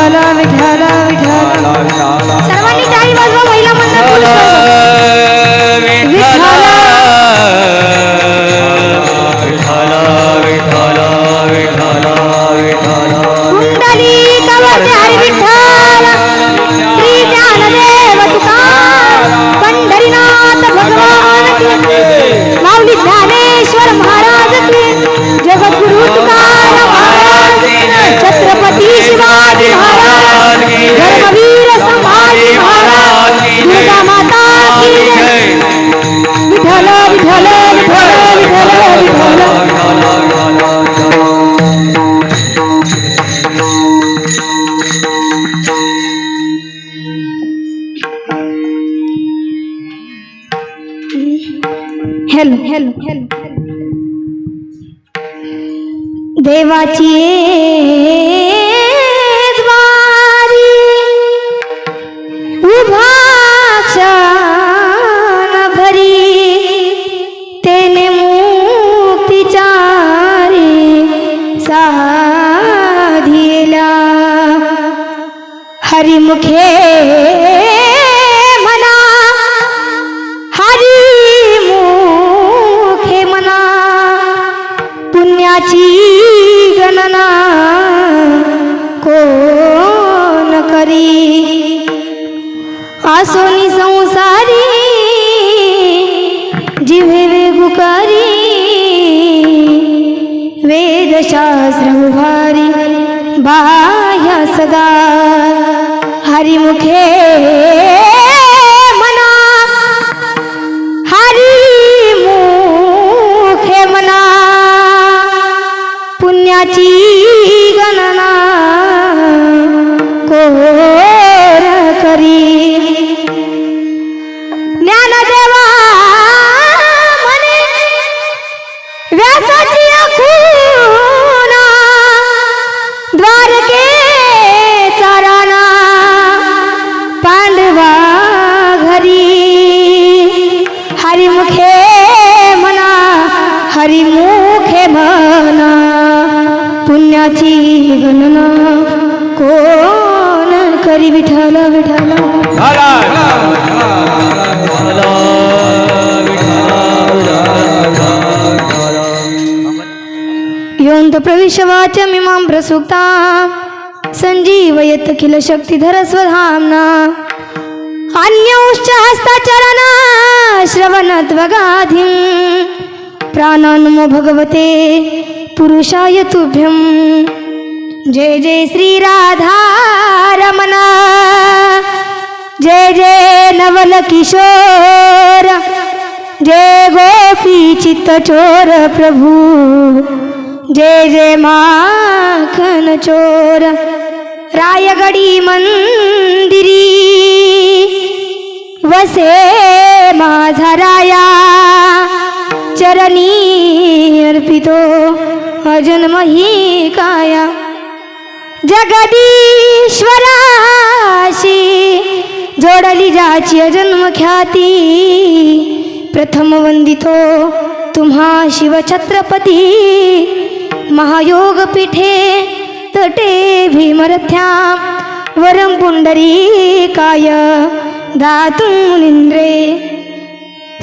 विठ्ठल विठ्ठल सर्वांनी टाळी वाजवा महिला मंडळ विठ्ठल पुंडलिक वरदे हरी विठ्ठल श्री ज्ञानदेव तुकाराम पंढरीनाथ भगवान की माऊली ज्ञानेश्वर महाराज की जगद्गुरु तुकाराम महाराज छत्रपती शिवाजी महाराज धर्मवीर संभाजी महाराज दुर्गा माता की जय Vitthal Vitthal Vitthal Vitthal Vitthal hello hello hello देवाची द्वारी उभा क्षण भरी तेने मुक्तीचारी साधिला हरिमुखे मना हरिमुखे मना पुण्याची गणना कोण करी आसोनी संसारी जिव्हे वेगुकारी वेदशास्त्र उभारी बाह्य सदा हरिमुखे मना हरिमुखे मना पुण्याची गणना कोण करी ज्ञानदेवा म्हणे व्यासाची खुना द्वारकेचा राणा पांडवा घरी हरिमुखे म्हणा हरिमुखे म्हणा पुण्याची गणना कोण करी विठ्ठल विठ्ठल योऽन्त प्रविश्य वाचमिमां प्रसुप्तां संजीवयत किल शक्तिधर स्वधाम्ना अन्योश्च हस्ताचरणा श्रवणत्वगाधिं प्राणान्नमो भगवते पुरुषाय तुभ्यं जय जय श्री राधा रमण जय जय नवल किशोर जय गोपी चित्त चोर प्रभु जय जय माखन चोर रायगडी मंदिरी वसे माझा राया चरणी अर्पितो अजन्म ही काया जगदीश्वराशी जोडली जाची अजन्म ख्याती प्रथम वंदितो तुम्हा शिव छत्रपती महायोग पीठे तटे भीमरथ्यां वरं पुंडरीकाय दातुनिन्द्रे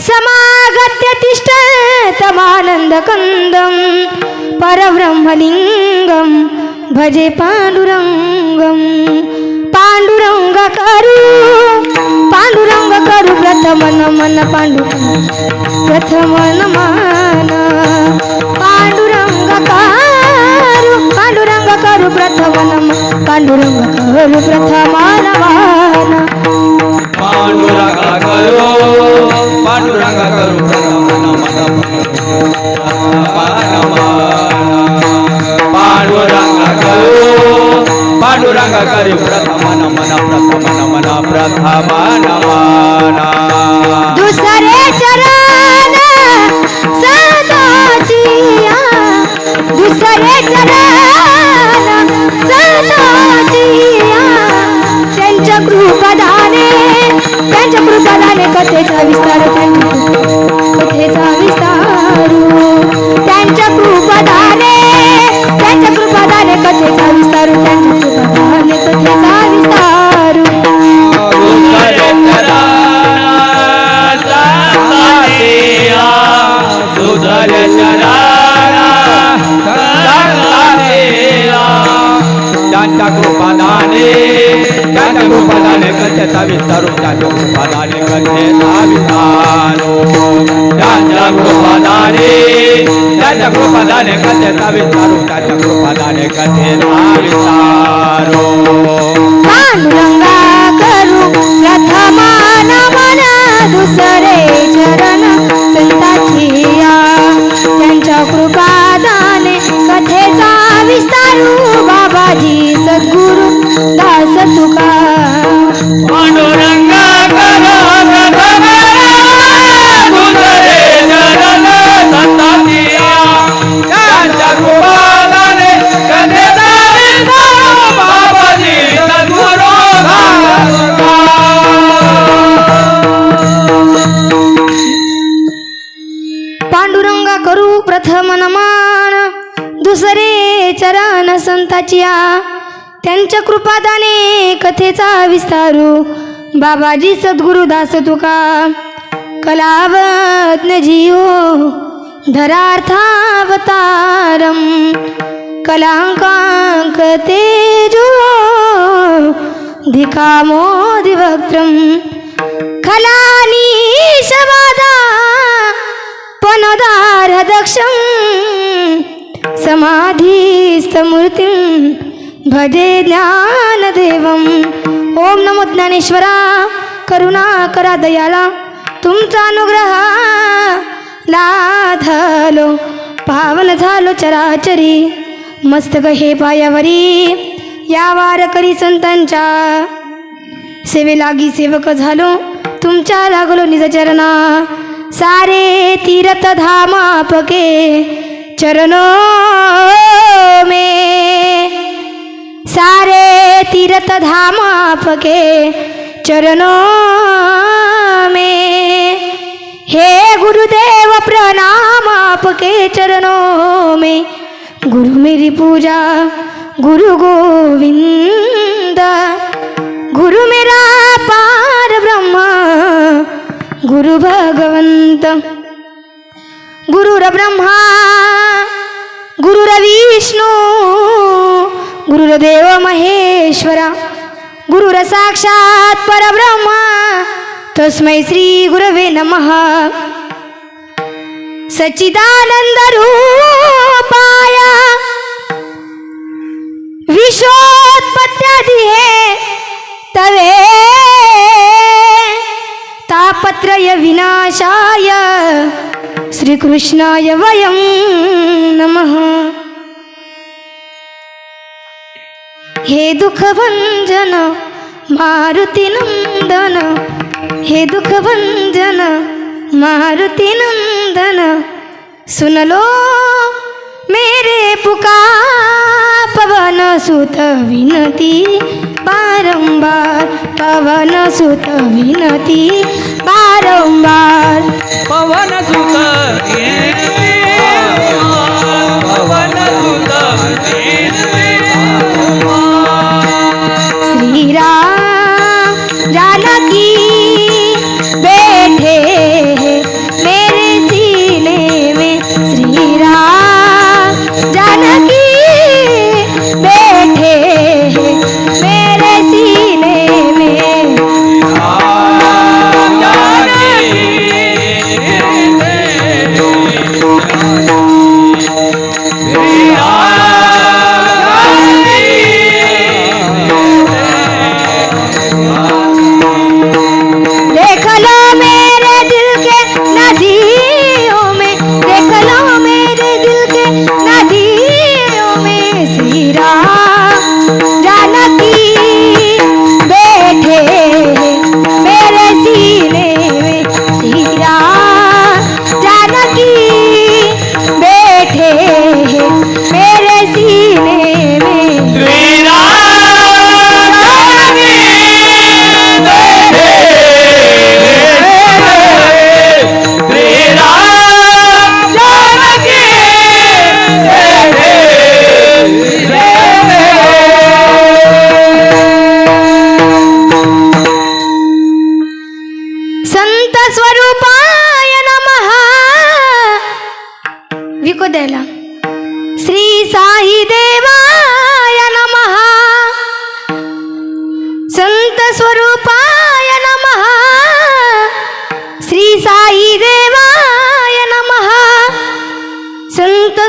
समागत्य तिष्ठतमानन्दकन्दं परब्रह्मलिङ्गं भजे पाण्डुरङ्गं पाण्डुरङ्ग करू प्रथम नमन पाण्डुरङ्ग प्रथम नमन पाण्डुरङ्ग करू प्रथम नमन पाण्डुरङ्ग करू प्रथम नमन पांडुरंग करो प्रथम नमन पांडुरंग करो प्रथम नमन प्रथम नमन दुसरे चरण सदाचिया दुसरे चरण सदाचिया त्यांच्या कृपादाने कथेचा विस्तार कथेचा विस्तार त्यांच्या कृपादाने कथेचा विस्तार त्यांच्या कृपादाने कथेचा त्यांच्या कृपादाने कथेचा विस्तारू त्यांच्या कृपादाने कथेचा विस्तारू त्यांच्या कृपादाने कथेचा विस्तारू त्यांच्या कृपादाने कथेचा विस्तारू पांडुरंगा करू प्रथम नमन दुसरे चरण संतांची या त्यांच्या कृपादाने कथेचा विस्तारू बाबाजी सद्गुरु दास तुका पांडुरंगा करो प्रथम दुसरे चरण संतांची या त्यांच्या कृपादाने कथेचा विस्तारू बाबाजी सद्गुरु दास तुका पांडुरंगा करू प्रथम नमन दुसरे चरण संताचिया त्यांच्या कृपादाने कथेचा विस्तारू बाबाजी सद्गुरु दास तुका कलावज्ञ जीव धरार्थावतारम कलांकांक तेजो धिकामोदिवक्त्रम खलानीशवादा पनोदार दक्षं समाधिस्थमूर्तिं भजे ज्ञानदेवं ओम नमो ज्ञानेश्वरा करुणा करा दयाला तुमचा अनुग्रह लाधलो पावन झालो चराचरी मस्तक हे पायावरी या वारकरी संतांच्या सेवे लागी सेवक झालो तुमच्या लागलो निज चरणा सारे तीर्थ धाम आपके चरणों में सारे तीर्थ धाम आपके चरणों में हे गुरुदेव प्रणाम आपके चरणों में गुरु मेरी पूजा गुरु गोविंद गुरु मेरा पार ब्रह्म गुरु भगवंत गुरुर ब्रह्मा गुरुर विष्णू गुरुर्देव महेश्वरा गुरुर साक्षात परब्रह्म तस्मै श्री गुरवे नमः सच्चिदानंद रूपाय विश्वोत्पत्त्यादि हे तवे तापत्रय विनाशाय श्रीकृष्णाय वयं नमः हे दुःखभंजन मारुती नंदन हे दुःखभंजन मारुती नंदन सुन लो मेरे पुकार पवन सुत विनती बारंबार पवन सुत विनती बारंबार पवन सुत श्री राम जानकी बैठे मेरे सीने में श्री राम जानकी बैठे मेरे सीने में देख लो मेरे दिल के नदियों में देख लो मेरे दिल के नदियों में श्री राम जान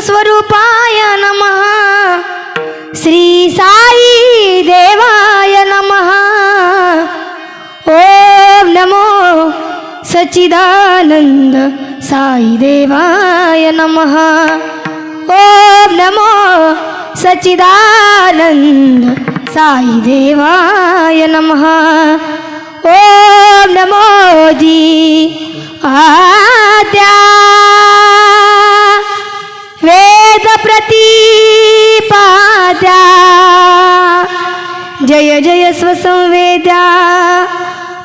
स्वरूपाय नमः श्री साई देवाय नमः ओम नमो सच्चिदानंद साई देवाय नमः ओम नमो सच्चिदानंद साई देवाय नमः ओम नमो जी आद्या वेद प्रतिपाद्या जय जय स्वसंवेद्या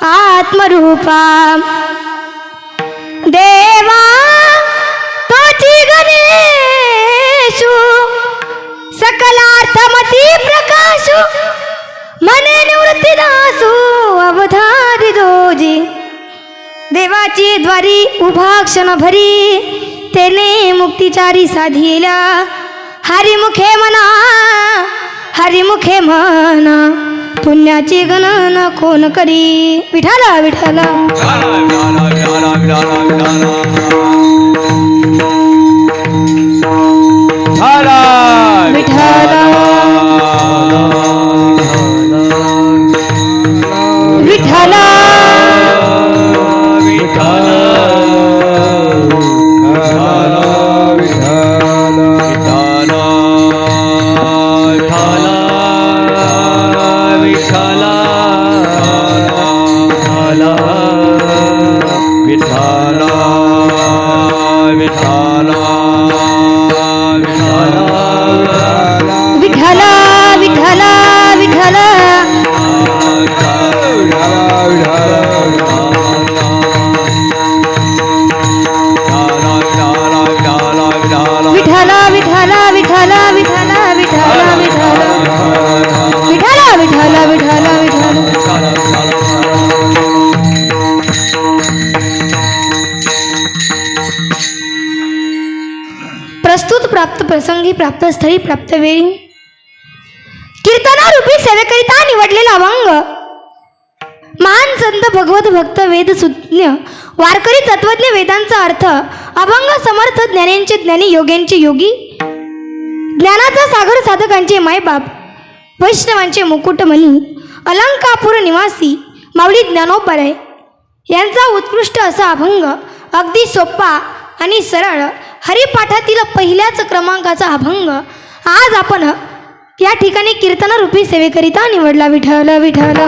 आत्मरूपा देवा तोची गणेशु सकलार्थमती प्रकाशु मने निवृत्तीदासु अवधारी दोजी देवाची द्वारी उभा क्षण भरी तेने मुक्तिचारी साधिला हरिमुखे म्हणा पुण्याची गणना कोण करी विठाला विठाला विठाला विठाला प्रस्तुत प्राप्त प्रसंगी प्राप्त स्थळी प्राप्त वेळी कीर्तनारूपी सेवेकरिता निवडलेला अभंग महान संत भगवत भक्त वेद सुज्ञ वारकरी तत्वज्ञ वेदांचा अर्थ अभंग समर्थ ज्ञानींचे ज्ञानी योग्यांचे योगी ज्ञानाचा सागर साधकांचे मायबाप वैष्णवांचे मुकुटमणी अलंकापूर निवासी माऊली ज्ञानोबराय यांचा उत्कृष्ट असा अभंग अगदी सोपा आणि सरळ हरिपाठातील पहिल्याच क्रमांकाचा अभंग आज आपण या ठिकाणी कीर्तनारूपी सेवेकरिता निवडला. विठ्ठल विठ्ठल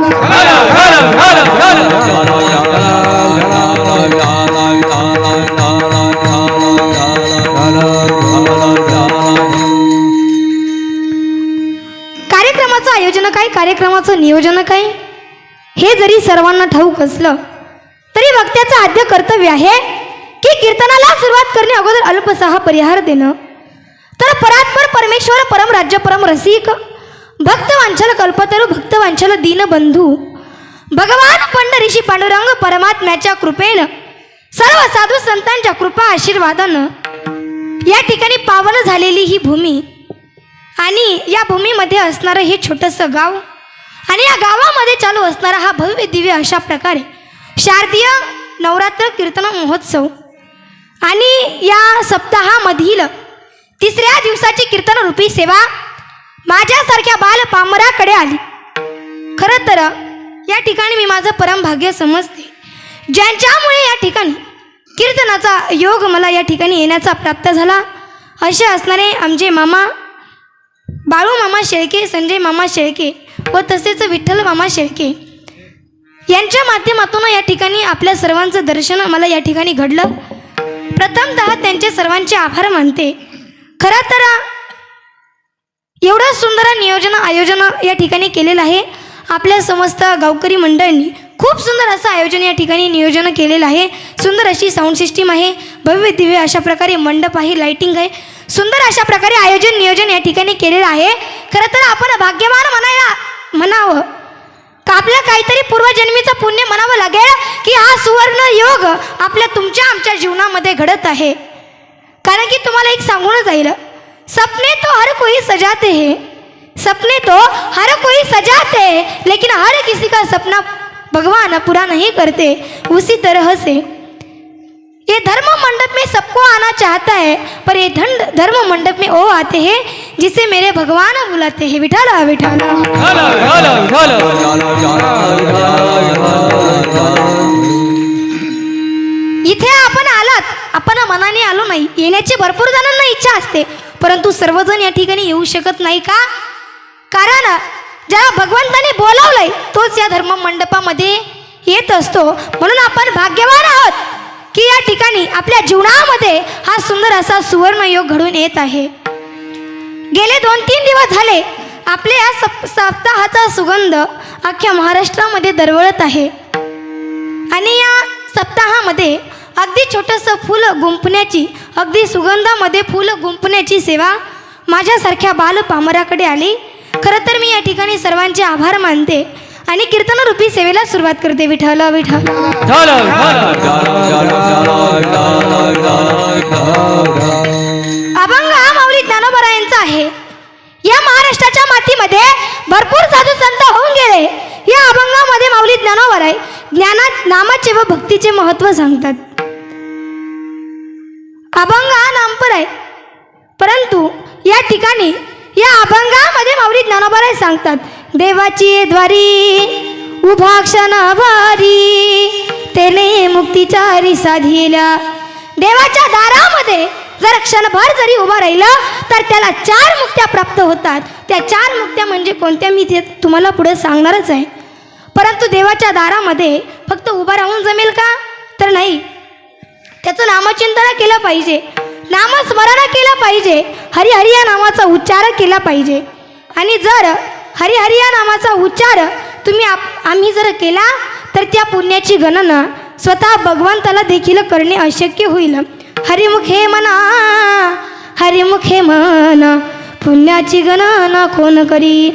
कार्यक्रमाचं आयोजन काय, कार्यक्रमाचं नियोजन काय हे जरी सर्वांना ठाऊक असलं तरी वक्त्याचं आद्य कर्तव्य आहे की कीर्तनाला सुरुवात करणे अगोदर अल्पसा परिहार देणं. तर परात्पर परमेश्वर परम राज्य परम रसिक भक्तवांचल कल्पतरू भक्तवांचल दीनबंधू भगवान पंढरीशी पांडुरंग परमात्म्याच्या कृपेनं सर्व साधू संतांच्या कृपा आशीर्वादानं या ठिकाणी पावन झालेली ही भूमी आणि या भूमीमध्ये असणारं हे छोटंसं गाव आणि या गावामध्ये चालू असणारा हा भव्य दिव्य अशा प्रकारे शारदीय नवरात्र कीर्तन महोत्सव आणि या सप्ताहामधील तिसऱ्या दिवसाची कीर्तनरूपी सेवा माझ्यासारख्या बाल पामराकडे आली. खरं तर या ठिकाणी मी माझं परम भाग्य समजते ज्यांच्यामुळे या ठिकाणी कीर्तनाचा योग मला या ठिकाणी येण्याचा प्राप्त झाला असे असणारे आमचे मामा बाळू मामा शेळके, संजय मामा शेळके व तसेच विठ्ठल मामा शेळके यांच्या माध्यमातून या ठिकाणी आपल्या सर्वांचं दर्शन मला या ठिकाणी घडलं. प्रथमतः त्यांचे सर्वांचे आभार मानते. खरं तर एवढं सुंदर नियोजन आयोजन या ठिकाणी केलेलं आहे. आपल्या समस्त गावकरी मंडळींनी खूप सुंदर असं आयोजन या ठिकाणी नियोजन केलेलं आहे. सुंदर अशी साऊंड सिस्टीम आहे, भव्य दिव्य अशा प्रकारे मंडप आहे, लाइटिंग आहे, सुंदर अशा प्रकारे आयोजन नियोजन या ठिकाणी केलेलं आहे. खरं तर आपण भाग्यवान म्हणावं का आपल्या काहीतरी पूर्वजन्मीचं पुण्य म्हणावं लागेल की हा सुवर्ण योग आपल्या तुमच्या आमच्या जीवनामध्ये घडत आहे. कारण की तुम्हाला एक सांगून जाईल, सपने तो हर कोई सजाते हैं, सपने तो हर कोई सजाते हैं, लेकिन हर किसी का सपना भगवान पूरा नहीं करते. उसी तरह से ये धर्म मंडप में सबको आना चाहता है, पर ये धर्म मंडप में वो आते हैं जिसे मेरे भगवान बुलाते हैं. विठाला विठाला. इथे आपण आलात, आपण मनाने आलो नाही. येण्याची भरपूर जणांना इच्छा असते, परंतु सर्वजण या ठिकाणी येऊ शकत नाही का? कारण ज्याला भगवंताने बोलावलंय तोच या धर्म मंडपामध्ये येत असतो. म्हणून आपण भाग्यवान आहोत की या ठिकाणी आपल्या जीवनामध्ये हा सुंदर असा सुवर्ण योग घडून येत आहे. गेले 2-3 दिवस झाले आपल्या या सप्ताहाचा सुगंध अख्ख्या महाराष्ट्रामध्ये दरवळत आहे. आणि या सप्ताहामध्ये अगदी छोटंसं फूल गुंफण्याची, अगदी सुगंधामध्ये फूल गुंफण्याची सेवा माझ्यासारख्या बालपामराकडे आली. खरं तर मी या ठिकाणी सर्वांचे आभार मानते आणि कीर्तनरूपी सेवेला सुरुवात करते. विठ्ठल विठ्ठल. अभंग हा माऊली ज्ञानोबरायांचा आहे. या महाराष्ट्राच्या मातीमध्ये भरपूर साधू संत होऊन गेले. या अभंगामध्ये माऊली ज्ञानोबराय ज्ञानात नामाचे व भक्तीचे महत्त्व सांगतात. अभंग हा नामपर आहे, परंतु या ठिकाणी या अभंगामध्ये माऊली ज्ञानोबराय सांगतात, देवाची द्वारी उभा क्षण भारी तेने मुक्तीचारी साधिला. देवाच्या दारामध्ये जर क्षणभर जरी उभा राहिलं तर त्याला 4 मुक्त्या प्राप्त होतात. त्या 4 मुक्त्या म्हणजे कोणत्या मी ते तुम्हाला पुढे सांगणारच आहे. परंतु देवाच्या दारामध्ये फक्त उभा राहून जमेल का? तर नाही. त्याचं नामचिंतन केलं पाहिजे, नामस्मरण केलं पाहिजे, हरी हरी या नामाचा उच्चार केला पाहिजे. आणि जर हरी हरी या नामाचा उच्चार आम्ही जर केला तर त्या पुण्याची गणना स्वतः भगवंताला देखील करणे अशक्य होईल. हरिमुखे म्हणा, हरिमुखे म्हणा, पुण्याची गणना कोण करी.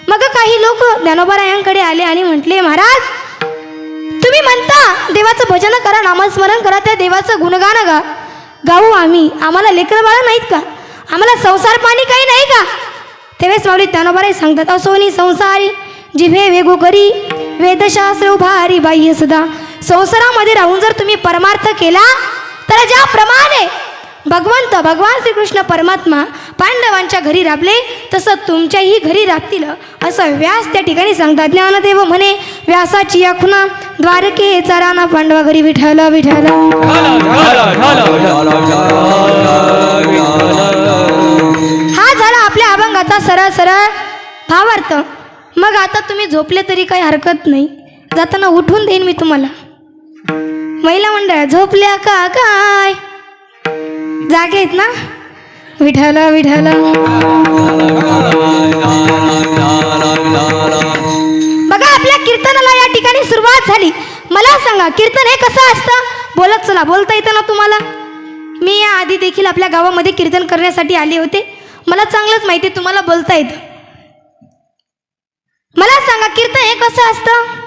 मग काही लोक ज्ञानोबरायांकडे आले आणि म्हटले, महाराज तुम्ही म्हणता देवाचं भजन करा, नामस्मरण करा, त्या देवाचं गुणगान गाऊ आम्ही, आम्हाला लेकरं बाळं नाहीत का? आम्हाला संसार पाणी काही नाही का? तेव्हाच माऊली ज्ञानोबराय सांगतात, असोनी संसारी जिभे वेगो करी वेदशास्त्र उभारी बाह्य सदा. संसारामध्ये राहून जर तुम्ही परमार्थ केला तर ज्याप्रमाणे भगवान श्रीकृष्ण परमात्मा पांडवांच्या घरी राबले तसं तुमच्याही घरी राबतील असं व्यास त्या ठिकाणी सांगतात. ज्ञानदेव म्हणे व्यासाची या खुना द्वारके चाराना पांडवा घरी. विठ्ठल विठ्ठल. हा झाला आपल्या अभंगाचा सरळ सरळ भावार्थ. मग आता तुम्ही झोपले तरी काही हरकत नाही, जाताना उठून देईन मी तुम्हाला. महिला मंडळ झोपल्या का काय? जागे आहेत ना? विठ्ठल विठ्ठल. बघा आपल्या कीर्तनाला या ठिकाणी सुरुवात झाली. मला सांगा कीर्तन हे कसं असतं? बोलत चला. बोलता येतं ना तुम्हाला? मी या आधी देखील आपल्या गावामध्ये कीर्तन करण्यासाठी आले होते. मला चांगलंच माहिती आहे तुम्हाला बोलता येतं. मला सांगा कीर्तन हे कसं असतं?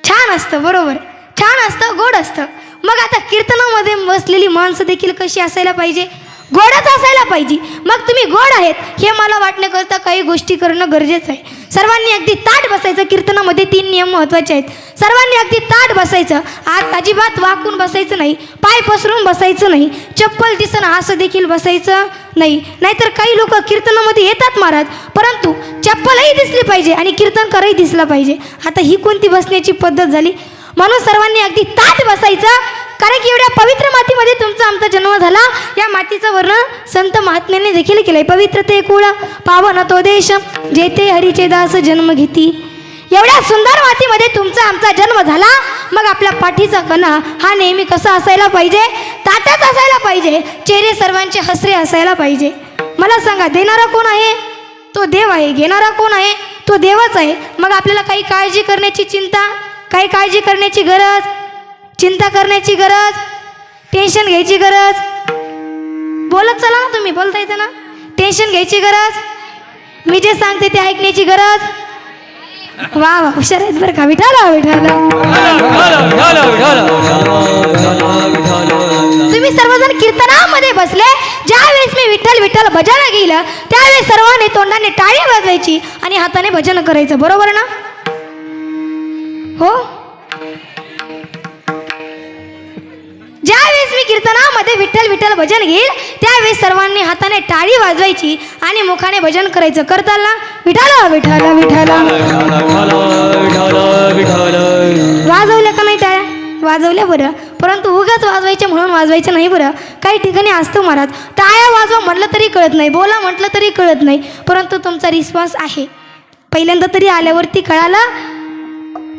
छान असतं, बरोबर. छान असतं, गोड असतं. मग आता कीर्तनामध्ये बसलेली माणसं देखील कशी असायला पाहिजे? गोडच असायला पाहिजे. मग तुम्ही गोड आहेत हे मला वाटण्याकरता काही गोष्टी करणं गरजेचं आहे. सर्वांनी अगदी ताट बसायचं. कीर्तनामध्ये 3 नियम महत्त्वाचे आहेत. सर्वांनी अगदी ताट बसायचं. अजिबात वाकून बसायचं नाही, पाय पसरून बसायचं नाही, चप्पल दिसणं असं देखील बसायचं नाही. नाहीतर काही लोक कीर्तनामध्ये येतात महाराज, परंतु चप्पलही दिसली पाहिजे आणि कीर्तनकारही दिसला पाहिजे. आता ही कोणती बसण्याची पद्धत झाली? म्हणून सर्वांनी अगदी ताट बसायचं. कारण की एवढ्या पवित्र मातीमध्ये तुमचा आमचा जन्म झाला. या मातीचं वर्णन संत महात्म्यांनी देखील केलंय. पवित्र ते कुळ पावन तो देश जेथे हरीचे दास जन्म घेती. एवढ्या सुंदर मातीमध्ये तुमचा आमचा जन्म झाला. मग आपल्या पाठीचा कणा हा नेहमी कसा असायला पाहिजे? ताटच असायला पाहिजे. चेहरे सर्वांचे हसरे असायला पाहिजे. मला सांगा देणारा कोण आहे? तो देव आहे. घेणारा कोण आहे? तो देवच आहे. मग आपल्याला काही काळजी करण्याची चिंता, काही काळजी करण्याची गरज, चिंता करण्याची गरज, टेन्शन घ्यायची गरज. बोलत चला ना तुम्ही, बोलता येतं ना? टेन्शन घ्यायची गरज, मी जे सांगते ते ऐकण्याची गरज. वा वा, हुशार आहेत बरं का. विठाला विठाला. तुम्ही सर्वजण कीर्तनामध्ये बसले. ज्यावेळेस मी विठ्ठल विठ्ठल भजन गेलं त्यावेळेस सर्वांनी तोंडाने टाळी वाजवायची आणि हाताने भजन करायचं, बरोबर ना? हो. ज्यावेळेस मी कीर्तनामध्ये विठ्ठल विठ्ठल भजन घेईल त्यावेळेस सर्वांनी हाताने टाळी वाजवायची आणि मुखाने भजन करायचं. करताल ना? विठ्ठल विठ्ठल विठ्ठल. वाजवल्या का नाही टाळ्या? वाजवल्या बरं, परंतु उगाच वाजवायचे म्हणून वाजवायचे नाही बरं. काही ठिकाणी असतो महाराज, टाळ्या वाजवा म्हटलं तरी कळत नाही, बोला म्हटलं तरी कळत नाही, परंतु तुमचा रिस्पॉन्स आहे. पहिल्यांदा तरी आल्यावरती कळाला.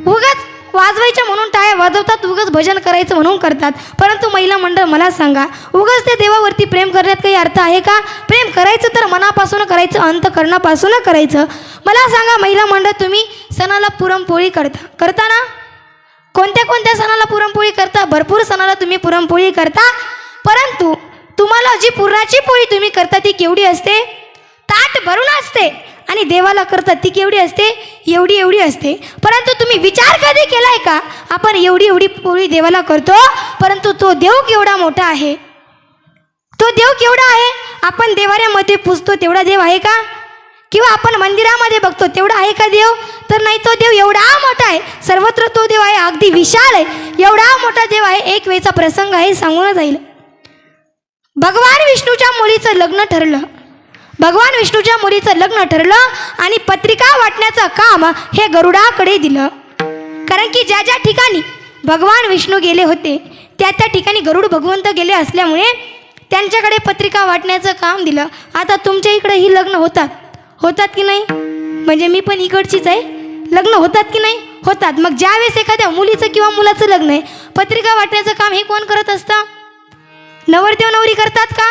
उगाच वाजवायच्या म्हणून टाळ्या वाजवतात, उगाच भजन करायचं म्हणून करतात. परंतु महिला मंडळ मला सांगा, उगाच त्या देवावरती प्रेम करण्यात काही अर्थ आहे का? प्रेम करायचं तर मनापासून करायचं, अंतःकरणापासून करायचं. मला सांगा महिला मंडळ, तुम्ही सणाला पुरणपोळी करता ना? कोणत्या कोणत्या सणाला पुरणपोळी करता? भरपूर सणाला तुम्ही पुरणपोळी करता, परंतु तुम्हाला जी पुरणाची पोळी तुम्ही करता ती केवढी असते? ताट भरून असते. आणि देवाला करतात ती केवढी असते? एवढी एवढी असते. परंतु तुम्ही विचार कधी केलाय का, आपण एवढी एवढी पोळी देवाला करतो, परंतु तो देव केवढा मोठा आहे? तो देव केवढा आहे? आपण देवाऱ्यामध्ये पुजतो तेवढा देव आहे का? किंवा आपण मंदिरामध्ये बघतो तेवढा आहे का देव? तर नाही, तो देव एवढा मोठा आहे, सर्वत्र तो देव आहे, अगदी विशाल आहे, एवढा मोठा देव आहे. एक वेळचा प्रसंग आहे, सांगून जाईल. भगवान विष्णूच्या मुलीचं लग्न ठरलं. भगवान विष्णूच्या मुलीचं लग्न ठरलं आणि पत्रिका वाटण्याचं काम हे गरुडाकडे दिलं. कारण की ज्या ज्या ठिकाणी भगवान विष्णू गेले होते त्या त्या ठिकाणी गरुड भगवंत गेले असल्यामुळे त्यांच्याकडे पत्रिका वाटण्याचं काम दिलं. आता तुमच्या इकडे ही लग्न होतात की नाही? म्हणजे मी पण इकडचीच आहे. लग्न होतात की नाही? होतात. मग ज्यावेळेस एखाद्या मुलीचं किंवा मुलाचं लग्न आहे, पत्रिका वाटण्याचं काम हे कोण करत असतं? नवरदेव नवरी करतात का?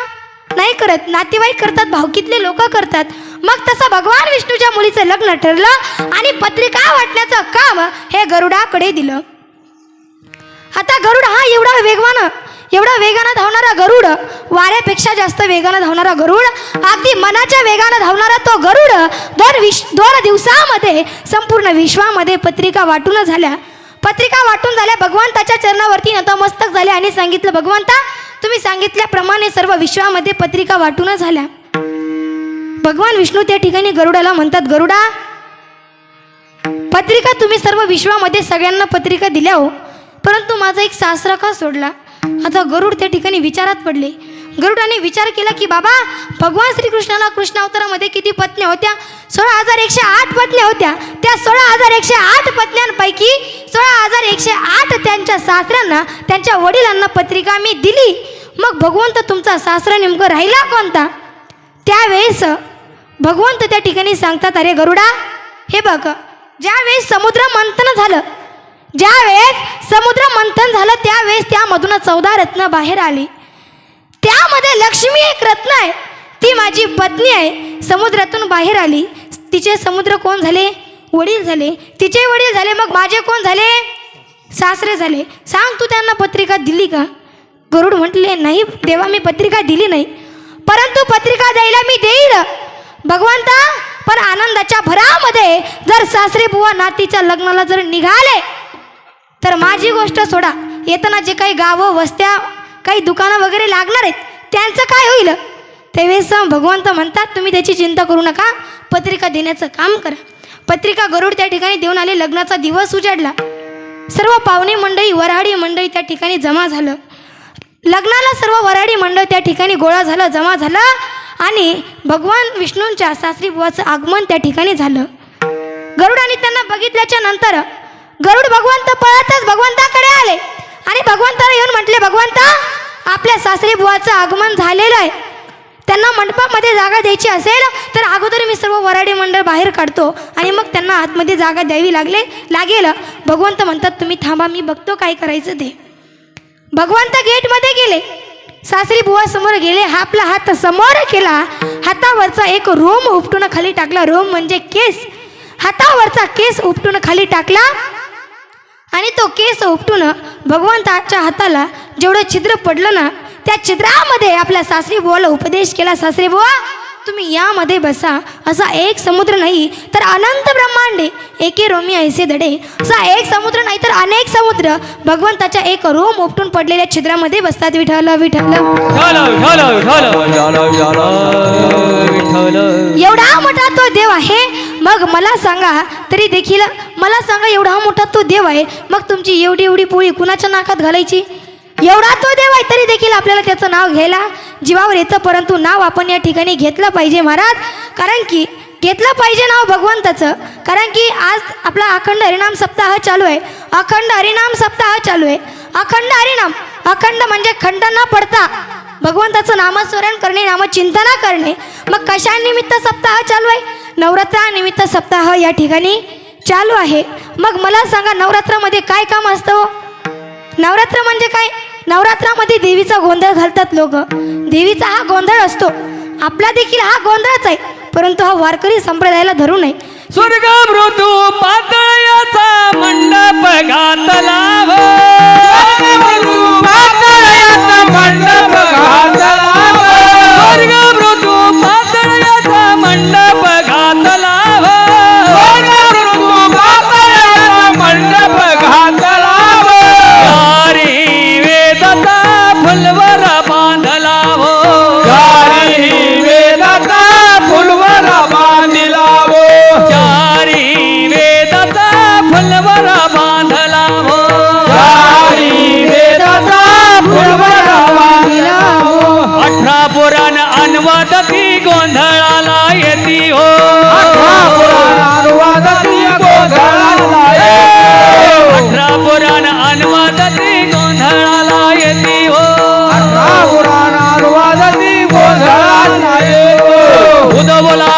नाही करत, नातेवाईक करतात, भावकीतले लोक करतात. मग तसं भगवान विष्णूच्या मुलीचं लग्न ठरलं आणि पत्रिका वाटण्याचं काम हे गरुडाकडे दिलं. आता गरुड हा एवढा वेगानं धावणारा गरुड, वाऱ्यापेक्षा जास्त वेगानं धावणारा गरुड, अगदी मनाच्या वेगानं धावणारा तो गरुड 2 दिवसामध्ये संपूर्ण विश्वामध्ये पत्रिका वाटून झाल्या. भगवंताच्या चरणावरती नतमस्तक झाले आणि सांगितलं, भगवंता तुम्ही सांगितल्याप्रमाणे सर्व विश्वामध्ये पत्रिका वाटून झाल्या. भगवान विष्णू त्या ठिकाणी गरुडाला म्हणतात, गरुडा, पत्रिका तुम्ही सर्व विश्वामध्ये सगळ्यांना पत्रिका दिल्या हो, परंतु माझा एक सासरा का सोडला? आता गरुड त्या ठिकाणी विचारात पडले. गरुडाने विचार केला की बाबा, भगवान श्रीकृष्णाला कृष्ण अवतारामध्ये किती पत्न्या होत्या? 16,108 पत्न्या होत्या. त्या 16,108 पत्न्यांपैकी 16,108 त्यांच्या सासऱ्यांना, त्यांच्या वडिलांना पत्रिका मी दिली. मग भगवंत तुमचा सासरा नेमकं राहिला कोणता? त्यावेळेस भगवंत त्या ठिकाणी सांगतात, अरे गरुडा, हे बघ, ज्यावेळेस समुद्र मंथन झालं त्यावेळेस त्यामधून 14 रत्न बाहेर आली. त्यामध्ये लक्ष्मी एक रत्न आहे, ती माझी पत्नी आहे, समुद्रातून बाहेर आली. तिचे समुद्र कोण झाले? वडील झाले. तिचे वडील झाले, मग माझे कोण झाले? सासरे झाले. सांग, तू त्यांना पत्रिका दिली का? गरुड म्हटले, नाही देवा, मी पत्रिका दिली नाही, परंतु पत्रिका द्यायला मी देईल भगवंता. पण आनंदाच्या भरामध्ये जर सासरे बुवा नातीच्या लग्नाला जर निघाले तर माझी गोष्ट सोडा, येताना जे काही गावं वस्त्या काही दुकानं वगैरे लागणार आहेत त्यांचं काय होईल? त्यावेळेस भगवंत म्हणतात, तुम्ही त्याची चिंता करू नका, पत्रिका देण्याचं काम करा. पत्रिका गरुड त्या ठिकाणी देऊन आले. लग्नाचा दिवस उजाडला. सर्व पाहुणे मंडळी, वऱ्हाडी मंडळी त्या ठिकाणी जमा झालं. लग्नाला सर्व वऱ्हाडी मंडळ त्या ठिकाणी गोळा झालं, जमा झालं आणि भगवान विष्णूंच्या सासरी बुवाचं आगमन त्या ठिकाणी झालं. गरुडाने त्यांना बघितल्याच्या नंतर गरुड भगवंत पळतच भगवंताकडे आले आणि भगवंताला येऊन म्हटले, भगवंता, आपल्या सासरी बुवाचं आगमन झालेलं आहे, त्यांना मंडपामध्ये जागा द्यायची असेल तर अगोदर मी सर्व वऱ्हाडी मंडळ बाहेर काढतो आणि मग त्यांना आतमध्ये जागा द्यावी लागेल. भगवंत म्हणतात, तुम्ही थांबा, मी बघतो काय करायचं ते. भगवंत गेटमध्ये गेले, सासरी बुवा समोर गेले, आपला हात समोर केला, हातावरचा एक रोम उपटून खाली टाकला. रोम म्हणजे केस. हातावरचा केस उपटून खाली टाकला आणि तो केस उपटून भगवंताच्या हाताला जेवढं छिद्र पडलं ना, त्या छिद्रामध्ये आपल्या सासरी बुवाला उपदेश केला, सासरी बुवा, तुम्ही यामध्ये बसा. असा एक समुद्र नाही तर अनंत ब्रह्मांडे, एके रोमी ऐसे धडे. असा एक समुद्र नाही तर अनेक समुद्र भगवंताच्या एक रोम उपटून पडलेल्या छिद्रामध्ये बसतात. विठ्ठल विठ्ठल. एवढा मोठा तो देव आहे. मग मला सांगा, तरी देखील मला सांगा, एवढा मोठा तो देव आहे, मग तुमची एवढी पोळी कुणाच्या नाकात घालायची? एवढा तो देव आहे तरी देखील आपल्याला त्याचं नाव घ्यायला जीवावर येतं, परंतु नाव आपण या ठिकाणी घेतलं पाहिजे महाराज. कारण की घेतलं पाहिजे नाव भगवंताचं, कारण की आज आपला अखंड हरिनाम सप्ताह चालू आहे. अखंड हरिनाम सप्ताह चालू आहे. अखंड हरिनाम, अखंड म्हणजे खंड न पडता भगवंताचं नामस्मरण करणे, नामचिंतना करणे. मग कशानिमित्त सप्ताह चालू आहे? नवरात्रानिमित्त सप्ताह या ठिकाणी चालू आहे. मग मला सांगा, नवरात्रामध्ये काय काम असतं हो? नवरात्र म्हणजे काय? नवरात्रामध्ये देवीचा गोंधळ घालतात लोक. देवीचा हा गोंधळ असतो, आपला देखील हा गोंधळच आहे, परंतु हा वारकरी संप्रदायाला धरू नये. स्वर्ग मृत्यू पातळयाचा मंडप घातला हो. पातळयाचा मंडप घातला हो. स्वर्ग मृत्यू पातळयाचा मंडप घातला हो. स्वर्ग मृत्यू पातळयाचा मंडप घातला हो. चारी वेदाचा फुलवर बांधला हो. चारी वेदाचा फुलवर बांधला हो. चारी वेदाचा फुलवर बांधला हो. चारी वेदाचा फुलवर बांधला हो. 18 पुराण अन्वदती गोंधळाला येती हो. 18 पुराण अन्वदती गोंधळाला येती. 18 पुराण अन्वदती गोंधळाला येती हो. 18 पुराण अन्वदती गोंधळाला येती. उदो बोला,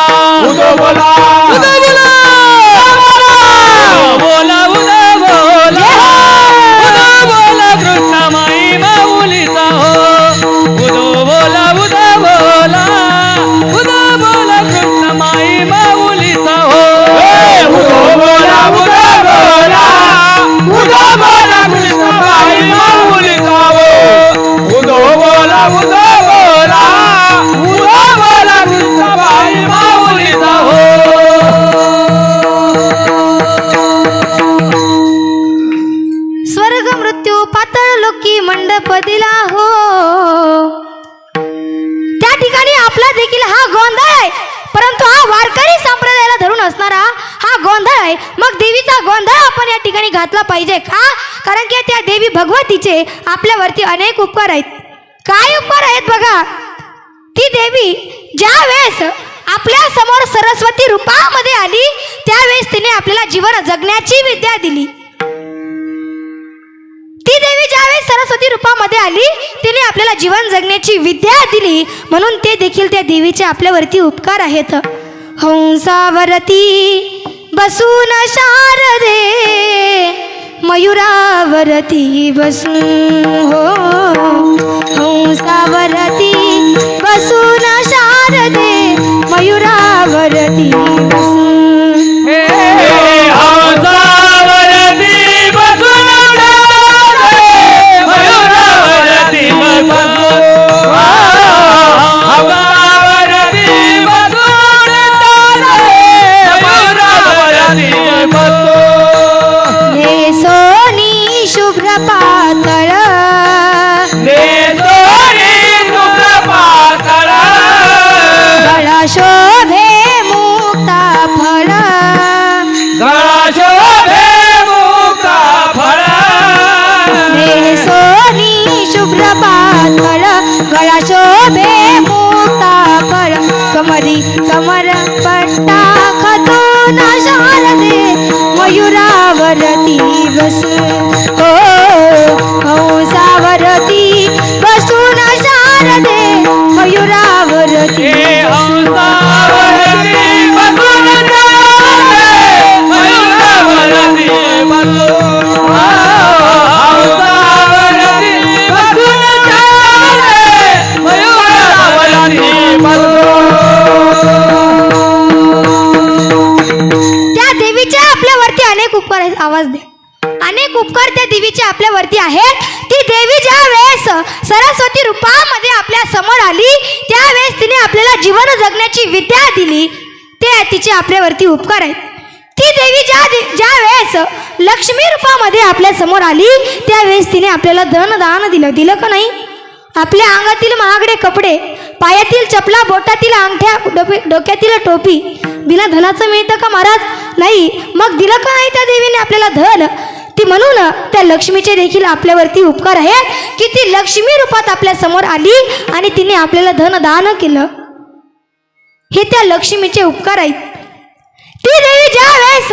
उदो बोला, उदो बोला, बोला, उदो बोला, उदो बोला कृष्ण माई माऊलीचा हो. उदो बोला, उदो बोला, उदो बोला कृष्ण माई माऊलीचा हो. उदो बोला, उदो बोला, उदो बोला कृष्ण माई माऊलीचा हो. उदो बोला, उदो बोला, उदो बोला कृष्ण माई माऊलीचा हो. स्वर्ग मृत्यू पातळ लोकी मंडप दिला हो. त्या ठिकाणी आपला देखील हा गोंधळ आहे, परंतु हा वारकरी संप्रदायाला धरून असणारा हा गोंधळ आहे. मग देवीचा गोंधळ आपण या ठिकाणी घातला पाहिजे का? कारण की त्या देवी भगवतीचे आपल्यावरती अनेक उपकार आहेत. काय उपकार आहेत बघा. ती देवी ज्या वेळेस आपल्या समोर सरस्वती रूपामध्ये आली, त्यावेळेस तिने आपल्याला जीवन जगण्याची विद्या दिली. ती देवी ज्यावेळेस सरस्वती रूपामध्ये आली, तिने आपल्याला जीवन जगण्याची विद्या दिली, म्हणून ते देखील त्या देवीचे आपल्यावरती उपकार आहेत. हंसावरती बसून शारदे, मयुरावरती बसून हो. हंसावरती बसून शारदे, मयुरावरती बसून. हंसावरती बसून शारदे, मयुरावरती बसून. हंसावरती बसून शारदे, मयुरावरती बसून. नेसोनी शुभ्र पातळ, नेसोनी शुभ्र पातळ, गळा शोभे मुक्ता फळ. गळा शोभे मुक्ता फळ. नेसोनी शुभ्र पातळ, गळा शोभे मुक्ता फळ. कमरी कमर पट्टा खतून शारदे, मयुरावरती बसून हो. हंसावरती बसून शारदे, मयुरावरती हंसावरती बसून शारदे, मयुरावरती बसून. हंसावरती बसून शारदे, मयुरावरती बसून. त्या देवीचे आपल्यावरती अनेक उपकार आहेत. आवाज दे. अनेक उपकार त्या देवीचे आपल्यावरती आहेत. ती देवी ज्या वेळेस सरस्वती रूपामध्ये आपल्या समोर आली, त्यावेळेस तिने आपल्याला जीवन जगण्याची विद्या दिली. ते तिचे आपल्यावरती उपकार आहेत. ती देवी ज्या वेळेस लक्ष्मी रूपामध्ये आपल्या समोर आली, त्यावेळेस तिने आपल्याला धनदान दिलं का नाही? आपल्या अंगातील महागडे कपडे, पायातील चपला, बोटातील अंगठ्या, डोक्यातील टोपी बिना धनाचं मिळतं का महाराज? नाही. मग दिलं का नाही त्या देवीने आपल्याला धन? ती म्हणून त्या लक्ष्मीचे देखील आपल्यावरती उपकार आहेत की ती लक्ष्मी रूपात आपल्या समोर आली आणि तिने आपल्याला धनदान केलं. हे त्या लक्ष्मीचे उपकार आहेत. ती देवी ज्या वेळेस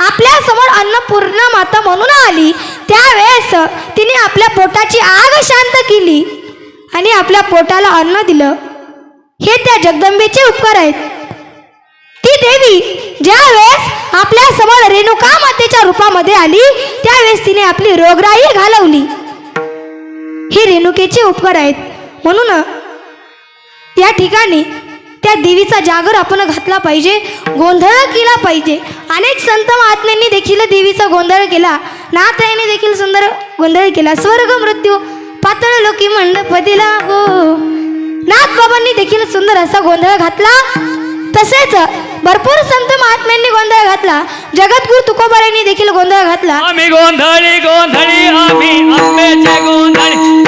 आपल्या समोर अन्नपूर्णा माता म्हणून आली त्यावेळेस तिने आपल्या पोटाची आग शांत केली आणि आपल्या पोटाला अन्न दिलं. हे त्या जगदंबेचे उपकार आहेत. ती देवी ज्या वेळेस आपल्या समोर रेणुका मातेच्या रूपामध्ये आली त्यावेळेस तिने आपली रोगराई घालवली. हे रेणुकेचे उपकार आहेत. म्हणून या ठिकाणी त्या देवीचा जागर आपण घातला पाहिजे, गोंधळ केला पाहिजे. अनेक संत महात्म्यांनी देखील देवीचा गोंधळ केला. नाथाईने देखील सुंदर गोंधळ केला. स्वर्ग मृत्यू पातळ लोकी मंडप दिला हो. नाथ बाबांनी देखील सुंदर असा गोंधळ घातला. तसेच भरपूर संत महात्म्यांनी गोंधळ घातला. जगद्गुरु तुकोबारायांनी देखील गोंधळ घातला. आम्ही गोंधळी गोंधळी आम्ही आंब्याचे गोंधळी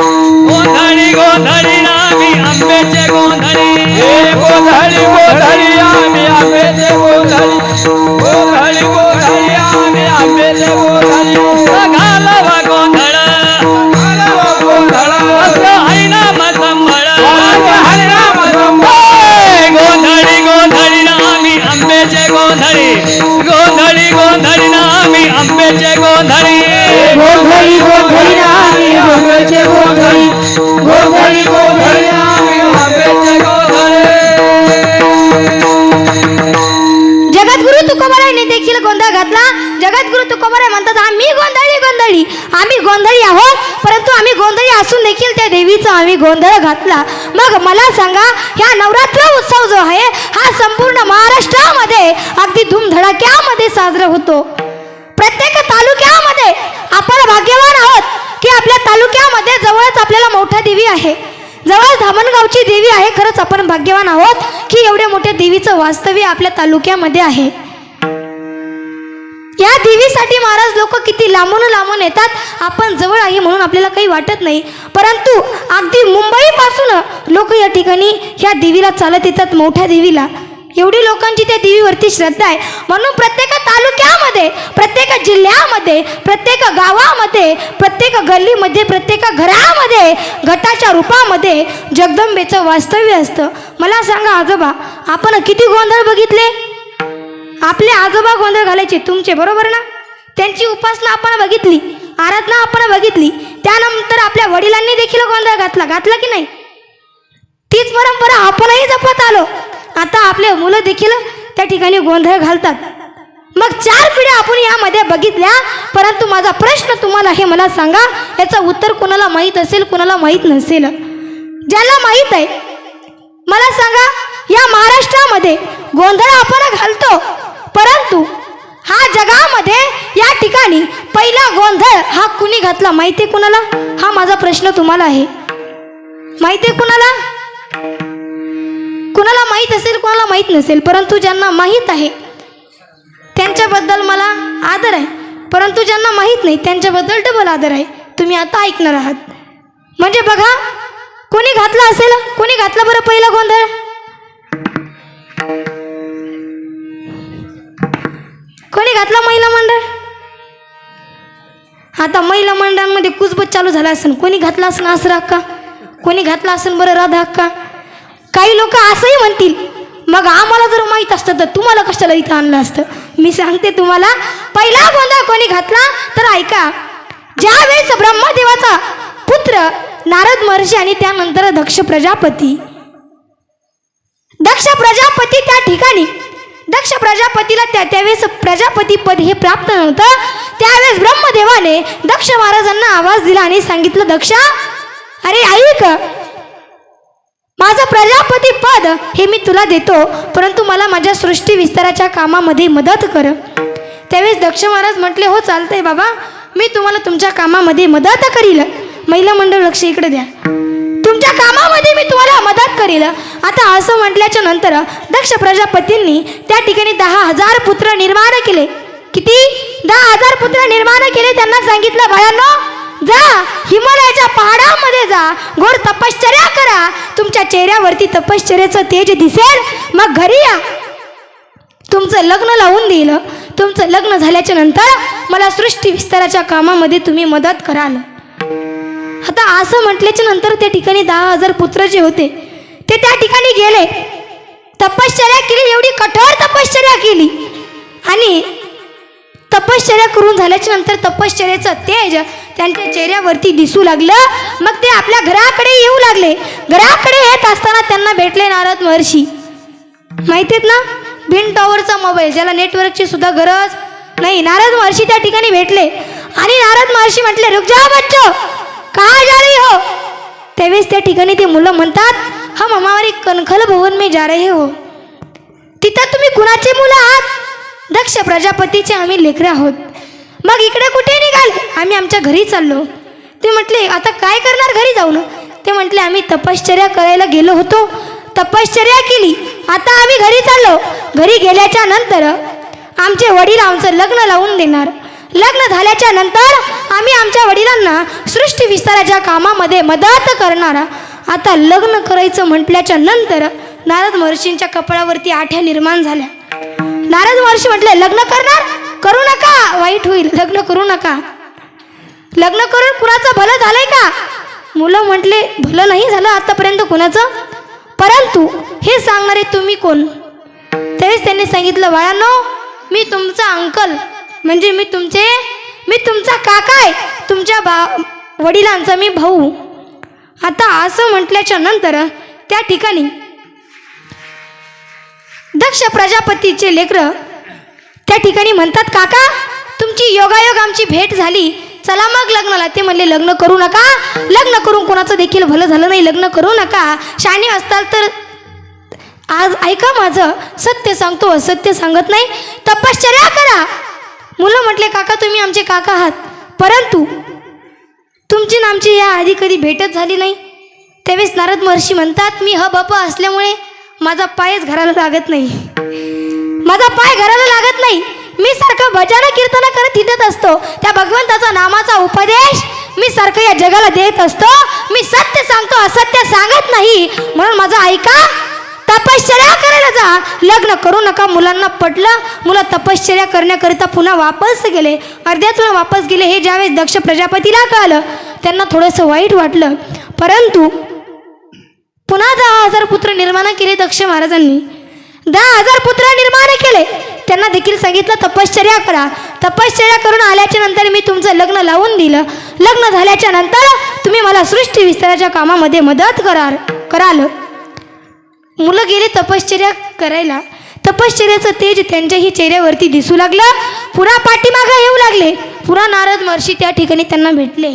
गोंधळी गोंधळी आम्ही आंब्याचे गोंधळी गोंधळी गोंधळी आम्ही आंब्याचे गोंधळी गोंधळी गोंधळी आम्ही आंब्याचे गोंधळी घालावा गोंधळ घालावा गोंधळ हरिनाम संभळ हरिनाम संभळ गोंधळी गोंधळी आम्ही आंब्याचे गोंधळी गोंधळी गोंधळी आम्ही आंब्याचे गोंधळी गोंधळी गोंधळी आम्ही आंब्याचे गोंधळी गोंधळी गोंधळी आम्ही आंब्याचे गोंधळी जगद्गुरु तुकोबारायांनी देखील गोंधळ घातला. जगद्गुरु तुकोबाराय म्हणतात आम्ही गोंधळी गोंधळी आम्ही गोंधळी आहोत परंतु आम्ही गोंधळी असून देखील त्या देवीचा आम्ही गोंधळ घातला. मग मला सांगा ह्या नवरात्र उत्सव जो आहे हा संपूर्ण महाराष्ट्रामध्ये अगदी धूमधडाक्यामध्ये साजरा होतो. प्रत्येक तालुक्यामध्ये आपण भाग्यवान आहोत की आपल्या तालुक्यामध्ये जवळच आपल्याला मोठा देवी आहे. जवळ धामणगावची देवी आहे. खरंच आपण भाग्यवान आहोत की एवढ्या मोठ्या देवीचं वास्तव्य आपल्या तालुक्यामध्ये आहे. या देवीसाठी महाराज लोक किती लांबून लांबून येतात. आपण जवळ आहे म्हणून आपल्याला काही वाटत नाही परंतु अगदी मुंबईपासून लोक या ठिकाणी ह्या देवीला चालत येतात. मोठ्या देवीला एवढी लोकांची त्या देवीवरती श्रद्धा आहे. म्हणून प्रत्येक तालुक्यामध्ये प्रत्येक जिल्ह्यामध्ये प्रत्येक गावामध्ये प्रत्येक गल्लीमध्ये प्रत्येक घरामध्ये घटाच्या रूपामध्ये जगदंबेचं वास्तव्य असतं. मला सांगा आजोबा आपण किती गोंधळ बघितले. आपले आजोबा गोंधळ घालायचे तुमचे बरोबर ना. त्यांची उपासना आपण बघितली, आराधना आपण बघितली. त्यानंतर आपल्या वडिलांनी देखील गोंधळ घातला की नाही. तीच परंपरा आपणही जपत आलो. आता आपले मुलं देखील त्या ठिकाणी गोंधळ घालतात. मग 4 पिढ्या आपण यामध्ये बघितल्या. परंतु माझा प्रश्न तुम्हाला हे मला सांगा, याचं उत्तर कोणाला माहीत असेल कोणाला माहीत नसेल. ज्याला माहीत आहे मला सांगा, या महाराष्ट्रामध्ये गोंधळ आपण घालतो परंतु हा जगामध्ये या ठिकाणी पहिला गोंधळ हा कुणी घातला माहिती आहे कुणाला. हा माझा प्रश्न तुम्हाला आहे. माहिती आहे कुणाला. कुणाला माहीत असेल कोणाला माहीत नसेल परंतु ज्यांना माहीत आहे त्यांच्याबद्दल मला आदर आहे. परंतु ज्यांना माहीत नाही त्यांच्याबद्दल डबल आदर आहे. तुम्ही आता ऐकणार आहात. म्हणजे बघा कोणी घातला असेल. कोणी घातला बरं पहिला गोंधळ. कोणी घातला महिला मंडळ. आता महिला मंडळांमध्ये कुजबज चालू झाला असेल. कोणी घातला असेल आसरा अक्का. कोणी घातला असेल बरं राधा अक्का. काही लोक असंही म्हणतील मग आम्हाला जर माहीत असतं तर तुम्हाला कशाला इथं आणलं असतं. मी सांगते तुम्हाला पहिला गोंधळ कोणी घातला तर ऐका. ज्यावेळेस ब्रह्मदेवाचा पुत्र नारद महर्षी आणि त्यानंतर दक्ष प्रजापती त्या ठिकाणी दक्ष प्रजापतीला त्यावेळेस प्रजापती पद हे प्राप्त नव्हतं. त्यावेळेस ब्रह्मदेवाने दक्ष महाराजांना आवाज दिला आणि सांगितलं दक्षा अरे ऐक माझं प्रजापती पद हे मी तुला देतो परंतु मला माझ्या सृष्टी विस्ताराच्या कामामध्ये मदत कर. त्यावेळेस दक्ष महाराज म्हटले हो चालतंय बाबा मी तुम्हाला तुमच्या कामामध्ये मदत करील. महिला मंडळ लक्ष इकडे द्या. तुमच्या कामामध्ये मी तुम्हाला मदत करील. आता असं म्हटल्याच्या नंतर दक्ष प्रजापतींनी त्या ठिकाणी 10,000 पुत्र निर्माण केले. किती 10,000 पुत्र निर्माण केले. त्यांना सांगितलं बाळांनो जा हिमालयाच्या पहाडामध्ये जा घोर तपश्चर्या करा. तुमच्या चेहऱ्यावरती तपश्चर्याचं तेज दिसेल. मग घरी या तुमचं लग्न लावून देईल. तुमचं लग्न झाल्याच्या नंतर मला सृष्टी विस्ताराच्या कामामध्ये तुम्ही मदत कराल. आता असं म्हटल्याच्या नंतर त्या ठिकाणी 10,000 पुत्र जे होते ते त्या ठिकाणी गेले, तपश्चर्या केली, एवढी कठोर तपश्चर्या केली. आणि तपश्चर्या करून झाल्याच्या नंतर तपश्चर्याचं तेज त्यांच्या चेहऱ्यावरती दिसू लागलं. मग ते आपल्या घराकडे येऊ लागले. घराकडे येत असताना त्यांना भेटले नारद महर्षी. माहिती आहेत ना, बिन टॉवरचा मोबाईल, ज्याला नेटवर्कची सुद्धा गरज नाही. नारद महर्षी त्या ठिकाणी भेटले आणि नारद महर्षी म्हटले, रुक जाओ बच्चो, कहाँ जा रही हो? त्यावेळेस त्या ठिकाणी ते मुलं म्हणतात, हम हमारे कणखल भवन में जा रहे हो. तिथं तुम्ही कुणाचे मुलं आहात? दक्ष प्रजापतीचे आम्ही लेकरं आहोत. मग इकडे कुठे निघाले? आम्ही आमच्या घरी चाललो. ते म्हटले, आता काय करणार घरी जाऊन? ते म्हटले, आम्ही तपश्चर्या करायला गेलो होतो, तपश्चर्या केली, आता आम्ही घरी चाललो. घरी गेल्याच्या नंतर आमचे वडील आमचं लग्न लावून देणार. लग्न झाल्याच्या नंतर आम्ही आमच्या वडिलांना सृष्टी विस्ताराच्या कामामध्ये मदत करणार. आता लग्न करायचं म्हटल्याच्या नंतर नारद महर्षींच्या कपाळावरती आठ्या निर्माण झाल्या. नारद महर्षी म्हटले, लग्न करणार? करू नका, वाईट होईल, लग्न करू नका. लग्न करून कुणाचं भलं झालंय का? मुलं म्हटले, भलं नाही झालं आतापर्यंत कुणाचं, परंतु हे सांगणारे तुम्ही कोण? त्यावेळेस त्यांनी सांगितलं, बाळांनो, मी तुमचा अंकल, म्हणजे मी तुमचा काका आहे, तुमच्या वडिलांचा मी भाऊ. आता असं म्हटल्याच्या नंतर त्या ठिकाणी दक्ष प्रजापतीचे लेकरं त्या ठिकाणी म्हणतात, काका तुमची योगायोग आमची भेट झाली, चला मग लग्नाला. ते म्हणले, लग्न करू नका, लग्न करून कोणाचं देखील भलं झालं नाही, लग्न करू नका. शाणे असताल तर आज ऐका, माझं सत्य सांगतो, असत्य सांगत नाही, तपश्चर्या करा. मुलं म्हटले, काका तुम्ही आमचे काका आहात, परंतु तुमची ना आमची या आधी कधी भेटच झाली नाही. त्यावेळेस नारद महर्षी म्हणतात, मी बाप असल्यामुळे माझा पायच घराला लागत नाही, माझा पाय घराला लागत नाही. मी सारखं भजन कीर्तन करत हिंडत असतो, त्या भगवंताचा नामाचा उपदेश मी सारखं या जगाला देत असतो. मी सत्य सांगतो, असत्य सांगत नाही, म्हणून माझं ऐका, तपश्चर्या करायला जा, लग्न करू नका. मुलांना पटलं, मुलं तपश्चर्या करण्याकरिता पुन्हा वापस गेले. अर्ध्यातून वापस गेले. हे ज्यावेळेस दक्ष प्रजापतीला कळलं, त्यांना थोडंसं वाईट वाटलं, परंतु पुन्हा 10,000 पुत्र निर्माण केले. दक्ष महाराजांनी 10,000 पुत्र निर्माण केले. त्यांना देखील सांगितलं, तपश्चर्या करा. तपश्चर्या करून आल्याच्या नंतर मी तुमचं लग्न लावून दिलं. लग्न झाल्याच्या नंतर तुम्ही मला सृष्टी विस्ताराच्या कामामध्ये मदत कराल. मुलं गेले तपश्चर्या करायला. तपश्चर्याचं तेज त्यांच्याही चेहऱ्यावरती दिसू लागलं. पुन्हा पाठीमागं येऊ लागले. पुन्हा नारद महर्षी त्या ठिकाणी त्यांना भेटले.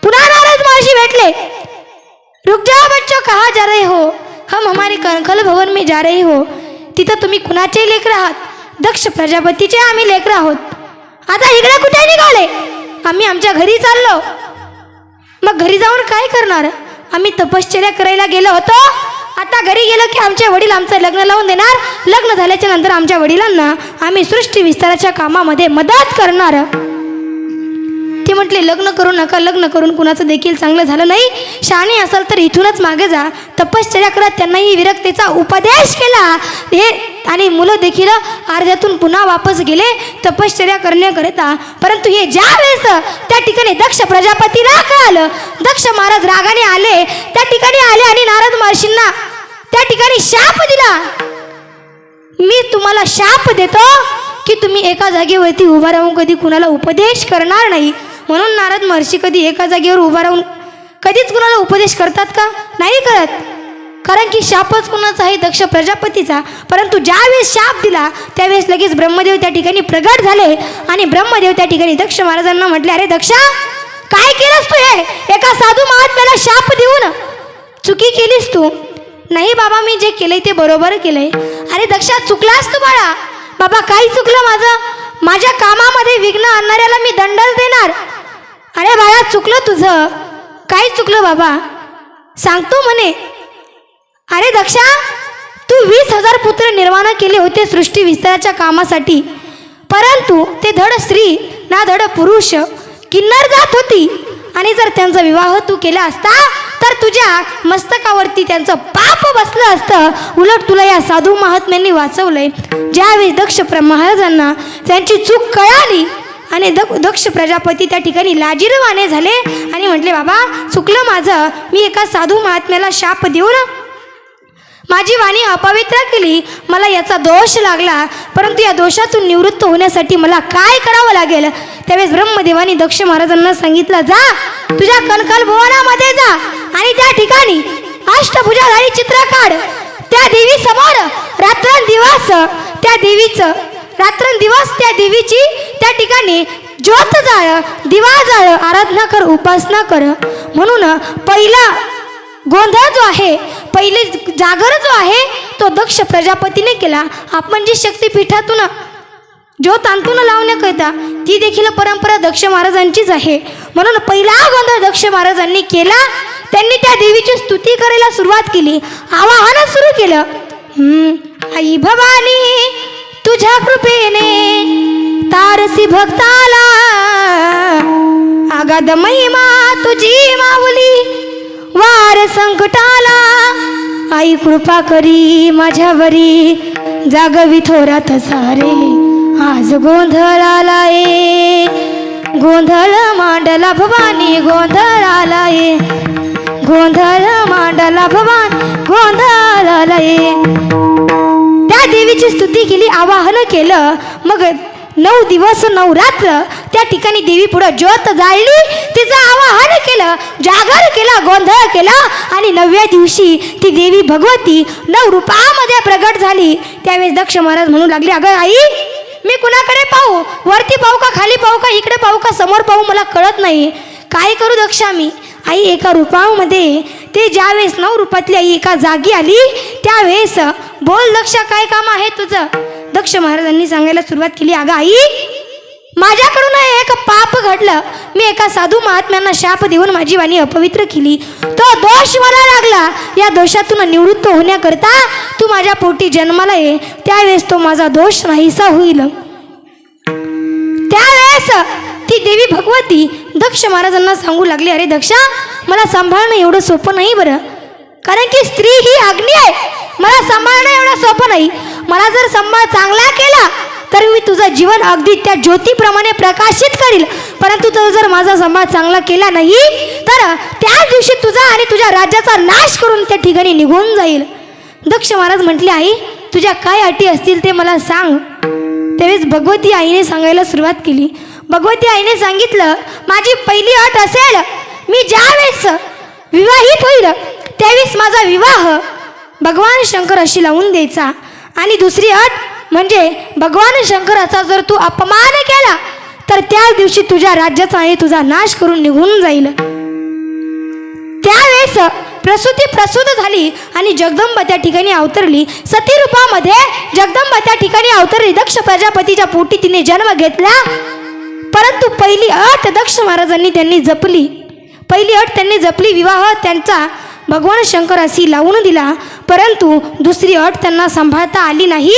पुन्हा नारद महर्षी भेटले. रुक जाओ बच्चों, कहाँ जा रहे हो? हम हमारे कणखल भवन में जा रहे हो. तिथं तुम्ही कुणाचे लेकर आहात? दक्ष प्रजापतीचे आम्ही लेकर आहोत. आता इकडे कुठे निघाले? आम्ही आमच्या घरी चाललो. मग घरी जाऊन काय करणार? आम्ही तपश्चर्या करायला गेलो होतो. आता घरी गेलो की आमचे वडील आमचं लग्न लावून देणार. लग्न झाल्याच्या नंतर आमच्या वडिलांना आम्ही सृष्टी विस्ताराच्या कामामध्ये मदत करणार. ते म्हटले, लग्न करू नका, लग्न करून कुणाचं देखील चांगलं झालं नाही. शहाणे असाल तर इथूनच मागे जा, तपश्चर्या करत त्यांनाही विरक्तीचा उपदेश केला. हे आणि मुलं देखील अर्ध्यातून पुन्हा वापस गेले तपश्चर्या करण्याकरिता. परंतु हे ज्या वेळेस त्या ठिकाणी दक्ष प्रजापतीला कळलं, दक्ष महाराज रागाने आले. त्या ठिकाणी आले आणि नारद महर्षींना त्या ठिकाणी शाप दिला. मी तुम्हाला शाप देतो की तुम्ही एका जागेवरती उभा राहून कधी कुणाला उपदेश करणार नाही. म्हणून नारद महर्षी कधी एका जागेवर उभा राहून कधीच कुणाला उपदेश करतात का? नाही करत. कारण की शापच कुणाचा आहे? दक्ष प्रजापतीचा. परंतु ज्यावेळेस शाप दिला त्यावेळेस लगेच ब्रह्मदेव त्या ठिकाणी प्रगट झाले आणि ब्रह्मदेव त्या ठिकाणी दक्ष महाराजांना म्हटले, अरे दक्षा, काय केलंस तू? हे एका साधू महात्म्याला शाप देऊन चुकी केलीस तू. नाही बाबा, मी जे केलंय ते बरोबर केलंय. अरे दक्षा, चुकलास तू बाळा. बाबा, काही चुकलं माझं? माझ्या कामामध्ये विघ्न आणणाऱ्याला मी दंडच देणार. अरे बाळा, चुकलं तुझं. काय चुकलं बाबा? सांगतो म्हणे. अरे दक्षा, तू 20,000 पुत्र निर्माण केले होते सृष्टी विस्ताराच्या कामासाठी, परंतु ते धड स्त्री ना धड पुरुष किन्नर जात होती. आणि जर त्यांचा विवाह तू केला असता तर तुझ्या मस्तकावरती त्यांचं पाप बसलं असतं. उलट तुला या साधू महात्म्यांनी वाचवलंय. ज्यावेळी दक्ष महाराजांना त्यांची चूक कळाली आणि दक्ष प्रजापती त्या ठिकाणी लाजिरवाणे झाले आणि म्हटले, बाबा चुकलं माझं, मी एका साधू महात्म्याला शाप देऊन माझी वाणी अपवित्र केली, मला याचा दोष लागला, परंतु या दोषातून निवृत्त होण्यासाठी मला काय करावं लागेल. त्यावेळेस ब्रह्मदेवानी दक्ष महाराजांना सांगितलं, जा तुझ्या कणकल भुवनामध्ये जा आणि त्या ठिकाणी अष्टभुजाधारी चित्र काढ. त्या देवी समोर रात्रंदिवस त्या देवीची त्या ठिकाणी ज्योत जाळ, दिवा जाळ, आराधना कर, उपासना कर. म्हणून पहिला गोंधळ जो आहे, पहिले जागर जो आहे तो दक्ष प्रजापतीने केला. आपण जी शक्तीपीठातून ज्योत आणतून लावण्याकरिता ती देखील परंपरा दक्ष महाराजांचीच आहे. म्हणून पहिला गोंधळ दक्ष महाराजांनी केला. त्यांनी त्या देवीची स्तुती करायला सुरुवात केली, आवाहन सुरू केलं. आई भवानी तुझ्या कृपेने तारसी भक्ताला, आगाध महिमा तुझी माऊली वार संकटाला. आई कृपा करी माझ्यावरी, जागवी थोरात सारे, आज गोंधळ आलाय, गोंधळ मांडला भवानी, गोंधळ आलाय, गोंधळ मांडला भवानी, गोंधळ आलाय. त्या देवीची स्तुती केली, आवाहन केलं. मग 9 दिवस 9 रात्र त्या ठिकाणी देवी पुढे ज्योत जाळली, तिचं आवाहन केलं, जागर केला, गोंधळ केला आणि 9व्या दिवशी ती देवी भगवती 9 रूपामध्ये प्रगट झाली. त्यावेळेस दक्ष महाराज म्हणू लागले, अगं आई, मी कुणाकडे पाहू, वरती पाहू का, खाली पाहू का, इकडे पाहू का, समोर पाहू, मला कळत नाही, काय करू दक्षा मी. आई एका रूपामध्ये ते ज्यावेळेस 9 रूपातली आई एका जागी आली, त्यावेळेस बोल दक्षा, काय काम आहे तुझं. दक्ष महाराजांनी सांगायला सुरुवात केली, अगं आई, माझ्याकडून एक पाप घडलं, मी एका साधू महात्म्यांना शाप देऊन माझी वाणी अपवित्र केली, तो दोष मला लागला. या दोषातून निवृत्त होण्याकरता तू माझ्या पोटी जन्माला ये, त्यावेळेस तो माझा दोष नाहीसा होईल. त्यावेळेस ती देवी भगवती दक्ष महाराजांना सांगू लागली, अरे दक्षा, मला सांभाळणं एवढं सोपं नाही बरं, कारण की स्त्री ही अग्नी आहे, मला सांभाळणं एवढं सोपं नाही. मला जर सांभाळ चांगला केला तर मी तुझं जीवन अगदी त्या ज्योतीप्रमाणे प्रकाशित करील, परंतु तो जर माझा सांभाळ चांगला केला नाही तर त्याच दिवशी तुझा आणि तुझ्या राज्याचा नाश करून त्या ठिकाणी निघून जाईल. दक्ष महाराज म्हटले, आई तुझ्या काय अटी असतील ते मला सांग. त्यावेळेस भगवती आईने सांगायला सुरुवात केली. भगवती आईने सांगितलं, माझी पहिली अट असेल, मी ज्यावेळेस विवाहित होईल त्यावेळेस माझा विवाह भगवान शंकराशी लावून द्यायचा. आणि दुसरी अट म्हणजे भगवान शंकराचा जर तू अपमान केला तर त्याच दिवशी तुझ्या राज्याचा आणि तुझा नाश करून निघून जाईल. त्यावेळेस प्रसूत झाली आणि जगदंबा त्या ठिकाणी अवतरली. सती रूपामध्ये जगदंबा त्या ठिकाणी अवतरली. दक्ष प्रजापतीच्या पोटी तिने जन्म घेतला. परंतु पहिली अट दक्ष महाराजांनी त्यांनी जपली. विवाह त्यांचा भगवान शंकराशी लावून दिला. परंतु दुसरी अट त्यांना सांभाळता आली नाही.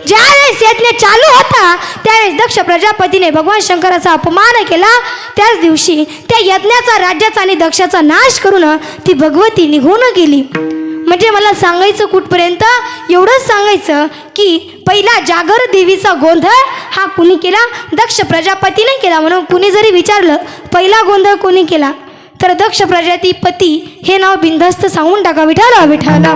ज्यावेळेस यज्ञ चालू होता त्यावेळेस दक्ष प्रजापतीने भगवान शंकराचा अपमान केला. त्याच दिवशी त्या यज्ञाचा, राज्याचा आणि दक्षाचा नाश करून ती भगवती निघून गेली. म्हणजे मला सांगायचं कुठपर्यंत, एवढंच सांगायचं की पहिला जागर देवीचा गोंधळ हा कुणी केला? दक्ष प्रजापतीने केला. म्हणून कुणी जरी विचारलं पहिला गोंधळ कोणी केला तर दक्ष प्रजापती हे नाव बिनधास्त सांगून टाका. विठाला विठाला.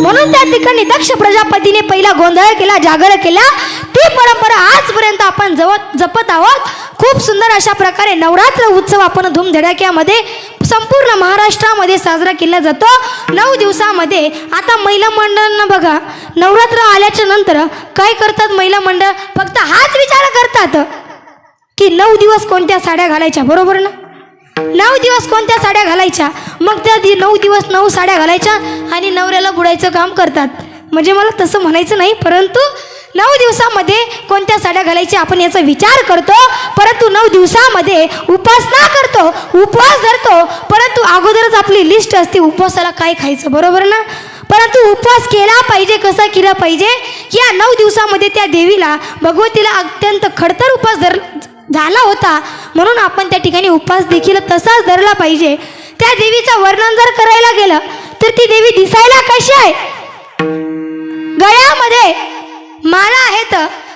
म्हणून त्या ठिकाणी दक्ष प्रजापतीने पहिला गोंधळ केला, जागर केला. ती परंपरा आजपर्यंत आपण जपत आहोत. खूप सुंदर अशा प्रकारे नवरात्र उत्सव आपण धूमधडाक्यामध्ये संपूर्ण महाराष्ट्रामध्ये साजरा केला जातो. 9 दिवसामध्ये आता महिला मंडळांना बघा, नवरात्र आल्याच्या नंतर काय करतात महिला मंडळ? फक्त हाच विचार करतात की 9 दिवस कोणत्या साड्या घालायच्या, बरोबर ना? 9 दिवस कोणत्या साड्या घालायच्या, मग त्या 9 दिवस 9 साड्या घालायच्या आणि नवऱ्याला बुडायचं काम करतात. म्हणजे मला तसं म्हणायचं नाही, परंतु 9 दिवसामध्ये कोणत्या साड्या घालायच्या आपण याचा विचार करतो. परंतु 9 दिवसामध्ये उपासना करतो, उपवास धरतो. परंतु अगोदरच आपली लिस्ट असते उपवासाला काय खायचं, बरोबर ना? परंतु उपवास केला पाहिजे, कसा केला पाहिजे? या 9 दिवसामध्ये त्या देवीला, भगवतीला अत्यंत खडतर उपवास झाला होता, म्हणून आपण त्या ठिकाणी उपवास देखील तसाच धरला पाहिजे. त्या देवीचं वर्णन जर करायला गेलं तर ती देवी दिसायला कशी आहे? गळ्यामध्ये माळा आहेत,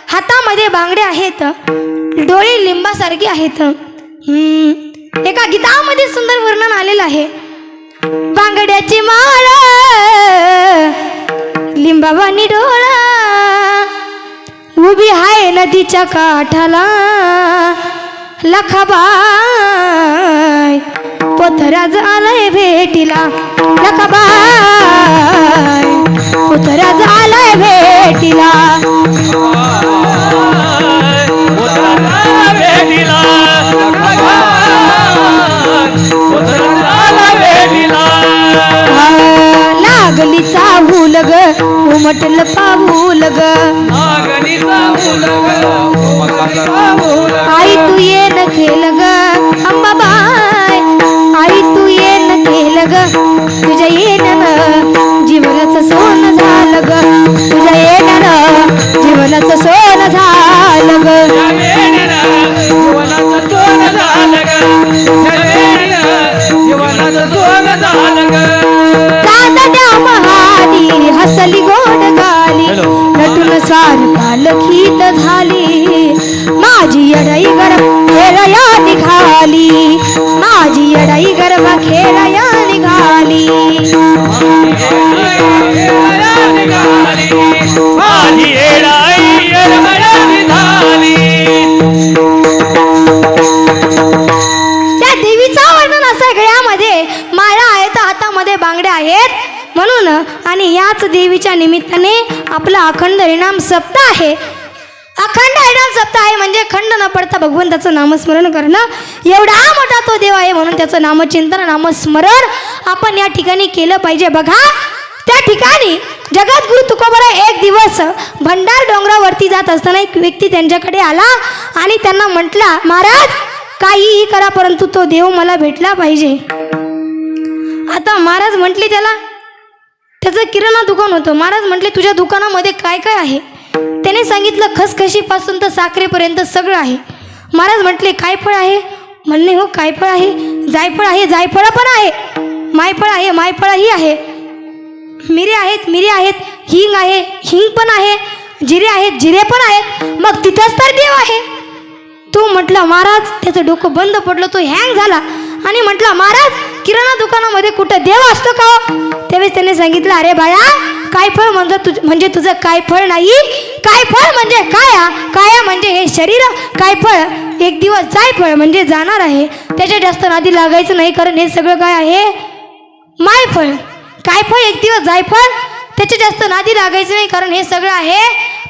हातामध्ये बांगड्या आहेत, डोळे लिंबासारखे आहेत. एका गीतामध्ये सुंदर वर्णन आलेलं आहे. बांगड्याची माळा, लिंबावानी डोळा, उभी आहे नदीच्या काठाला, लखाबाई पोथराज आलाय भेटीला, लखाबाई पोथराज आलाय भेटीला. लागली चाहूल ग, उमटल पाऊल ग, आई तू ये न खेल ग, अंबाबाई आई तू ये न खेल ग, तुझ्या येण्यानं जीवनाचं सोनं झालं ग, तुझ्या येण्यानं जीवनाचं सोनं झालं ग. हसली गोड गाली, नटून सार पालखीत झाली, माझी येडाई गरबा खेळया निघाली, माझी येडाई गरबा खेळया निघाली. माझी येडाई गरबा निघाली. त्या देवीचं वर्णन असं गळ्यामध्ये माळा आहेत, हातामध्ये बांगड्या आहेत म्हणून. आणि याच देवीच्या निमित्ताने आपला अखंड हरिनाम सप्ताह आहे. अखंड हरिनाम सप्ताह आहे म्हणजे खंड न पडता भगवंताचं नामस्मरण करणं. एवढा मोठा तो देव आहे म्हणून त्याचं नामचिंतन नामस्मरण आपण या ठिकाणी केलं पाहिजे. बघा त्या ठिकाणी जगद्गुरु तुकोबराय एक दिवस भंडार डोंगरावरती जात असताना एक व्यक्ती त्यांच्याकडे आला आणि त्यांना म्हटला, महाराज काहीही करा परंतु तो देव मला भेटला पाहिजे. आता महाराज म्हटले त्याला, त्याचं किराणा दुकान होतं. महाराज म्हटले तुझ्या दुकानामध्ये काय काय आहे? त्याने सांगितलं खसखशीपासून तर साखरेपर्यंत सगळं आहे. महाराज म्हटले काय फळ आहे? म्हणणे हो काय फळ आहे? जायफळ आहे, जायफळ पण आहे, मायफळ आहे, मायफळही आहे, मिरे आहेत, मिरे आहेत, हिंग आहे, हिंग पण आहे, जिरे आहेत, जिरे पण आहेत. मग तिथंच तर देव आहे. तू म्हटलं महाराज त्याचं डोकं बंद पडलं, तो हँग झाला आणि म्हटलं महाराज किराणा दुकानामध्ये कुठं देव असतो का? त्यावेळेस त्याने सांगितलं अरे बाळा काय फळ म्हणजे तुझं काय फळ नाही, काय फळ म्हणजे काया, काया म्हणजे हे शरीर, काय फळ एक दिवस जाय फळ म्हणजे जाणार आहे. त्याच्या जास्त नादी लागायचं नाही कारण हे सगळं काय आहे माय फळ. काय फळ एक दिवस जाय फळ त्याच्या जास्त नादी लागायचं नाही कारण हे सगळं आहे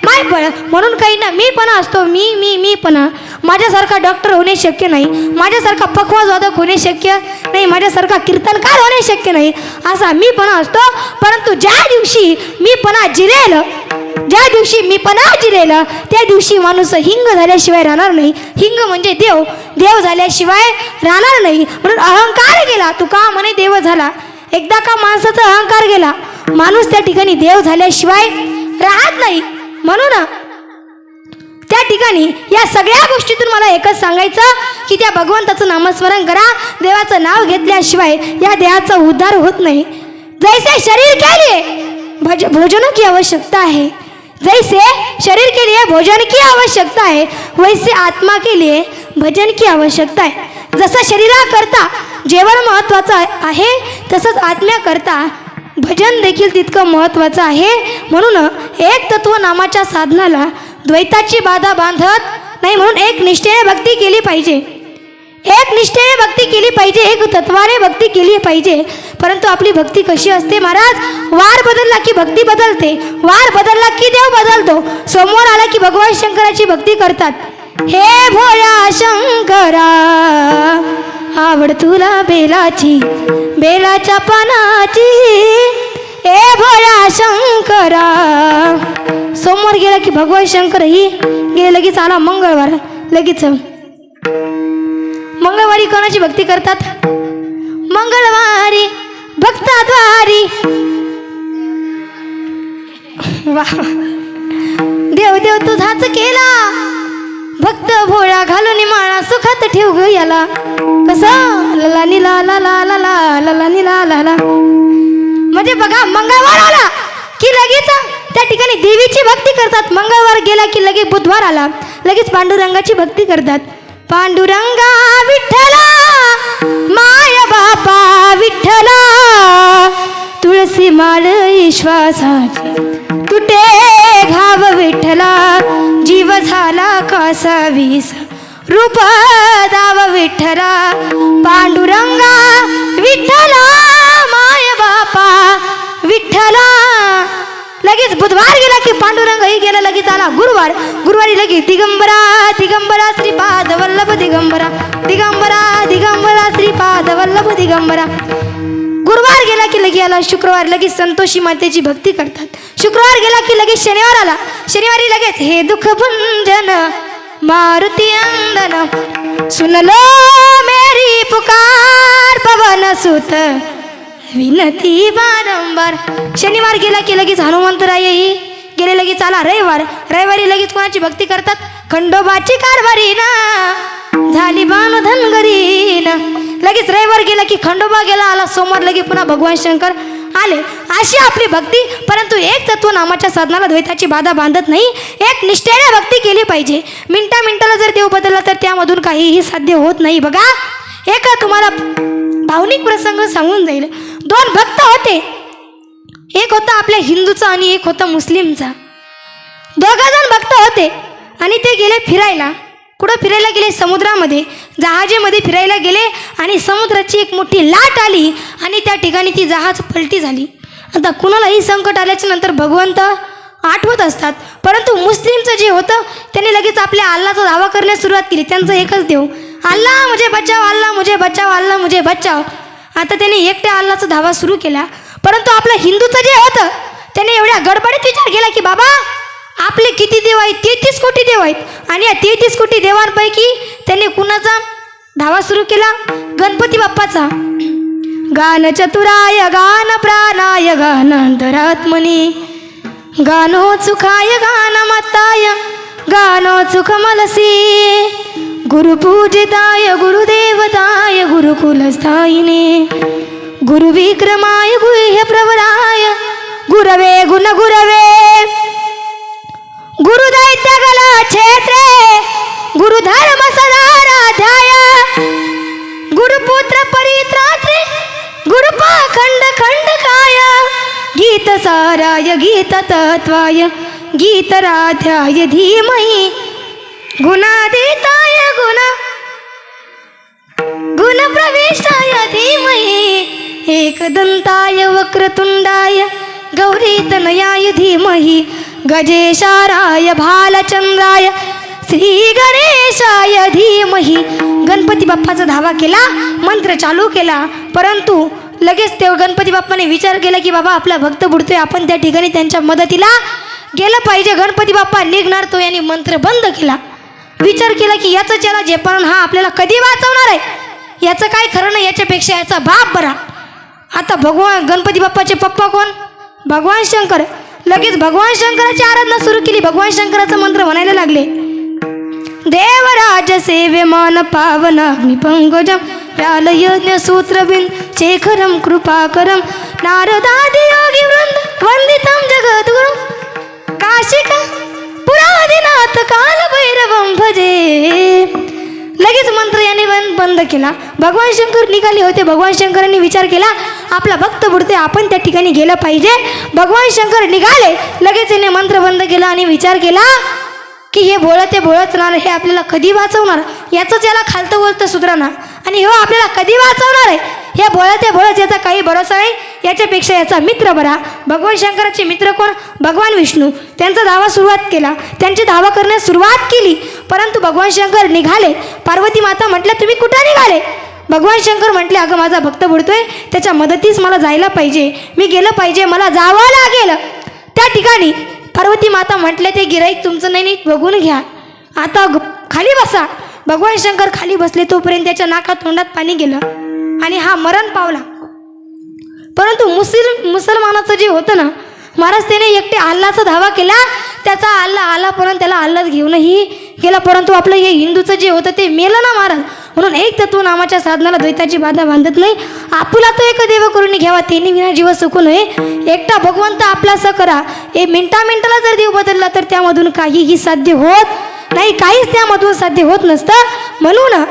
माय फळ. म्हणून काही ना मीपणा असतो, मीपणा. माझ्यासारखा डॉक्टर होणे शक्य नाही, माझ्यासारखा पखवाजवादक होणे शक्य नाही, माझ्यासारखा कीर्तनकार होणे शक्य नाही, असा मीपणा असतो. परंतु ज्या दिवशी मीपणा जिरेल, ज्या दिवशी मीपणा जिरेल त्या दिवशी माणूस हिंग झाल्याशिवाय राहणार नाही. हिंग म्हणजे देव, देव झाल्याशिवाय राहणार नाही. म्हणून अहंकार गेला, तू का म्हणे देव झाला. एकदा का माणसाचा अहंकार गेला माणूस त्या ठिकाणी देव झाल्याशिवाय राहत नाही. म्हणून त्या ठिकाणी या सगळ्या गोष्टीतून मला एकच सांगायचं की त्या भगवंताचं नामस्मरण करा. देवाचं नाव घेतल्याशिवाय या देहाचा उद्धार होत नाही. जैसे शरीर के लिए भोजन की आवश्यकता है, जैसे शरीर के लिए भोजन की आवश्यकता है वैसे आत्मा के लिए भजन की आवश्यकता है. जसं शरीराकरता जेवण महत्त्वाचं आहे तसंच आत्म्याकरता भजन देखील तितकं महत्त्वाचं आहे. म्हणून एक तत्व नामाच्या साधनाला द्वैताची बाधा बांधत नाही. म्हणून एक निष्ठेने भक्ती केली पाहिजे, एक निष्ठेने भक्ती केली पाहिजे, एक तत्वाने भक्ती केली पाहिजे. परंतु आपली भक्ती कशी असते महाराज, वार बदलला की भक्ती बदलते, वार बदलला की देव बदलतो. सोमवार आला की भगवान शंकराची भक्ती करतात. हे भोळ्या शंकरा आवड तुला बेलाची, बेलाच्या पानाची, ए भोळ्या शंकरा. सोमवार गेला की भगवान शंकर ही गेले, लगेच आला मंगळवार, लगेच मंगळवारी कोणाची भक्ती करतात? मंगळवारी भक्ताद्वारी. वा देव देव तुझाच केला, भक्त भोळा घालून माळा सुखात ठेव ग याला. कसं लला नीला ला ला ला ला लला नीला ला ला. म्हणजे बघा मंगळवार आला की लगेच त्या ठिकाणी देवीची भक्ती करतात. मंगळवार गेला की लगेच बुधवार आला लगेच पांडुरंगाची भक्ती करतात. पांडुरंगा विठ्ठला माय बापा विठ्ठला तुळसी माळ विश्वासाची तुटे घाव विठ्ठला जीव झाला कासा वीस रूप दाव विठ्ठला. पांडुरंगा विठ्ठला माय बापा विठ्ठला. लगेच बुधवार गेला की पांडुरंगही गेला लगेच आला गुरुवार. गुरुवारी लगेच दिगंबरा दिगंबरा श्रीपाद वल्लभ दिगंबरा दिगंबरा दिगंबरा श्रीपाद वल्लभ दिगंबरा. गुरुवार गेला की लगेच आला शुक्रवार लगेच संतोषी मातेची भक्ती करतात. शुक्रवार गेला की लगेच शनिवार आला. शनिवारी लगेच हे दुःख भंजन मारुती नंदन सुनलो मेरी पुकार पवन सुत विनती बारंबार. शनिवार गेला की लगेच हनुमंतरायही गेले लगेच आला रविवार. रविवारी लगेच कोणाची भक्ती करतात खंडोबाची कारभारी ना झाली बाण धनगरी ना. लगेच रविवार गेला की खंडोबा गेला आला. सोमवार लगेच पुन्हा भगवान शंकर आले. अशी आपली भक्ती. परंतु एक तत्व नामाच्या साधनाला द्वैताची बाधा बांधत नाही. एक निष्ठेने भक्ती केली पाहिजे. मिनिटाला जर देव बदलला तर त्यामधून काहीही साध्य होत नाही. बघा एक तुम्हाला भावनिक प्रसंग सांगून जाईल. दोन भक्त होते. एक होता आपल्या हिंदूचा आणि एक होता मुस्लिमचा. दोघा जण भक्त होते आणि ते गेले फिरायला. कुठं फिरायला गेले समुद्रामध्ये जहाजेमध्ये फिरायला गेले आणि समुद्राची एक मोठी लाट आली आणि त्या ठिकाणी ती जहाज पलटी झाली. आता कुणालाही संकट आल्याच्या नंतर भगवंत आठवत असतात. परंतु मुस्लिमचं जे होतं त्यांनी लगेच आपल्या अल्लाचा दावा करण्यास सुरुवात केली. त्यांचं एकच देव अल्लाह मुझे बचाव अल्लाह मुझे बचाव अल्लाह मुझे बचाव. आता त्यांनी एकट्या अल्लाचा धावा सुरू केला. परंतु आपलं हिंदूचं जे होतं त्याने एवढ्या गडबडीत विचार केला की बाबा आपले किती देव आहेत 33 कोटी देव आहेत आणि या 33 कोटी देवांपैकी त्यांनी कुणाचा धावा सुरू केला गणपती बाप्पाचा. गान चतुराय गान प्राणाय गान अंतरात्मनी गानो चुखाय गान मत्ताय गानो चुखमलसी गुरुपूजिताय गुरुदेवताय गुरुकुलस्थायिने गुरुविक्रमाय गुह्य प्रवराय गुरवे गुण गुरवे गुरुदैत्य गला क्षेत्रे गुरुधर्म सदाराध्याय गुरुपुत्र परित्रात्रे गुरुपाखंड खंडकाय गीत साराय गीत तत्वाय गीतराध्याय धीमहि गुणादिताय गुण प्रविष्टाय धीमहि एकदंताय वक्रतुंडाय गौरीतनयाय धीमहि गजेशाराय भालचंद्राय श्री गणेशाय धीमहि. गणपती बाप्पाचा धावा केला मंत्र चालू केला. परंतु लगेच ते गणपती बाप्पाने विचार केला की बाबा आपला भक्त बुडतोय आपण त्या ठिकाणी त्यांच्या मदतीला गेलं पाहिजे. गणपती बाप्पा निघणार तो यांनी मंत्र बंद केला. विचार केला की याचा चला जे पण हा आपल्याला कधी वाचवणार आहे याचं काय खरं नाही याच्यापेक्षा याचा बाप बरा. आता भगवान गणपती बाप्पाचे पप्पा कोण भगवान शंकर. लगेच भगवान शंकराची आराधना सुरू केली. भगवान शंकराचा मंत्र म्हणायला लागले देवराज सेव्यमान पावन अग्निपंकजम व्याल यज्ञ सूत्रबिन शेखरम कृपाकरम नारदादि योगी वृंद वंदितम जगद्गुरु काशिका पुरादिनाथ काल भैरवम भजे. लगेच मंत्र याने बंद केला. भगवान शंकर निघाले होते. भगवान शंकरांनी विचार केला आपला भक्त बुडते आपण त्या ठिकाणी गेलं पाहिजे. भगवान शंकर निघाले. लगेच याने मंत्र बंद केला आणि विचार केला की हे भोळं भोळंचणार हे आपल्याला कधी वाचवणार याचंच याला खालतं बोलतं सुधरणार आणि हो आपल्याला कधी वाचवणार आहे हे भोळंच याचा काही भरोसा नाही. याच्यापेक्षा याचा मित्र बरा. भगवान शंकराचे मित्र कोण भगवान विष्णू. त्यांचा धावा सुरुवात केला. त्यांची धावा करण्यास सुरुवात केली. परंतु भगवान शंकर निघाले. पार्वती माता म्हटल्या तुम्ही कुठं निघाले. भगवान शंकर म्हटले अगं माझा भक्त बुडतोय त्याच्या मदतीस मला जायला पाहिजे मी गेलं पाहिजे मला जावं लागेल. त्या ठिकाणी पार्वती माता म्हटले ते गिराईक तुमचं नाही बघून घ्या आता खाली बसा. भगवान शंकर खाली बसले तोपर्यंत त्याच्या नाकात तोंडात पाणी गेलं आणि हा मरण पावला. परंतु मुसलमानाचं जे होतं ना महाराज त्याने एकटे आल्लाचा धावा केला, त्याचा आल्ला आला परंतु त्याला आल्लाच घेऊनही गेला, परंतु आपलं हे हिंदूचं जे होतं ते मेलं ना महाराज. म्हणून एक तत्व नामाच्या साधनाला द्वैताची बाधा बांधत नाही. आपुला तो एक देव करून घ्यावा, त्यांनी विना जीव सुकू नये. एकटा भगवंत आपलासा करा. हे मिनिटाला जर देव बदलला तर त्यामधून काहीही साध्य होत नाही, काहीच त्यामधून साध्य होत नसतं. म्हणून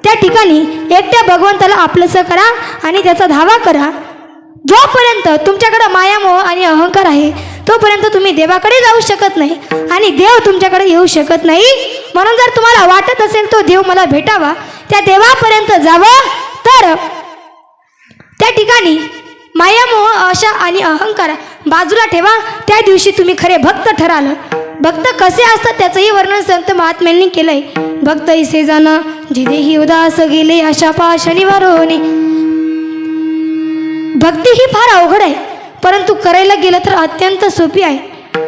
त्या ठिकाणी एकट्या भगवंताला आपलंसं करा आणि त्याचा धावा करा. जोपर्यंत तुमच्याकडे मायामोह आणि अहंकार आहे तोपर्यंत तुम्ही देवाकडे जाऊ शकत नाही आणि देव तुमच्याकडे येऊ शकत नाही. म्हणून जर तुम्हाला वाटत असेल तो देव मला भेटावा, त्या देवापर्यंत जावं, तर त्या ठिकाणी मायामोह आशा आणि अहंकार बाजूला ठेवा. त्या दिवशी तुम्ही खरे भक्त ठराल. भक्त कसे असतात त्याचंही वर्णन संत महात्म्यांनी केलंय. भक्त इसे जाणं जिदेही उदास गेले आशा पाश निवारोनी. भक्ती ही फार अवघड आहे, परंतु करायला गेलं तर अत्यंत सोपी आहे.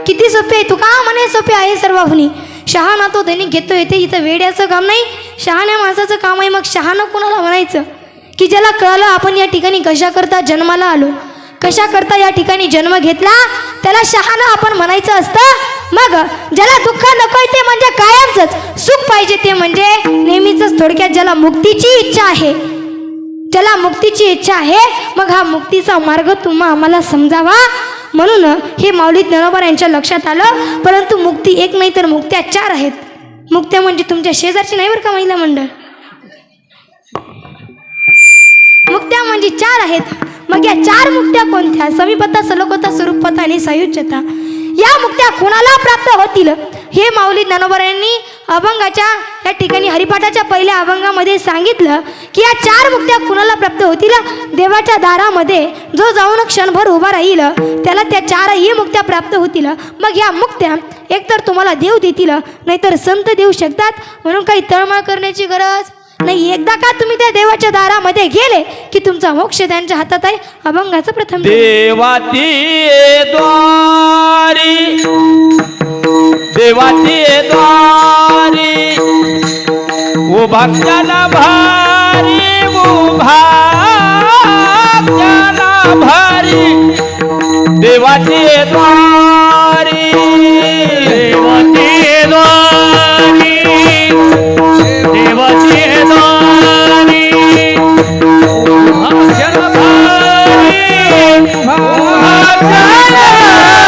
किती सोपी आहे, तू का म्हणे सोपी आहे सर्वाहुनी. शहाणा तो दैनिक घेतो येते, इथं वेड्याचं काम नाही, शहाण्या माणसाचं काम आहे. मग शहाणं कोणाला म्हणायचं की ज्याला कळलं आपण या ठिकाणी कशा करता जन्माला आलो, कशा करता या ठिकाणी जन्म घेतला, त्याला शहाणा आपण म्हणायचं असतं. मग ज्याला दुःख नकोय ते म्हणजे कायमच सुख पाहिजे, ते म्हणजे नेहमीच थोडक्यात ज्याला मुक्तीची इच्छा आहे, ज्याला मुक्तीची इच्छा आहे, मग हा मुक्तीचा मार्ग तुम्हा आम्हाला समजावा. म्हणून हे माऊली ज्ञानोबा यांच्या लक्षात आलं. परंतु मुक्ती एक नाही तर मुक्त्या 4 आहेत. मुक्त्या म्हणजे तुमच्या शेजारची नाही बरं का महिला मंडळ, मुक्त्या म्हणजे 4 आहेत. मग या 4 मुक्त्या कोणत्या? समीपता, सलोकता, स्वरूपता आणि सायुज्यता. या मुक्त्या कोणाला प्राप्त होतील हे माऊली ज्ञानोबा यांनी अभंगाच्या या ठिकाणी हरिपाठाच्या पहिल्या अभंगामध्ये सांगितलं की या 4 मुक्त्या कुणाला प्राप्त होतील. देवाच्या दारामध्ये जो जाऊन क्षणभर उभा राहील त्याला त्या 4ही मुक्त्या प्राप्त होतील. मग या मुक्त्या एकतर तुम्हाला देव देतील, नाहीतर संत देऊ शकतात. म्हणून काही तळमळ करण्याची गरज नाही. एकदा का तुम्ही त्या देवाच्या दारामध्ये गेले की तुमचा मोक्ष त्यांच्या हातात आहे. अभंगाचं प्रथम देवाची द्वारी, देवाची द्वारी उभा त्याला भारी, उभा त्याला भारी. देवाची द्वारी, देवाची द्वारी, देवाची द्वारी उभा त्याला भारी, उभा त्याला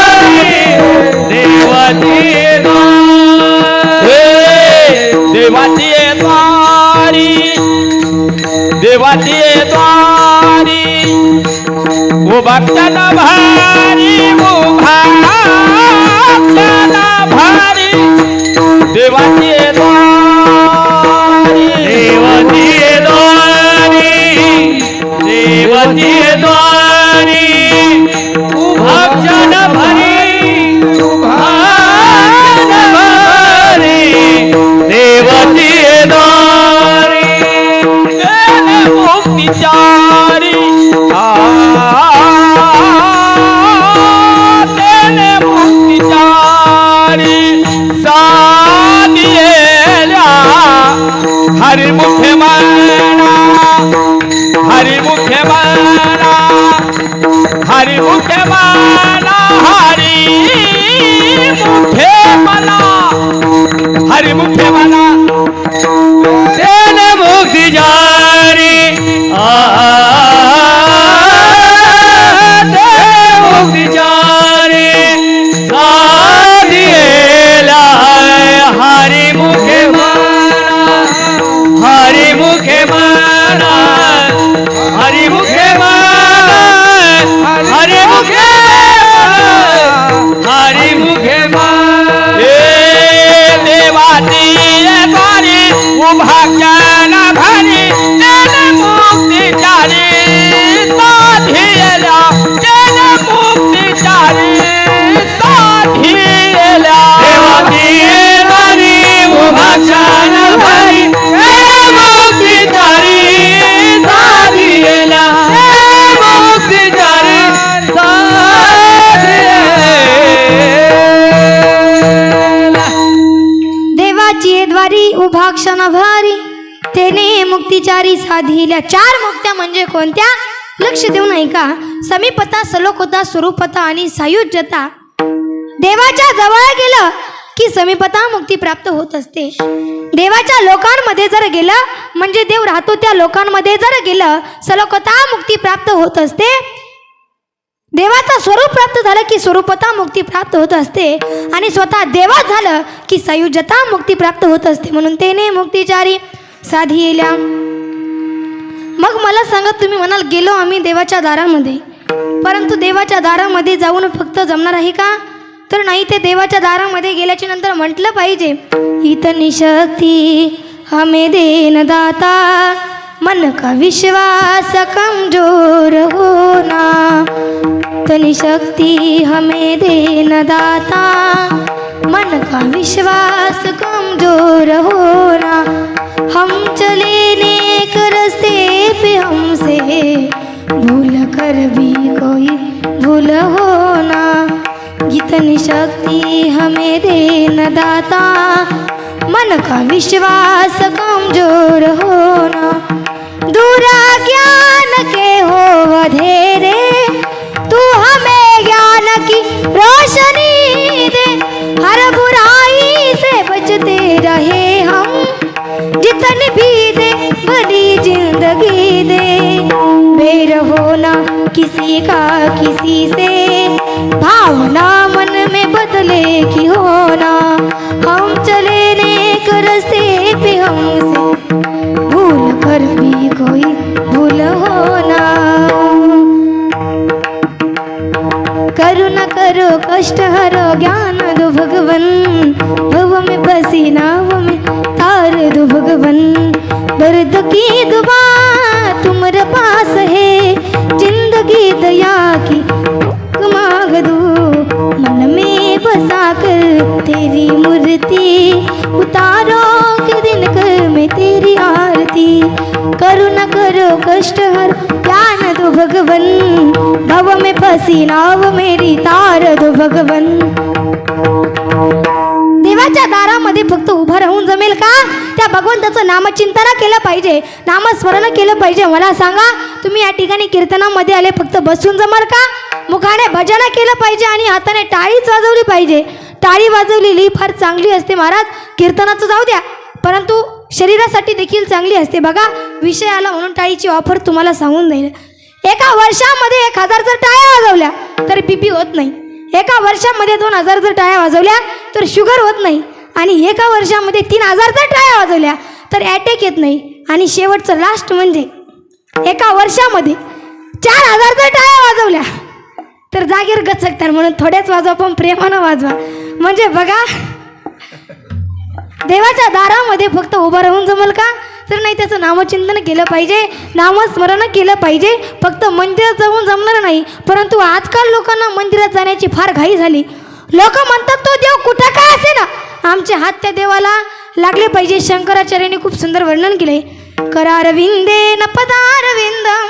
भारी. देवाची देवाची द्वारी, देवाची द्वारी उभा त्याला भारी, उभा त्याला भारी. देवाची द्वारी, देवाची द्वारी, देवाची द्वारी उभा त्याला भारी, उभा त्याला भारी. देवाची द्वारी मुक्तिचारी, तेने मुक्तिचारी साधियेल्या हरिमुखे म्हणा, हरिमुखे म्हणा, हरिमुखे म्हणा, हरिमुखे म्हणा, हरिमुखे म्हणा. तेने मुक्तिचारी मुक्तिचारी साधियेला हरिमुखे म्हणा, हरिमुखे म्हणा, हरिमुखे म्हणा, हरिमुखे हरिमुखे म्हणा. देवाची द्वारी उभा केला भारी, तेने मुक्तिचारी साधियेला, तेने मुक्तिचारी साधियेला. देवाची द्वारी उभा केला भारी, तेने मुक्तिचारी साधियेला, तेने मुक्तिचारी साधियेला. देवाची द्वारी उभा क्षण भारी, तेने मुक्तिचारी साधिल्या. 4 मुक्त्या म्हणजे कोणत्या? लक्ष देऊन ऐका. समीपता, सलोकता, स्वरूपता आणि सायुज्यता. देवाच्या जवळ गेलं की समीपता मुक्ती प्राप्त होत असते. देवाच्या लोकांमध्ये जर गेलं म्हणजे देव राहतो त्या लोकांमध्ये जर गेलं सलोकता मुक्ती प्राप्त होत असते. देवाचं स्वरूप प्राप्त झालं की स्वरूपता मुक्ती प्राप्त होत असते आणि स्वतः देवा झालं की सायुज्यता मुक्ती प्राप्त होत असते. म्हणून तेने मुक्तिचारी साधी येल्या. मग मला सांगा, तुम्ही म्हणाल गेलो आम्ही देवाच्या दारामध्ये, परंतु देवाच्या दारामध्ये जाऊन फक्त जमणार आहे का? तर नाही. ते देवाच्या दारामध्ये गेल्याच्या नंतर म्हटलं पाहिजे, इतनी शक्ती हमें देन दाता, मन का विश्वास कमजोर होना. इतनी शक्ति हमें देन दाता, मन का विश्वास कमजोर होना. हम चले नेक रास्ते पे हमसे भूल कर भी कोई भूल होना. इतनी शक्ति हमें देन दाता, मन का विश्वास कमजोर होना. दूरा ज्ञान के हो वधेरे, तू हमें ज्ञान की रोशनी दे. हर बुराई से बचते रहे हम, जितनी भी दे भली जिंदगी दे. बैर होना किसी का किसी से, भावना मन में बदले की होना. हम चले नेक रास्ते पे हमसे भूल कर भी कोई भूल होना. करो न करो कष्ट हरो ज्ञान दो भगवन, भव में बसी नाव में तार दो भगवन. दर्द की दुआ तुम्हारे पास है, जिंदगी दया की मांग दो. मन में बसा कर तेरी मूर्ति, उतारो के दिन कर में तेरी आरती. करो न करो कष्ट हर ज्ञान दो भगवन, भव में फसी नाव मेरी तार दो भगवन. देवाच्या दारामध्ये फक्त उभं राहून जमेल का? त्या भगवंताचं नामचिंतन केलं पाहिजे, नामस्मरण केलं पाहिजे. मला सांगा, तुम्ही या ठिकाणी कीर्तनामध्ये आले फक्त बसून जमल का? मुखाने भजन केलं पाहिजे आणि हाताने टाळीच वाजवली पाहिजे. टाळी वाजवलेली फार चांगली असते महाराज, कीर्तनाचं जाऊ द्या, परंतु शरीरासाठी देखील चांगली असते. बघा, विषय आला म्हणून टाळीची ऑफर तुम्हाला सांगून जाईल. एका वर्षामध्ये 1000 जर टाळ्या वाजवल्या तर बीपी होत नाही. एका वर्षामध्ये 2000 जर टाळ्या वाजवल्या तर शुगर होत नाही. आणि एका वर्षामध्ये 3000 जर टाळ्या वाजवल्या तर अटॅक येत नाही. आणि शेवटचं लास्ट म्हणजे एका वर्षामध्ये 4000 जर टाळ्या वाजवल्या तर जागीर गचकतात. म्हणून थोड्याच वाजवा पण प्रेमानं वाजवा. म्हणजे बघा, देवाच्या दारामध्ये फक्त उभं राहून जमल का? तर नाही, त्याचं नामचिंतन केलं पाहिजे, नामस्मरण केलं पाहिजे. फक्त मंदिरात जाऊन जमणार नाही. परंतु आजकाल लोकांना मंदिरात जाण्याची फार घाई झाली. लोक म्हणतात तो देव कुठं काय असे ना, आमचे हात त्या देवाला लागले पाहिजे. शंकराचार्यांनी खूप सुंदर वर्णन केले. करारविंदे न पदारविंदम,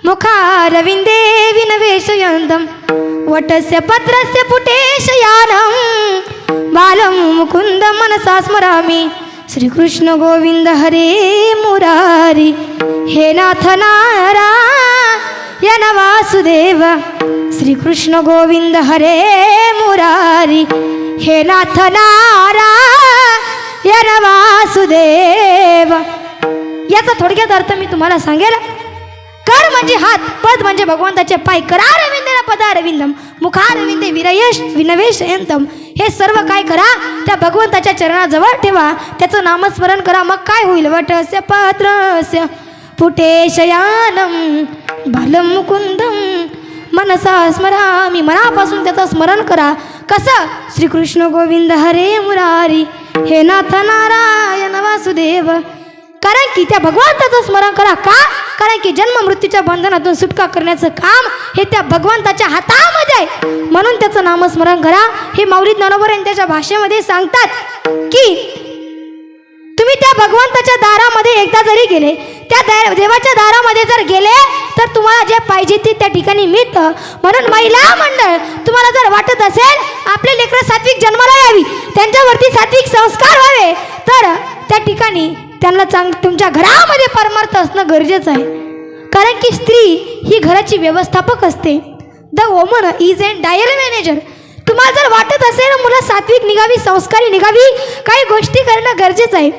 मुखारविंदे विनवेशयंतम, वटस्य पत्रस्य पुटेशयानम, बालम मुकुंद मनसा स्मरामि. श्रीकृष्ण गोविंद हरे मुरारी, हे नाथ नारायण वासुदेव. श्रीकृष्ण गोविंद हरे मुरारी, हे नाथ नारायण वासुदेव. याचा थोडक्यात अर्थ मी तुम्हाला सांगेल. कर म्हणजे हात, पद म्हणजे भगवंताचे पाय. करारविंदे पदारविंदम, मुखारविंदे विरयश विनवेशयंतम. हे सर्व काय करा, त्या भगवंताच्या चरणाजवळ ठेवा, त्याचं नामस्मरण करा. मग काय होईल? वटस्य पत्रस्य पुटेशयानम, बालम मुकुंदम मनसा स्मरामि. मनापासून त्याचं स्मरण करा. कसं? श्रीकृष्ण गोविंद हरे मुरारी, हे नाथ नारायण वासुदेव. कारण की त्या भगवंताचं स्मरण करा. का? कारण की जन्म मृत्यूच्या बंधनातून सुटका करण्याचं काम हे त्या भगवंताच्या हातामध्ये आहे. म्हणून त्याचं नामस्मरण करा. हे माऊली ज्ञानोबा यांनी त्याच्या भाषेमध्ये सांगतात की तुम्ही त्या भगवंताच्या दारामध्ये एकदा जरी गेले, त्या देवाच्या दारामध्ये जर गेले तर तुम्हाला जे पाहिजे ते त्या ठिकाणी मिळतं. म्हणून महिला मंडळ, तुम्हाला जर वाटत असेल आपले लेकरं सात्विक जन्माला यावी, त्यांच्यावरती सात्विक संस्कार व्हावे, तर त्या ठिकाणी त्यांना तुमच्या घरामध्ये परमार्थ असणं गरजेचं आहे. कारण की स्त्री ही घराची व्यवस्थापक असते. The woman is a dire manager. तुम्हाला जर वाटत असेल मुलं सात्विक निघावी, संस्कारी निघावी, काही गोष्टी करणं गरजेचं आहे.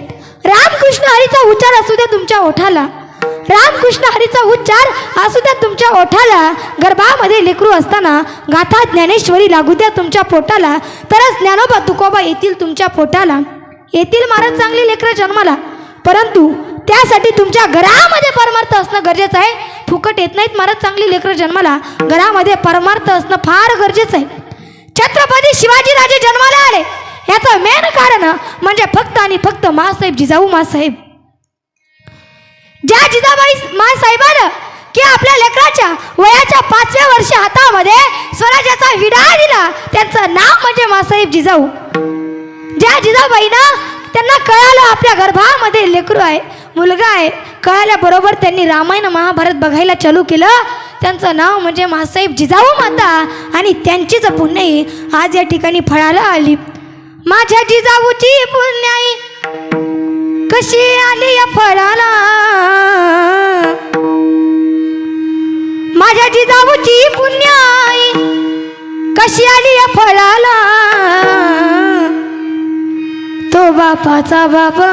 रामकृष्ण हरीचा उच्चार असू द्या तुमच्या ओठाला, रामकृष्ण हरीचा उच्चार असू द्या तुमच्या ओठाला. गर्भामध्ये लेकरू असताना गाथा ज्ञानेश्वरी लागू द्या तुमच्या पोटाला, तरच ज्ञानोबा तुकोबा येतील तुमच्या पोटाला. येतील महाराज चांगली लेकरं जन्माला, परंतु त्यासाठी तुमच्या घरामध्ये परमार्थ असणं गरजेचं आहे. फुकट येत नाहीत महाराज चांगली लेकरं जन्माला, घरामध्ये परमार्थ असणं फार गरजेचं आहे. छत्रपती शिवाजीराजे जन्माला आले याचं मेन कारण म्हणजे फक्त आणि फक्त मासाहेब जिजाऊ मासाहेब. ज्या जिजाबाई मासाहेबानं की आपल्या लेकराच्या वयाच्या 5व्या वर्षी हातामध्ये स्वराज्याचा विडा दिला, त्यांचं नाव म्हणजे मासाहेब जिजाऊ. ज्या जिजाबाईनं त्यांना कळालं आपल्या गर्भामध्ये लेकरू आहे, मुलगा आहे, कळाल्याबरोबर त्यांनी रामायण महाभारत बघायला चालू केलं. त्यांचं नाव म्हणजे मासाहेब जिजाऊ माता आणि त्यांचीच पुण्याई आज या ठिकाणी फळाला आली. माझ्या जिजाऊची पुण्याई कशी आली या फळाला, माझ्या जिजाऊची पुण्याई कशी आली या फळाला. तो बापाचा बापा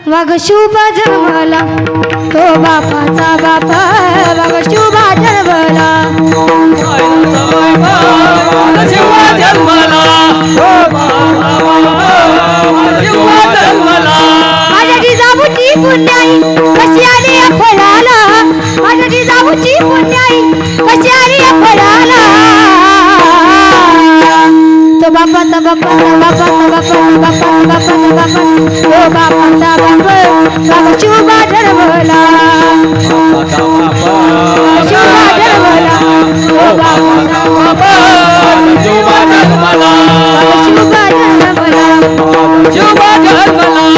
वाघ शुभा जन्मला, तो बापाचा बापा वाघ शुभा जन्मला. माझ्या जिजाऊची पुण्याई कशी आली या फळाला, माझ्या जिजाऊची पुण्याई कशी आली या फळाला. तो बापाचा बापाचा बापाचा बापाचा बापाचा बापाचा बापा, तो बापाचा बापा बाबा शुभा जन्मला, शुभा जन्मला, तो बापाचा बापा शुभा जन्मला, शुभा जन्मला, शुभा जन्मला.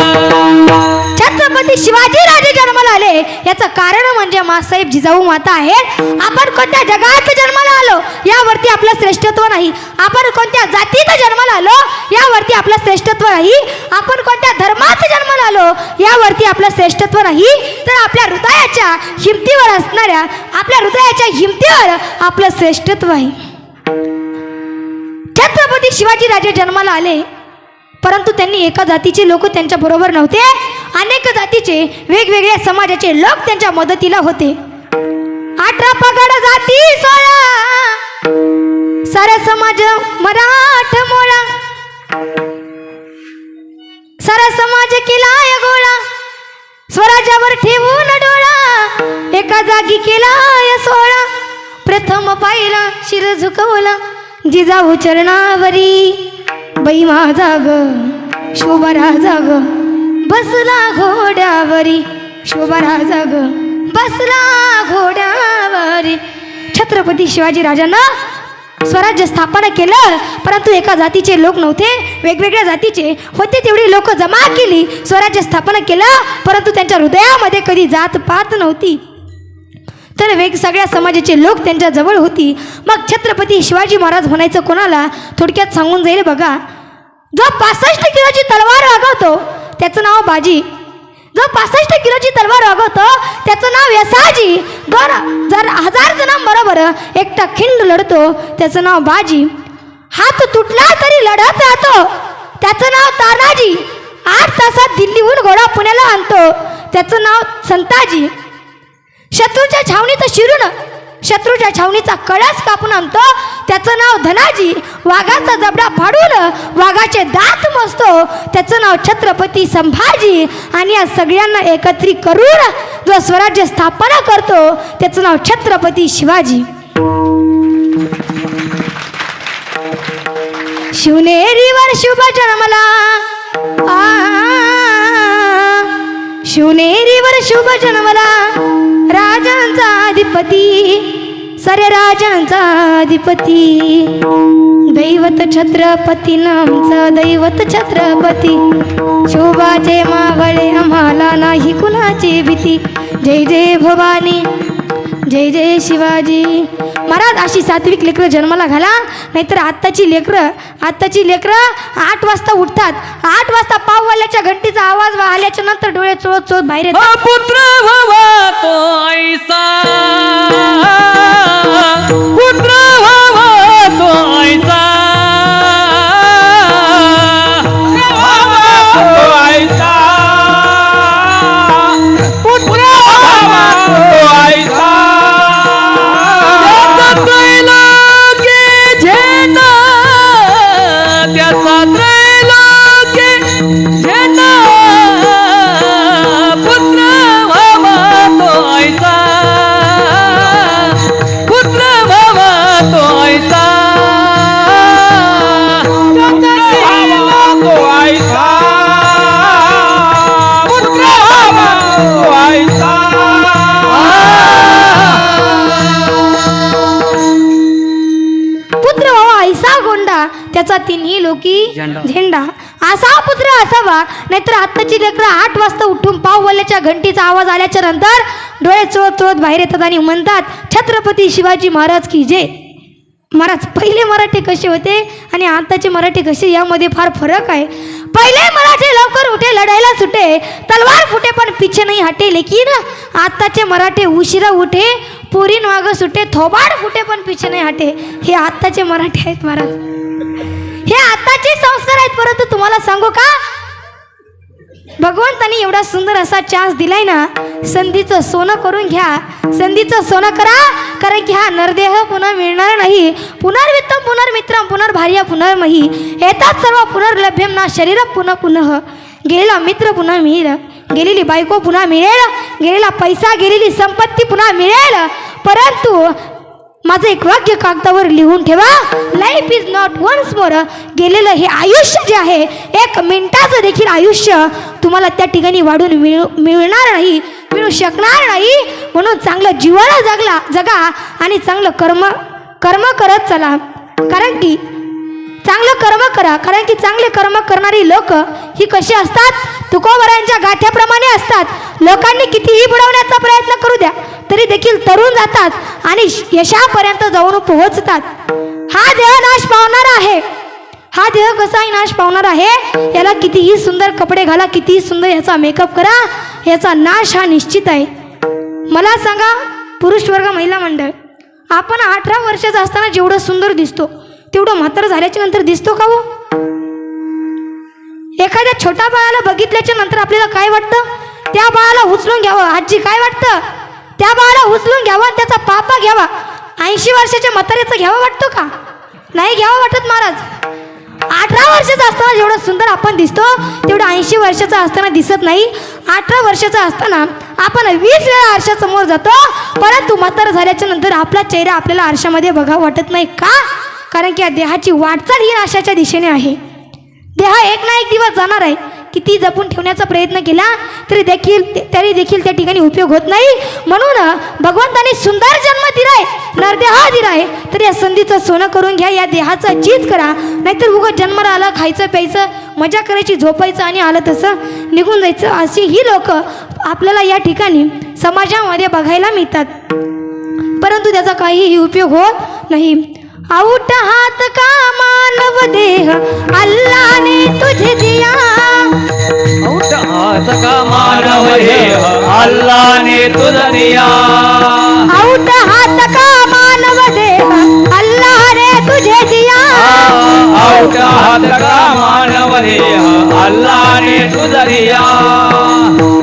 छत्रपती शिवाजीराजे जन्माला आले याचं कारण म्हणजे मासाहेब जिजाऊ माता आहेत. आपण कोणत्या जगात जन्माला आलो यावरती आपलं श्रेष्ठत्व नाही, आपण कोणत्या जातीत जन्माला आलो यावरती आपलं श्रेष्ठत्व नाही, आपण कोणत्या धर्मात जन्माला आलो यावरती आपलं श्रेष्ठत्व नाही, तर आपल्या हृदयाच्या हिमतीवर असणाऱ्या आपल्या हृदयाच्या हिमतीवर आपलं श्रेष्ठत्व आहे. छत्रपती शिवाजीराजे जन्माला आले, परंतु त्यांनी एका जातीचे लोक त्यांच्या बरोबर नव्हते. अनेक जातीचे वेगवेगळ्या समाजाचे लोक त्यांच्या मदतीला होते. 18 पगड जाती 16 सारा समाज मराठमोळा, सारा समाज केलाय गोळा, स्वराज्यावर ठेवून डोळा, एका जागी केलाय सोळा. प्रथम पाहिला शिर झुकवला जिजाऊ चरणावरी, बाई माझा ग शोभराजा ग बसला घोड्यावरी, शोभराजा ग बसला घोड्यावरी. छत्रपती शिवाजी राजांना स्वराज्य स्थापना केलं, परंतु एका जातीचे लोक नव्हते, वेगवेगळ्या जातीचे होते तेवढी लोक जमा केली, स्वराज्य स्थापना केलं, परंतु त्यांच्या हृदयामध्ये कधी जात पात नव्हती, तर सगळ्या समाजाचे लोक त्यांच्या जवळ होती. मग छत्रपती शिवाजी महाराज म्हणायचं कोणाला थोडक्यात सांगून जाईल बघा. जो 65 किलोची तलवार वागवतो त्याचं नाव बाजी, जो 65 किलोची तलवार वागवतो त्याचं नाव यसाजी, 1000 जणांबरोबर एकटा खिंड लढतो त्याचं नाव बाजी, हात तुटला तरी लढत राहतो त्याचं नाव तानाजी, 8 तासात दिल्लीहून घोडा पुण्याला आणतो त्याचं नाव संताजी, शत्रूच्या छावणीत शिरून शत्रूच्या छावणीचा कळस कापून आणतो त्याचं नाव धनाजी, वाघाचा जबडा फाडून वाघाचे दात मोजतो त्याचं नाव छत्रपती संभाजी, आणि या सगळ्यांना एकत्रित करून जो स्वराज्य स्थापना करतो त्याचं नाव छत्रपती शिवाजी. शिवनेरीवर शुभ जन्मला, शिवनेरीवर शुभ जन्मला, राजांचा अधिपती सारे राजांचा अधिपती, दैवत छत्रपती नामचं दैवत छत्रपती, शोभाचे मावळे आम्हाला नाही कुणाची भीती. जय जय भवानी जय जय शिवाजी. महाराज अशी सात्विक लेकरं जन्माला घाला, नाहीतर आत्ताची लेकरं 8 वाजता उठतात. 8 वाजता पाववाल्याच्या घंटीचा आवाज आल्याच्या नंतर डोळे चोळत चोळत बाहेर येतात. हा पुत्र व्हावा तो ऐसा, पुत्र व्हावा तो ऐसा, पुत्र व्हावा तो ऐसा, त्रैलोक्य झेंडा, त्याचा त्रैलोक्य झेंडा, पुत्र व्हावा तो ऐसा, पुत्र व्हावा तो ऐसा, पुत्र व्हावा तो ऐसा, पुत्र व्हावा तो ऐसा. पुत्र व्हावा ऐसा गोंडा, त्याचा तिन्ही लोकी झेंडा. असा पुत्र असावा, नाहीतर आत्ताची लेकरं 8 वाजता उठून पाववाल्याच्या घंटीचा आवाज आल्याच्या नंतर डोळे चोळत चोळत बाहेर येतात आणि म्हणतात छत्रपती शिवाजी महाराज की जय. महाराज पहिले मराठी कसे होते आणि आताचे मराठी कसे, यामध्ये फार फरक आहे. पहिले मराठी लवकर उठे, लढायला सुटे, तलवार फुटे पण पीछे नाही हटे. लेकिन आताचे मराठी उशिरा उठे, पोरीन वाग सुटे, थोबाड फुटे पण पीछे नाही हटे. हे आत्ताचे मराठी आहेत महाराज, हे आताचे संस्कार आहेत. परंतु तुम्हाला सांगू का, भगवंतानी एवढा सुंदर असा चान्स दिलाय ना, संधीचं सोनं करून घ्या, संधीचं सोनं करा. कारण की हा नरदेह पुन्हा मिळणार नाही. पुनर्वित्तम पुनर्मित्रम पुनर्भार्या पुनर्मही, येतात सर्व पुनर्लभ्यम ना शरीर पुन्हा पुनः. गेलेला मित्र पुन्हा मिळेल, गेलेली बायको पुन्हा मिळेल, गेलेला पैसा गेलेली संपत्ती पुन्हा मिळेल. परंतु माझं एक वाक्य कागदावर लिहून ठेवा, life is not once more. गेलेलं हे आयुष्य जे आहे, 1 मिनिटाचं देखील आयुष्य तुम्हाला त्या ठिकाणी वाढून मिळणार नाही, मिळू शकणार नाही. म्हणून चांगलं जीवन जगा आणि चांगलं कर्म करत चला. कारण की चांगलं कर्म करा, कारण की चांगले कर्म करणारी लोक ही कशी असतात, तुकोबरांच्या गाठ्याप्रमाणे असतात. लोकांनी कितीही बुडवण्याचा प्रयत्न करू द्या तरी देखील तरुण जातात आणि यशापर्यंत जाऊन पोहोचतात. हा देह नाश पावणार आहे, हा देह कसाही नाश पावणार आहे. याला कितीही सुंदर कपडे घाला, कितीही सुंदर याचा मेकअप करा, याचा नाश हा निश्चित आहे. मला सांगा पुरुष वर्ग महिला मंडळ, आपण 18 वर्षाचा असताना जेवढं सुंदर दिसतो तेवढं म्हातारं झाल्याच्या नंतर दिसतो का हो? एखाद्या छोट्या बाळाला बघितल्याच्या नंतर आपल्याला काय वाटतं, त्या बाळाला उचलून घ्यावं. आजी काय वाटतं, त्या बाळाला उचलून घ्यावं आणि त्याचा पापा घ्यावा. 80 वर्षाच्या म्हाताऱ्याचा घ्यावा वाटतो का? नाही घ्यावा वाटत महाराज. 18 वर्षाचा असताना जेवढं सुंदर आपण दिसतो तेवढं 80 वर्षाचा असताना दिसत नाही. 18 वर्षाचा असताना आपण 20 वेळा आरशासमोर जातो, परंतु म्हातारं झाल्याच्या नंतर आपला चेहरा आपल्याला आरशामध्ये बघावं वाटत नाही. का? कारण की या देहाची वाटचाल ही नाशाच्या दिशेने आहे. देह एक ना एक दिवस जाणार आहे. किती जपून ठेवण्याचा प्रयत्न केला तरी देखील त्या ठिकाणी उपयोग होत नाही. म्हणून भगवंताने सुंदर जन्म दिलाय, नरदेह दिलाय, तर या संधीचं सोनं करून घ्या, या देहाचा चीज करा. नाहीतर उगाच जन्माला आलं, खायचं प्यायचं, मजा करायची, झोपायचं आणि आलं तसं निघून जायचं. अशी ही लोक आपल्याला या ठिकाणी समाजामध्ये बघायला मिळतात, परंतु त्याचा काहीही उपयोग होत नाही. आउट हात का मानव देह अल्लाने तुझे दिया, आउट हात का मानव देह अल्लाने तुझे दिया, आउट हात का मानव देह अल्लाने तुझे दिया, आउट हात का मानव देह अल्लाने तुझे दिया.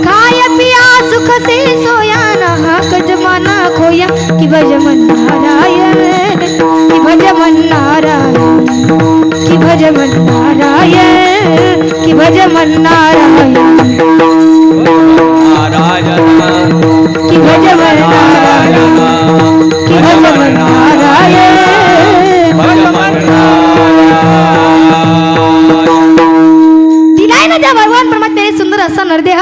खाय पिया सुख से सोया ना कजमाना खोया, कि भज मन नारायण, कि भज मन नारायण, कि भज मन नारायण, कि भज मन नारायण, कि भज मन नारायण, कि भज मन नारायण, भज मन दिलाय ना त्या भगवान परमात्म्याने सुंदर असा नरदेह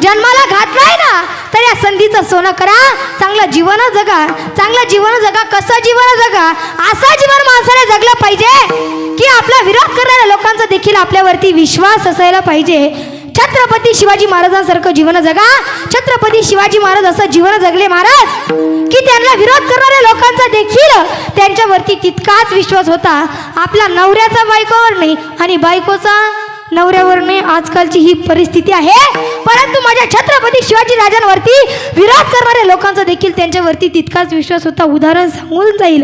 जन्माला घातलाय ना, तर या संधीचं सोनं करा, चांगलं जीवन जगा, चांगलं जीवन जगा. कसं जीवन जगा? असं जीवन माणसाने जगलं पाहिजे की आपला विरोध करणाऱ्या लोकांचा देखील आपल्यावरती विश्वास असायला पाहिजे. छत्रपती शिवाजी महाराजांसारखं जीवन जगा. छत्रपती शिवाजी महाराज असं जीवन जगले महाराज की त्यांना विरोध करणाऱ्या लोकांचा देखील त्यांच्यावरती तितकाच विश्वास होता. आपला नवऱ्याचा बायकोवर नाही आणि बायकोचा नवऱ्यावर नाही. आजकालची ही परिस्थिती आहे. परंतु माझ्या छत्रपती शिवाजी राजांवरती विरोध करणाऱ्या लोकांचा देखील त्यांच्यावरती तितकाच विश्वास होता. उदाहरण सांगून जाईल.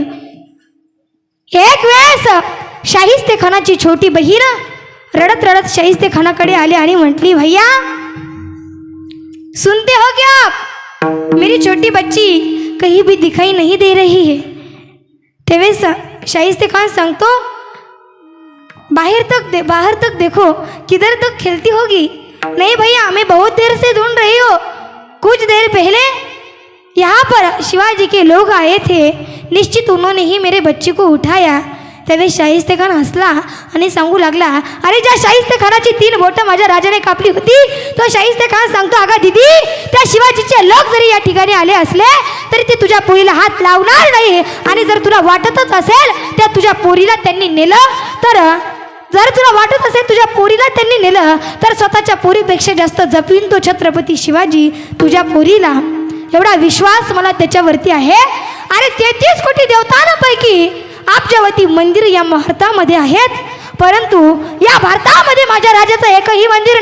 एक वेळेस शाहिस्ते खानाची छोटी बहीण रडत रडत शाहिस्ते खानाकडे आली आणि म्हटली, भैया सुनते हो क्या आप? मेरी छोटी बच्ची कहीं भी दिखाई नहीं दे रही है. तेवेस शाहिस्ते खान सांगतो, बाहर तक देखो, किधर तक खेलती होगी? नहीं भैया, मैं बहुत देर से ढूंढ रही हो. कुछ देर पहले यहाँ पर शिवाजी के लोग आए थे. निश्चित उन्होंने ही मेरे बच्चे को उठाया. त्यावेळेस शाहिस्ते खान हसला आणि सांगू लागला, अरे ज्या शाहिस्ते खानाची 3 बोटं माझ्या राजाने कापली होती तो शाहिस्ते खान सांगतो, अगं दीदी, त्या शिवाजीचे लोक जरी या ठिकाणी आले असले तरी ते तुझ्या पोरीला हात लावणार नाही. आणि जर तुला वाटतच असेल त्या तुझ्या पोरीला त्यांनी नेलं तर तुझ्या पोरीला त्यांनी नेलं तर स्वतःच्या पोरीपेक्षा जास्त जपवीन तो छत्रपती शिवाजी तुझ्या पोरीला. एवढा विश्वास मला त्याच्यावरती आहे. अरे 33 कोटी देवतांपैकी आपच्यावरती मंदिर या भारतामध्ये आहेत. परंतु या भारतामध्ये माझ्या राजाचं एकही मंदिर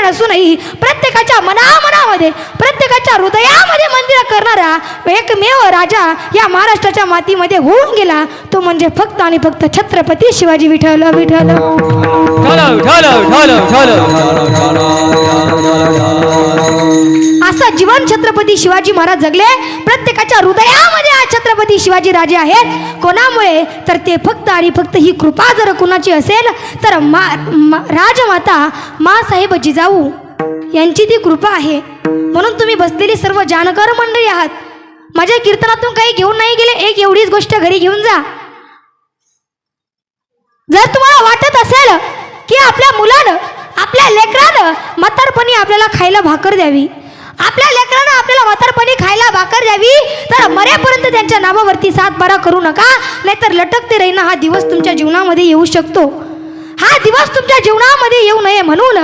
नसूनही प्रत्येकाच्या मनामध्ये प्रत्येकाच्या हृदयामध्ये मंदिर करणारा एकमेव राजा या महाराष्ट्राच्या मातीमध्ये होऊन गेला तो म्हणजे फक्त आणि फक्त छत्रपती शिवाजी विठ्ठल. असं जीवन छत्रपती शिवाजी महाराज जगले. प्रत्येकाच्या हृदयामध्ये आज छत्रपती शिवाजी राजे आहेत. कोणामुळे तर ते फक्त आणि फक्त ही कृपा जर कुणाची असेल तर राजमाता मासाहेब जिजाऊ यांची ती कृपा आहे. म्हणून तुम्ही बसलेली सर्व जानकर मंडळी आहात. माझ्या कीर्तनातून काही घेऊन नाही गेले. एक एवढीच गोष्ट घरी घेऊन जा. जर तुम्हाला वाटत असेल की आपल्या मुलानं आपल्या लेकरानं म्हातारपणी आपल्याला खायला भाकर द्यावी, आपल्या लेकरानं आपल्याला म्हातारपणी खायला भाकर द्यावी, तर मरेपर्यंत त्यांच्या नावावरती 7-12 करू नका. नाहीतर लटकते राहीना हा दिवस तुमच्या जीवनामध्ये येऊ शकतो. हा दिवस तुमच्या जीवनामध्ये येऊ नये म्हणून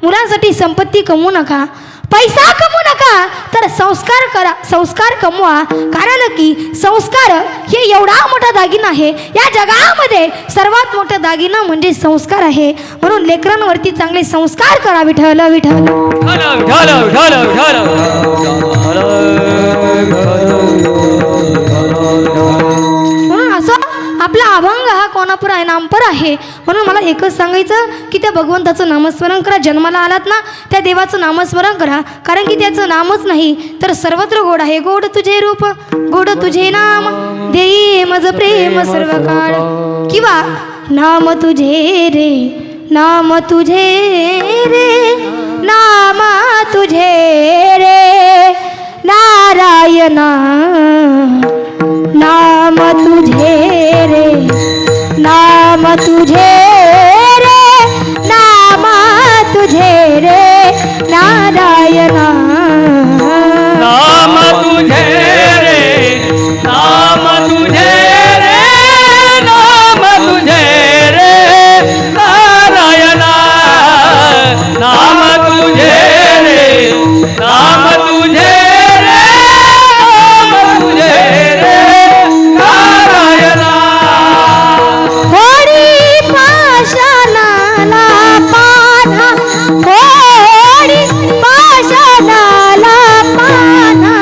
मुलांसाठी संपत्ती कमवू नका, पैसा कमवू नका, तर संस्कार करा, संस्कार कमवा. कारण की संस्कार हे एवढा मोठा दागिना आहे. या जगामध्ये सर्वात मोठा दागिना म्हणजे संस्कार आहे. म्हणून लेकरांवरती चांगले संस्कार करा. विठ्ठल विठ्ठल. म्हणून असं आपला अभंग हा कोणापर आहे, नामपर आहे. म्हणून मला एकच सांगायचं की त्या भगवंताचं नामस्मरण करा. जन्माला आलात ना त्या देवाचं नामस्मरण करा. कारण की त्याचं नामच नाही तर सर्वत्र गोड आहे. गोड तुझे रूप, गोड तुझे नाम, देई मज प्रेम सर्व काळ. किंवा नाम तुझे रे, नाम तुझे रे, नाम तुझे रे नारायणा, नाम तुझे रे, नाम तुझे रे, नाम तुझे रे नारायणा. नाम तुझे रे, नाम तुझे रे, नाम तुझे रे नारायणा. नाम तुझे रे, नाम तुझे रे, नाम तुझे रे नारायणा. थोडी पाषाणाला पाना, थोडी पाषाणाला पाना.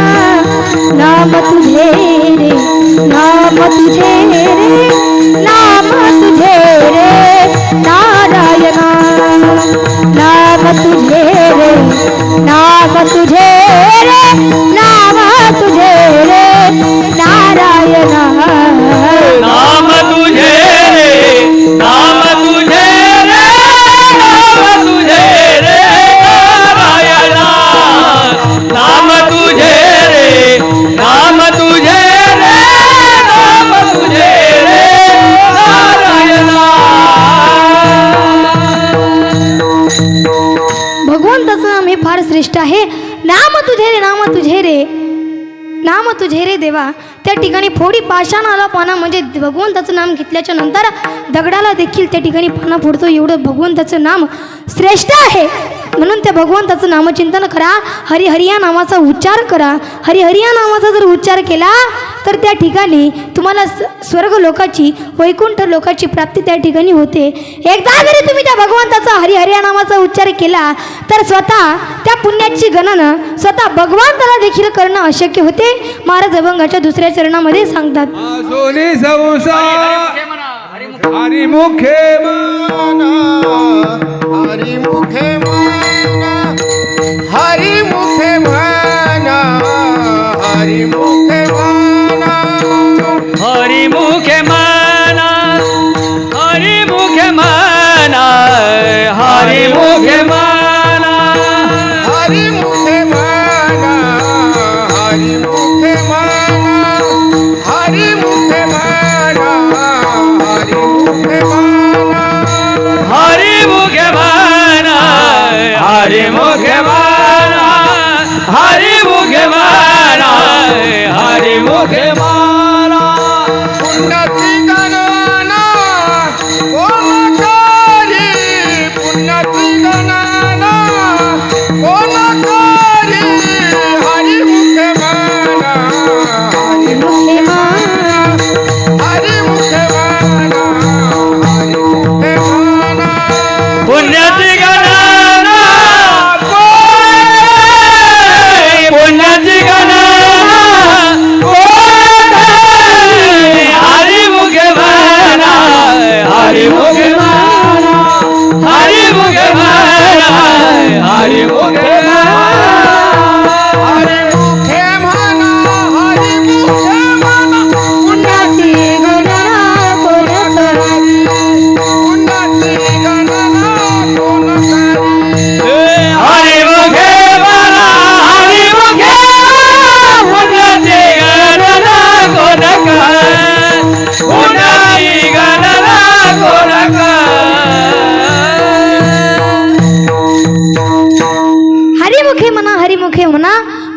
नाम तुझे रे, नाम तुझे रे, नाम तुझे रे नारायणा. नाम तुझे रे, नाम तुझे रे, नाम तुझे रे नारायणा. नाम तुझे रे, नाम तुझे रे, नाम तुझे रे नारायणा. नाम तुझे रे, नाम तुझे रे, नाम तुझे रे नारायणा. भगवंताचं नाम हे फार श्रेष्ठ आहे. नाम तुझे रे, नाम तुझे रे, नाम तुझे रे देवा. त्या ठिकाणी फोडी पाषाणाला पाना म्हणजे भगवंताचं नाम घेतल्याच्या नंतर दगडाला देखील त्या ठिकाणी पाना फोडतो. एवढं भगवंताचं नाम श्रेष्ठ आहे. म्हणून त्या भगवंताचं नामचिंतन करा. हरिहरी या नामाचा उच्चार करा. हरिहरी या नामाचा जर उच्चार केला तर त्या ठिकाणी तुम्हाला स्वर्ग लोकाची वैकुंठ लोकाची प्राप्ती त्या ठिकाणी होते. एकदा जरी तुम्ही त्या भगवंताचा हरिहरी या नामाचा उच्चार केला तर स्वतः त्या पुण्याची गणना स्वतः भगवंताला देखील करणं अशक्य होते. महाराज अभंगाच्या दुसऱ्या चरणामध्ये सांगतात. सोनी संसार हरिमुखे माना हरिमुखे माना हरिमुखे माना हरिमुखे माना हरिमुखे माना हरिमुखे माना हरिमुखे माना हरिमुखे माना हरिमुखे माना हरिमुखे माना हरिमुखे माना हरिमुखे माना हरिमुखे माना हरिमुखे माना हरिमुखे माना पुण्याची गणना कोण करी पुण्याची गणना कोण करी हरिमुखे माना हरिमुखे माना हरिमुखे माना हरिमुखे माना पुण्याची गणना पुण्याची गणना हरिमुखे माना हरिमुखे माना हरिमुखे माना हरिमुखे माना हरिमुखे माना हरिमुखे माना पुण्याची गणना कोण करी पुण्याची गणना कोण करी हरिमुखे माना हरिमुखे पुण्याची गणना कोण करे पुण्याची गणना कोण हरिमुखे म्हणा हरिमुखे म्हणा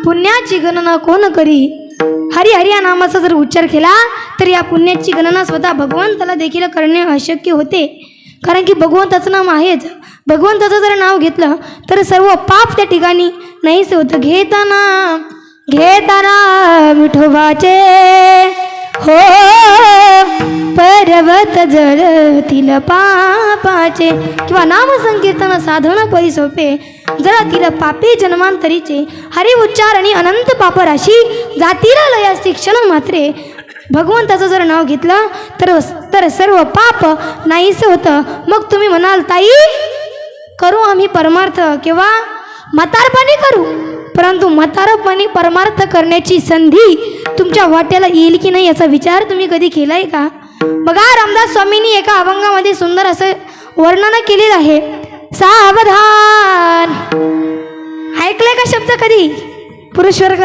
पुण्याची गणना कोण करी. हरिहरी या नामाचा जर उच्चार केला तर या पुण्याची गणना स्वतः भगवंताला देखील करणे अशक्य होते. कारण की भगवंताचं नाम आहेच. भगवंताचं जर नाव घेतलं तर सर्व पाप त्या ठिकाणी नाहीच होतं. घेताना घेताना विठोबाचे हो पर्वत जळतील पापाचे किंवा नाम संकीर्तन साधन परी सोपे जळतील पापी जन्मांतरीचे. हरी उच्चार आणि अनंत पापराशी जातील लयासी क्षण मात्रे. भगवंताचं जर नाव घेतलं तर सर्व पाप नाहीच होतं. मग तुम्ही म्हणाल ताई करू आम्ही परमार्थ किंवा म्हातारपणी करू, परंतु म्हातारपणी परमार्थ करण्याची संधी तुमच्या वाट्याला येईल की नाही याचा विचार तुम्ही कधी केलाय का? बघा रामदास स्वामींनी एका अभंगामध्ये सुंदर असं वर्णन केलेलं आहे. सावधान ऐकलंय का शब्द कधी? पुरुष वर्ग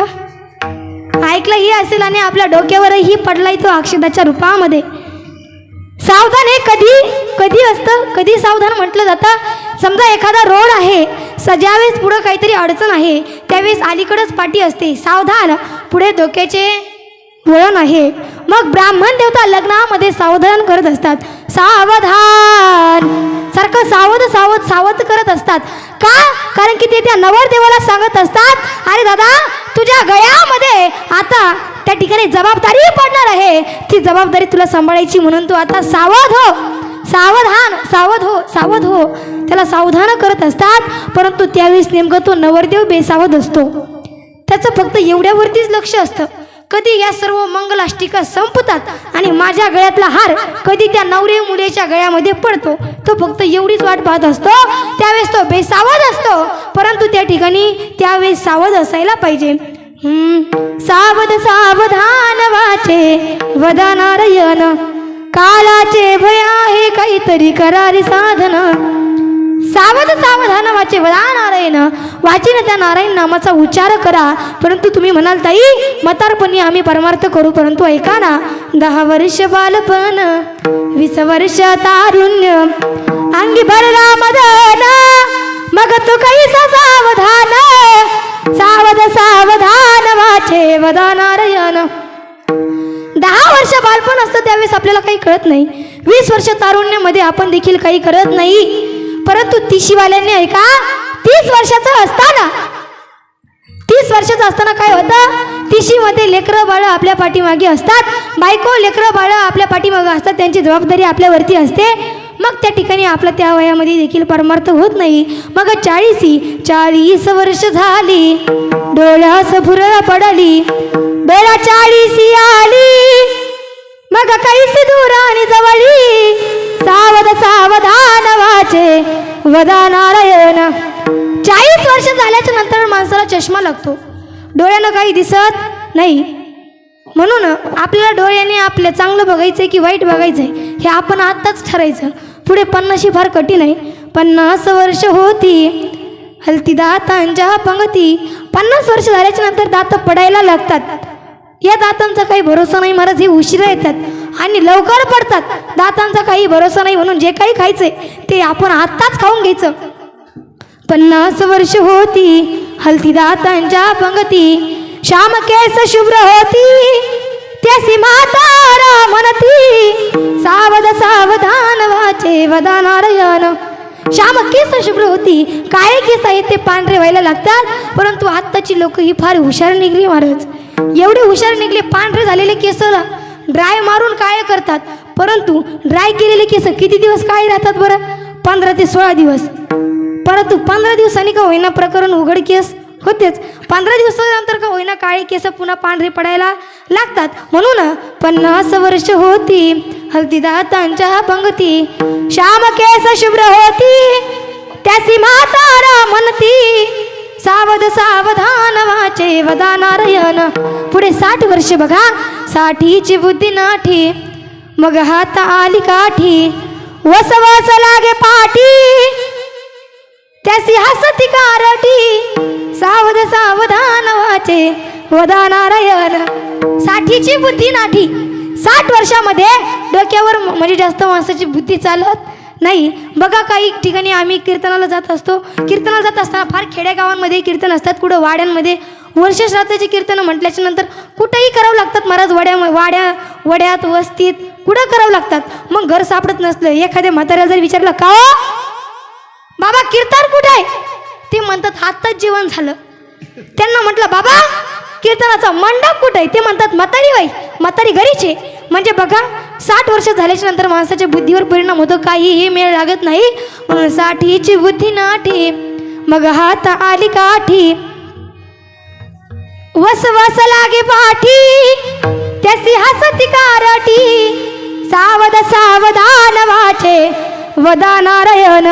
ऐकलंही असेल आणि आपल्या डोक्यावरही पडलाय तो अक्षदाच्या रूपामध्ये. सावधान हे कधी कधी असतं, कधी सावधान म्हटलं जातं. समजा एखादा रोड आहे, ज्यावेळेस पुढं काहीतरी अडचण आहे त्यावेळेस अलीकडंच पाटी असते. सावधान पुढे धोक्याचे वळण आहे. मग ब्राह्मण देवता लग्नामध्ये सावधान करत असतात. सावधान सारखं सावध सावध सावध करत असतात. का? कारण की ते त्या नवरदेवाला सांगत असतात, अरे दादा तुझ्या गळ्यामध्ये आता त्या ठिकाणी जबाबदारी पडणार आहे, ती जबाबदारी तुला सांभाळायची, म्हणून तू आता सावध हो, सावधान सावध हो सावध हो. त्याला सावधान करत असतात. परंतु त्यावेळेस नेमकं तो नवरदेव बेसावध असतो. त्याचं फक्त एवढ्यावरतीच लक्ष असतं, कधी या सर्व मंगलाष्टिका संपतात आणि माझ्या गळ्यातला हार कधी त्या नवरे मुलीच्या गळ्यामध्ये पडतो. तो फक्त एवढीच वाट पाहत असतो. त्यावेळेस तो बेसावध असतो. परंतु त्या ठिकाणी त्यावेळेस सावध असायला पाहिजे. सावध सावधान वाचे वदा नारायण, कालाचे भय आहे काहीतरी करारी साधन. सावध सावधान वाचे वदा नारायण, वाचीन त्या नारायण नामाचा उच्चार करा. परंतु तुम्ही म्हणाल ताई म्हातारपणी आम्ही परमार्थ करू, परंतु ऐका ना, 10 वर्ष बालपण 20 वर्ष तारुण्य अंगी भरला मदन, मग तू काही सावधान सावध सावधान वाचे वदा नारायण. वर्ष बालपण असतं त्यावेळेस आपल्याला काही कळत नाही. 20 वर्ष तारुण्यामध्ये आपण देखील काही करत नाही. परंतु तिशीवाल्यांनी ऐका, 30 वर्षाचं असताना 30 वर्षाचं असताना काय होतं, तिशीमध्ये लेकरं बाळं आपल्या पाठीमागे असतात, बायको लेकरं बाळं आपल्या पाठीमागे असतात, त्यांची जबाबदारी आपल्यावरती असते. मग त्या ठिकाणी आपलं त्या वयामध्ये देखील परमार्थ होत नाही. मग 40 वर्ष झाली, डोळ्यास भुरळ पडली, बेळा 40 आली, मग कैसी दूर आणि जवळी, सावध सावधान वाचे वदा नारायण. 40 वर्ष झाल्याच्या नंतर माणसाला चष्मा लागतो, डोळ्यानं काही दिसत नाही. म्हणून आपल्याला डोळ्याने आपलं चांगलं बघायचंय की वाईट बघायचंय हे आपण आत्ताच ठरायचं. पुढे 50 फार कठीण आहे. 50 वर्ष होती हलती दातांच्या पंगती. 50 वर्ष झाल्याच्या नंतर दात पडायला लागतात. या दातांचा काही भरोसा नाही महाराज, हे उशिरा येतात आणि लवकर पडतात. दातांचा काही भरोसा नाही, म्हणून जे काही खायचंय ते आपण आत्ताच खाऊन घ्यायचं. 50 वर्ष होती हलती दातांच्या पंगती, श्याम केस शुभ्र होती त्यासी म्हातारा म्हणती, सावध सावधान वाचे वदा नारायण. श्याम केस शुभ्र होती, काळे केस आहेत ते पांढरे व्हायला लागतात. परंतु आत्ताची लोक ही फार हुशार निघली महाराज, एवढे हुशार निघले. पांढरे झालेले केसला ड्राय मारून काळे करतात, परंतु ड्राय केलेले केस किती दिवस काळे राहतात बरं? 15 ते 16 दिवस. परंतु 15 दिवसांनी का होईना प्रकरण उघड केस होतेच. 15 दिवसानंतर का होईना काळे केस पुन्हा पांढरे पडायला लागतात. म्हणून 50 वर्ष होती हलती दातांच्या पंगती, श्याम केस शुभ्र होती त्यासी म्हातारा म्हणती, सावध सावधान वाचे वदा नारायण. पुढे 60 वर्ष बघा, 60ची बुद्धी नाठी, मग हात आली काठी, वस वस लागे पाठी त्यासी हसती कारटी, सावध सावधान वाचे वदा नारायण. 60ची बुद्धी नाठी. 60 वर्षामध्ये डोक्यावर म्हणजे जास्त माणसाची बुद्धी चालत नाही. बघा काही ठिकाणी आम्ही कीर्तनाला जात असतो, कीर्तनाला जात असताना फार खेडेगावांमध्ये कीर्तन असतात, कुठं वाड्यांमध्ये वर्ष श्राद्धाची कीर्तन म्हटल्याच्या नंतर कुठंही करावं लागतात महाराज. वड्यात वस्तीत कुठं करावं लागतात. मग घर सापडत नसलं, एखाद्या म्हाताऱ्याला जर विचारलं का हो बाबा कीर्तन कुठे आहे, ते म्हणतात आत्ताच जेवण झालं. त्यांना म्हटलं बाबा कीर्तनाचा मंडप कुठे आहे, ते म्हणतात म्हातारी घरीच आहे. म्हणजे बघा 60 वर्ष झाल्याच्या नंतर माणसाच्या बुद्धीवर परिणाम होतो, काहीही मेळ लागत नाही. म्हणून 60ची बुद्धी नाठी, मग हात आली काठी, वस वस लागे पाठी त्यासी हसती कारटी, सावध सावधान वाचे वदा नारायण.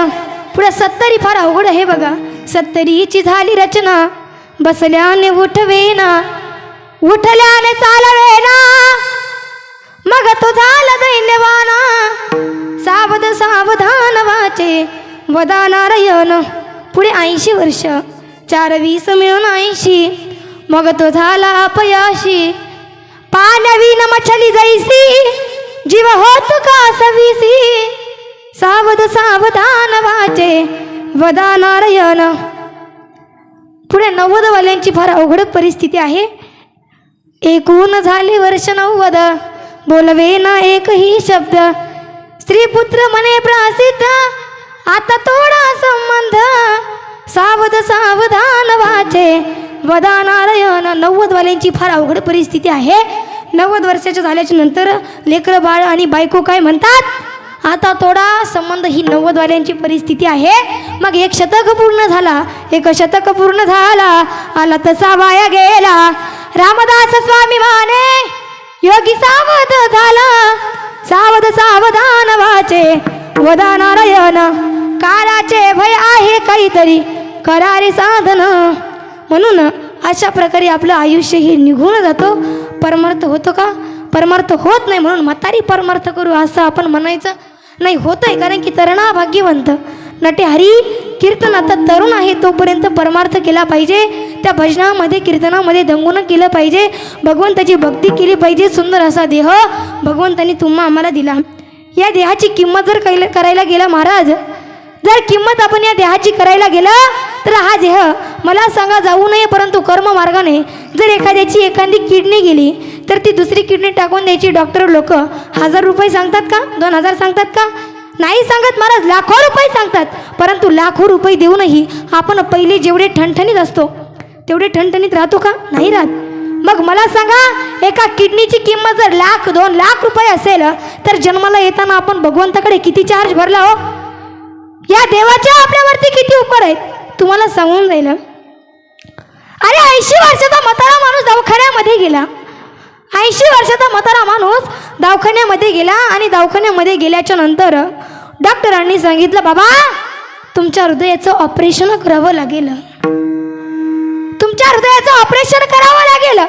पुढे 70 फार अवघड आहे बघा. 70ची झाली रचना, बसल्याने उठवेना, उठल्याने चालवेना, मग तो झाला दैन्यवाना, सावध सावधान वाचे वदा नारायण. पुढे 80 वर्ष, 4 20 मिळून 80, मग तो झाला अपयाशी, पाण्याविन मछली जैसी, जीव होत का सविसी, सावध सावधान वाचे वदा नारायण. पुढे 90 वाल्यांची फार अवघड परिस्थिती आहे. एकूण झाले वर्ष 90, बोलवे ना एकही शब्द, स्त्री पुत्र म्हणे प्रसिद्ध, आता थोडा संबंध, सावध सावधान वाचे वदा नारायण. 90 वाल्यांची फार अवघड परिस्थिती आहे. 90 वर्षाच्या झाल्याच्या नंतर लेकरं बाळ आणि बायको काय म्हणतात, आता थोडा संबंध. ही 90 वाल्यांची परिस्थिती आहे. मग 1 शतक पूर्ण झाला, 1 शतक पूर्ण झाला, आला तसा वाया गेला. रामदास स्वामी माने योगी सावध झाला, सावध सावधान वाचे वदा नारायण. काळाचे भय आहे काहीतरी करारे साधन. म्हणून अशा प्रकारे आपलं आयुष्य हे निघून जातो. परमार्थ होतो का? परमार्थ होत नाही. म्हणून म्हातारी परमार्थ करू असं आपण म्हणायचं नाही. होत आहे कारण की तरुणा भाग्यवंत नटे हरी कीर्तन. आता तरुण आहे तोपर्यंत परमार्थ केला पाहिजे. त्या भजनामध्ये कीर्तनामध्ये दंगून केलं पाहिजे. भगवंताची भक्ती केली पाहिजे. सुंदर असा देह भगवंतांनी तुम्हा आम्हाला दिला. या देहाची किंमत जर करायला गेला महाराज, जर किंमत आपण या देहाची करायला गेलं तर हा देह मला सांगा जाऊ नये, परंतु कर्म मार्गाने जर एखाद्याची एखादी किडनी गेली, तर ती दुसरी किडनी टाकून द्यायची. डॉक्टर लोक 1000 रुपये सांगतात का, 2000 सांगतात का? नाही सांगत महाराज, लाखो रुपये सांगतात. परंतु लाखो रुपये देऊनही आपण पहिले जेवढे ठणठणीत असतो तेवढे ठणठणीत राहतो का? नाही राहत. मग मला सांगा, एका किडनीची किंमत जर 1,00,000 2,00,000 रुपये असेल तर जन्माला येताना आपण भगवंताकडे किती चार्ज भरला हो? या देवाच्या आपल्यावरती किती उपकार आहेत तुम्हाला सांगून जाईल. अरे 80 वर्षाचा म्हातारा माणूस दवाखान्यामध्ये गेला. 80 वर्षाचा म्हातारा माणूस दवाखान्यामध्ये गेला आणि दवाखान्यामध्ये गेल्याच्या नंतर डॉक्टरांनी सांगितलं, बाबा तुमच्या हृदयाचं ऑपरेशन करावं लागेल, तुमच्या हृदयाचं ऑपरेशन करावं लागेल.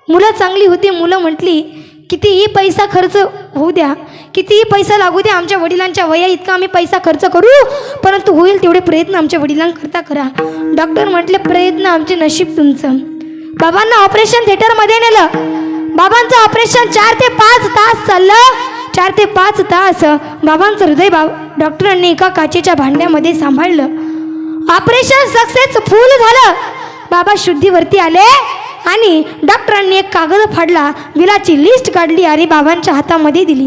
मुलं चांगली होती. मुलं म्हटली, कितीही पैसा खर्च होऊ द्या, कितीही पैसा लागू द्या, आमच्या वडिलांच्या वया इतका आम्ही पैसा खर्च करू, परंतु होईल तेवढे प्रयत्न आमच्या वडिलांकरता करा. डॉक्टर म्हटले, प्रयत्न आमचे, नशीब तुमचं. बाबांना ऑपरेशन थिएटरमध्ये नेलं. बाबांचं ऑपरेशन 4 ते 5 तास चाललं. 4 ते 5 तास बाबांचं हृदय डॉक्टरांनी एका काचेच्या भांड्यामध्ये सांभाळलं. ऑपरेशन सक्सेसफुल झालं. बाबा शुद्धीवरती आले आणि डॉक्टरांनी एक कागद फाडला, बिलाची लिस्ट काढली आणि बाबांच्या हातामध्ये दिली.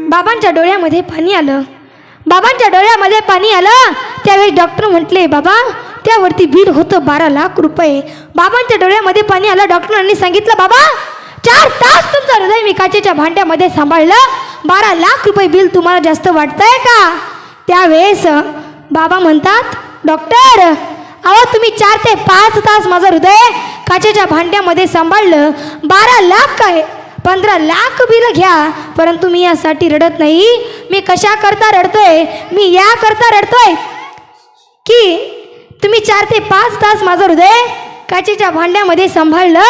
बाबांच्या डोळ्यामध्ये पाणी आलं. बाबांच्या डोळ्यामध्ये पाणी आलं. त्यावेळी डॉक्टर म्हटले, बाबा त्यावरती बिल होतं 12,00,000 रुपये. बाबांच्या डोळ्यामध्ये पाणी आलं. डॉक्टरांनी सांगितलं, बाबा 4 तास तुमचं हृदय मी काचेच्या भांड्यामध्ये सांभाळलं, 12,00,000 रुपये बिल तुम्हाला जास्त वाटतंय का? त्यावेळेस बाबा म्हणतात, डॉक्टर अहो तुम्ही 4 ते 5 तास माझं हृदय काचेच्या भांड्यामध्ये सांभाळलं, 12,00,000 काय 15,00,000 बिल घ्या, परंतु मी यासाठी रडत नाही. मी कशा करता रडतोय? मी या करता रडतोय की तुम्ही 4 ते 5 तास माझं हृदय काचेच्या भांड्यामध्ये सांभाळलं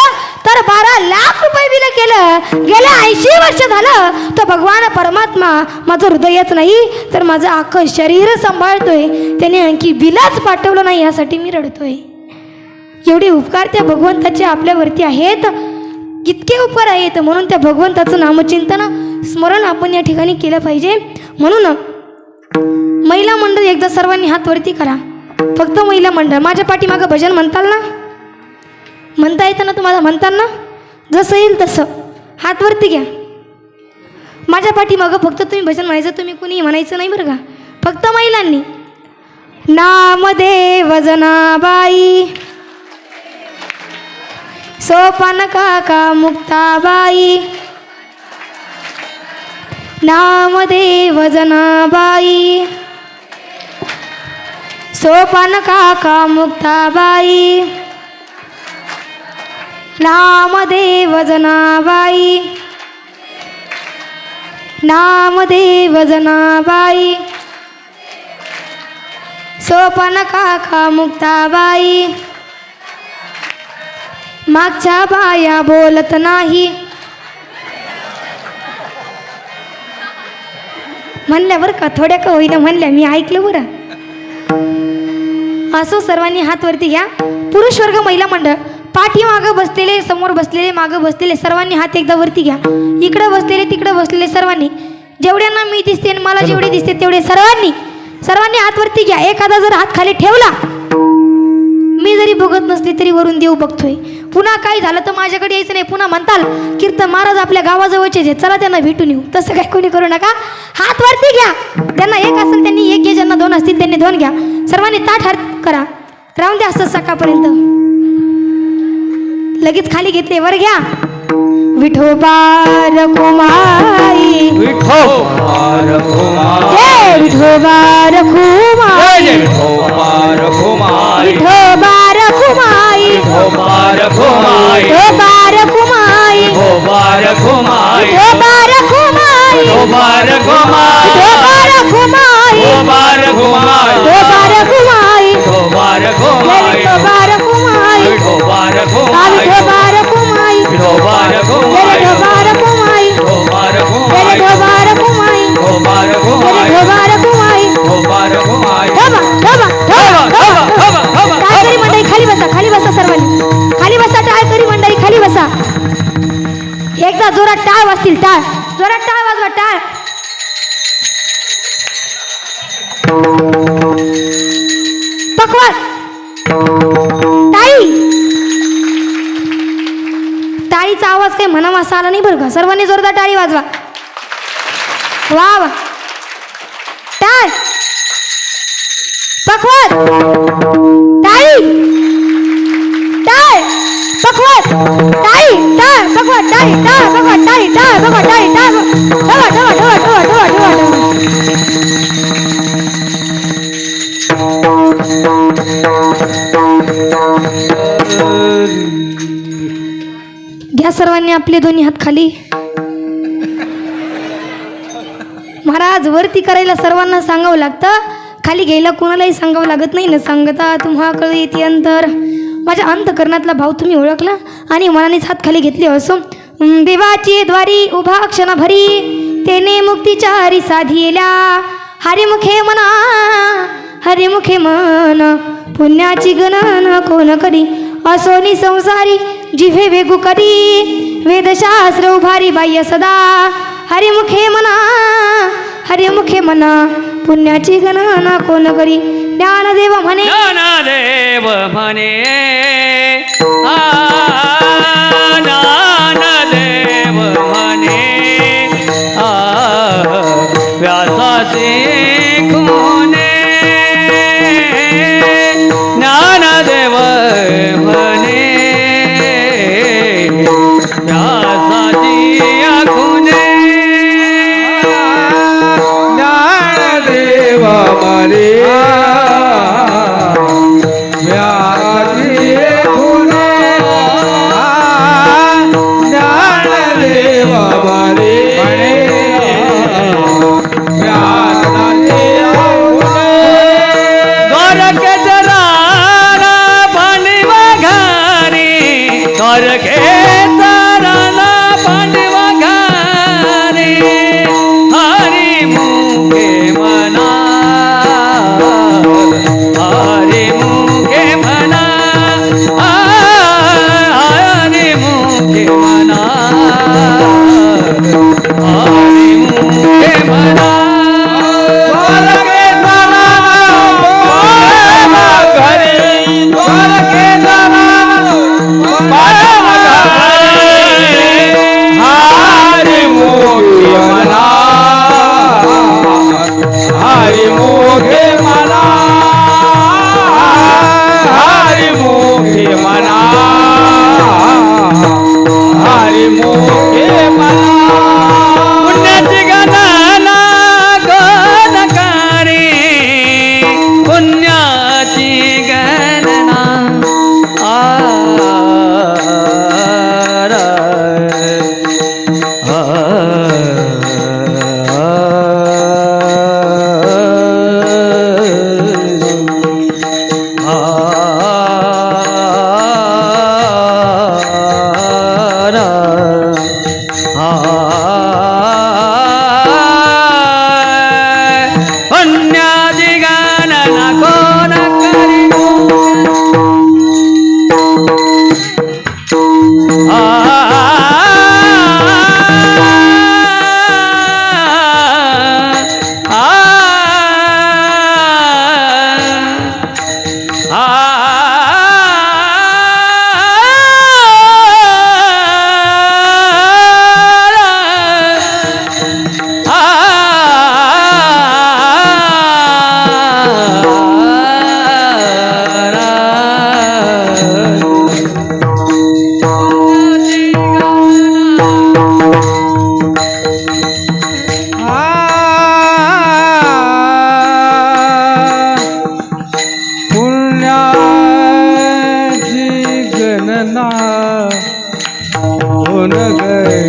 तर 12,00,000 रुपये बिल केलं. गेल्या 80 वर्ष झालं तो भगवान परमात्मा माझं हृदयच नाही तर माझं अख्खं शरीर सांभाळतोय, त्याने आणखी बिलच पाठवलं नाही, यासाठी मी रडतोय. एवढे उपकार त्या भगवंताचे आपल्यावरती आहेत, इतके उपकार आहेत. म्हणून त्या भगवंताचं नामचिंतन स्मरण आपण या ठिकाणी केलं पाहिजे. म्हणून महिला मंडळ एकदा सर्वांनी हात वरती करा. फक्त महिला मंडळ. माझ्या पाठीमागं भजन म्हणताल ना? म्हणता येतं ना तुम्हाला? म्हणताल ना? जसं येईल तसं हात वरती घ्या. माझ्या पाठीमागं फक्त तुम्ही भजन म्हणायचं, तुम्ही कुणी म्हणायचं नाही बरं का, फक्त महिलांनी. नामदेव जनाबाई, सोपान काका मुक्ताबाई, नामदेव जनाबाई, सोपान काका मुक्ताबाई, नामदेव जनाबाई, नामदेव जनाबाई, सोपान काका मुक्ताबाई. मागच्या बाया बोलत नाही म्हणल्या बरं का, थोड्या का होईना म्हणल्या, मी ऐकलं बरं. असो सर्वांनी हात वरती घ्या. पुरुष वर्ग महिला मंडळ पाठीमागं बसलेले, समोर बसलेले, मागं बसलेले सर्वांनी हात एकदा वरती घ्या. इकडं बसलेले, तिकडं बसलेले सर्वांनी, जेवढ्यांना मी दिसते आणि मला जेवढे दिसते तेवढे सर्वांनी हात वरती घ्या. एखादा जर हात खाली ठेवला, मी जरी बघत नसली तरी वरून देव बघतोय. पुन्हा काही झालं तर माझ्याकडे यायचं नाही. पुन्हा म्हणताल कीर्तन महाराज आपल्या गावाजवळचे जे, चला त्यांना भेटून येऊ. तसं काय कोणी करू नका. हात वरती घ्या. ज्यांना एक असेल त्यांनी एक घ्या, ज्यांना 2 असतील त्यांनी 2 घ्या. सर्वांनी ताठ हात करा. राहून द्या असं सकाळपर्यंत. लगेच खाली घेतले, वर घ्या. विठोबा रखुमाई, विठोबा रखुमाई, जय विठोबा रखुमाई, जय विठोबा रखुमाई, विठोबा रखुमाई, विठोबा रखुमाई, विठोबा रखुमाई, विठोबा रखुमाई, विठोबा रखुमाई, विठोबा रखुमाई, विठोबा रखुमाई, विठोबा रखुमाई, विठोबा रखुमाई, विठोबा जय रखुमाई, विठोबा रखुमाई, विठोबा रखुमाई, विठोबा रखुमाई, विठोबा जय रखुमाई, विठोबा रखुमाई, विठोबा जय रखुमाई, विठोबा रखुमाई, विठोबा जय रखुमाई, विठोबा रखुमाई. विठोबा रखुमाई. टाळकरी मंडळी खाली बसा, खाली बसा सर्वांनी, खाली बसा. टाळकरी मंडळी खाली बसा. एकदा जोरात टाळ वाजतील, टाळ जोरात टाळ वाजवा, टाळ. पकवान टाळी. टाळीचा आवाज काही म्हणावा असा आला नाही बरं का. सर्वांनी जोरदार टाळी वाजवा. वा वा. टाळ पखवाज टाळी टाळ पखवाज टाळी टाळ पखवाज टाळी टाळ पखवाज टाळी टाळ पखवाज टाळी टाळ ठवा ठवा ठवा ठवा ठवा ठवा. घ्या सर्वांनी आपले दोन्ही हात खाली. महाराज वरती करायला सर्वांना सांगावं लागतं, खाली घ्यायला कोणालाही सांगावं लागत नाही. न सांगता तुम्हा कळी ती अंतर. माझ्या अंतकरणातला भाव तुम्ही ओळखला आणि मनानेच हात खाली घेतले असो. देवाची द्वारी उभा क्षण भरी तेने मुक्तीच्या हरी साधिला. हरिमुखे मना हरिमुखे मन पुण्याची गणना कोण करी. असोनी संसारी जिभे वेगू करी वेदशास्त्र उभारी बाह्य सदा. हरिमुखे मना पुण्याची गणना कोण करी. ज्ञानदेव म्हणे ज्ञानदेव म्हणे ज्ञानदेव म्हणे व्यासाचे खुणे. ज्ञानदेव म्हणे व्यासाची खुणे. ज्ञानदेव म्हणे व्यासाची खुणे. ज्ञानदेव म्हणे व्यासाची खुणे. द्वारके जराना पांडव घरी द्वारके जराना पांडव घरी. हरी मुखे मना हरी मुखे मना हरी मुखे मना हरी मुखे मना. हरिमुखे मना हरिमुखे मना हरिमुखे मना. पुण्याची गणना गोदकारी पुण्याची गणना पुण्याची गणना कोण करी.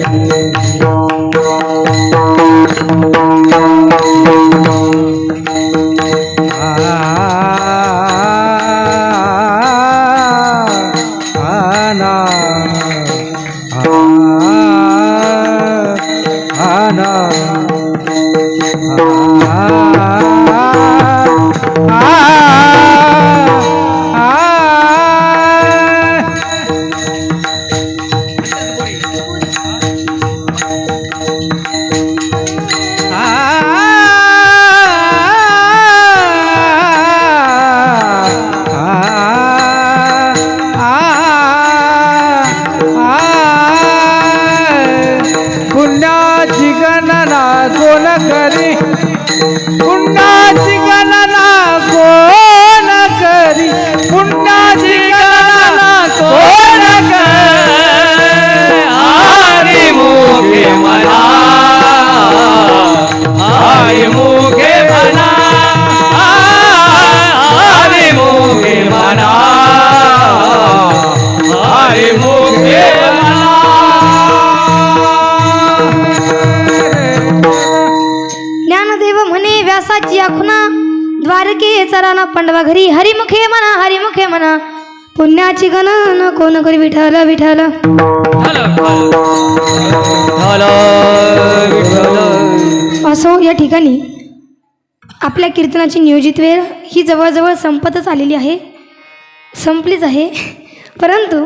करी पुण्याची गणना कोण करी पुण्याची गणना कोण हरी मुखे म्हणा हरी मुखे म्हणा हरी मुखे म्हणा हरी मुखे म्हणा ज्ञानदेव म्हणे व्यासाची आखुना द्वारके चराना पंडवा घरी हरिमुखे म्हणा पुण्याची गणना कोण करी विठ्ठल विठ्ठल. असो या ठिकाणी आपल्या कीर्तनाची नियोजित वेळ ही जवळजवळ संपतच आलेली आहे, संपलीच आहे. परंतु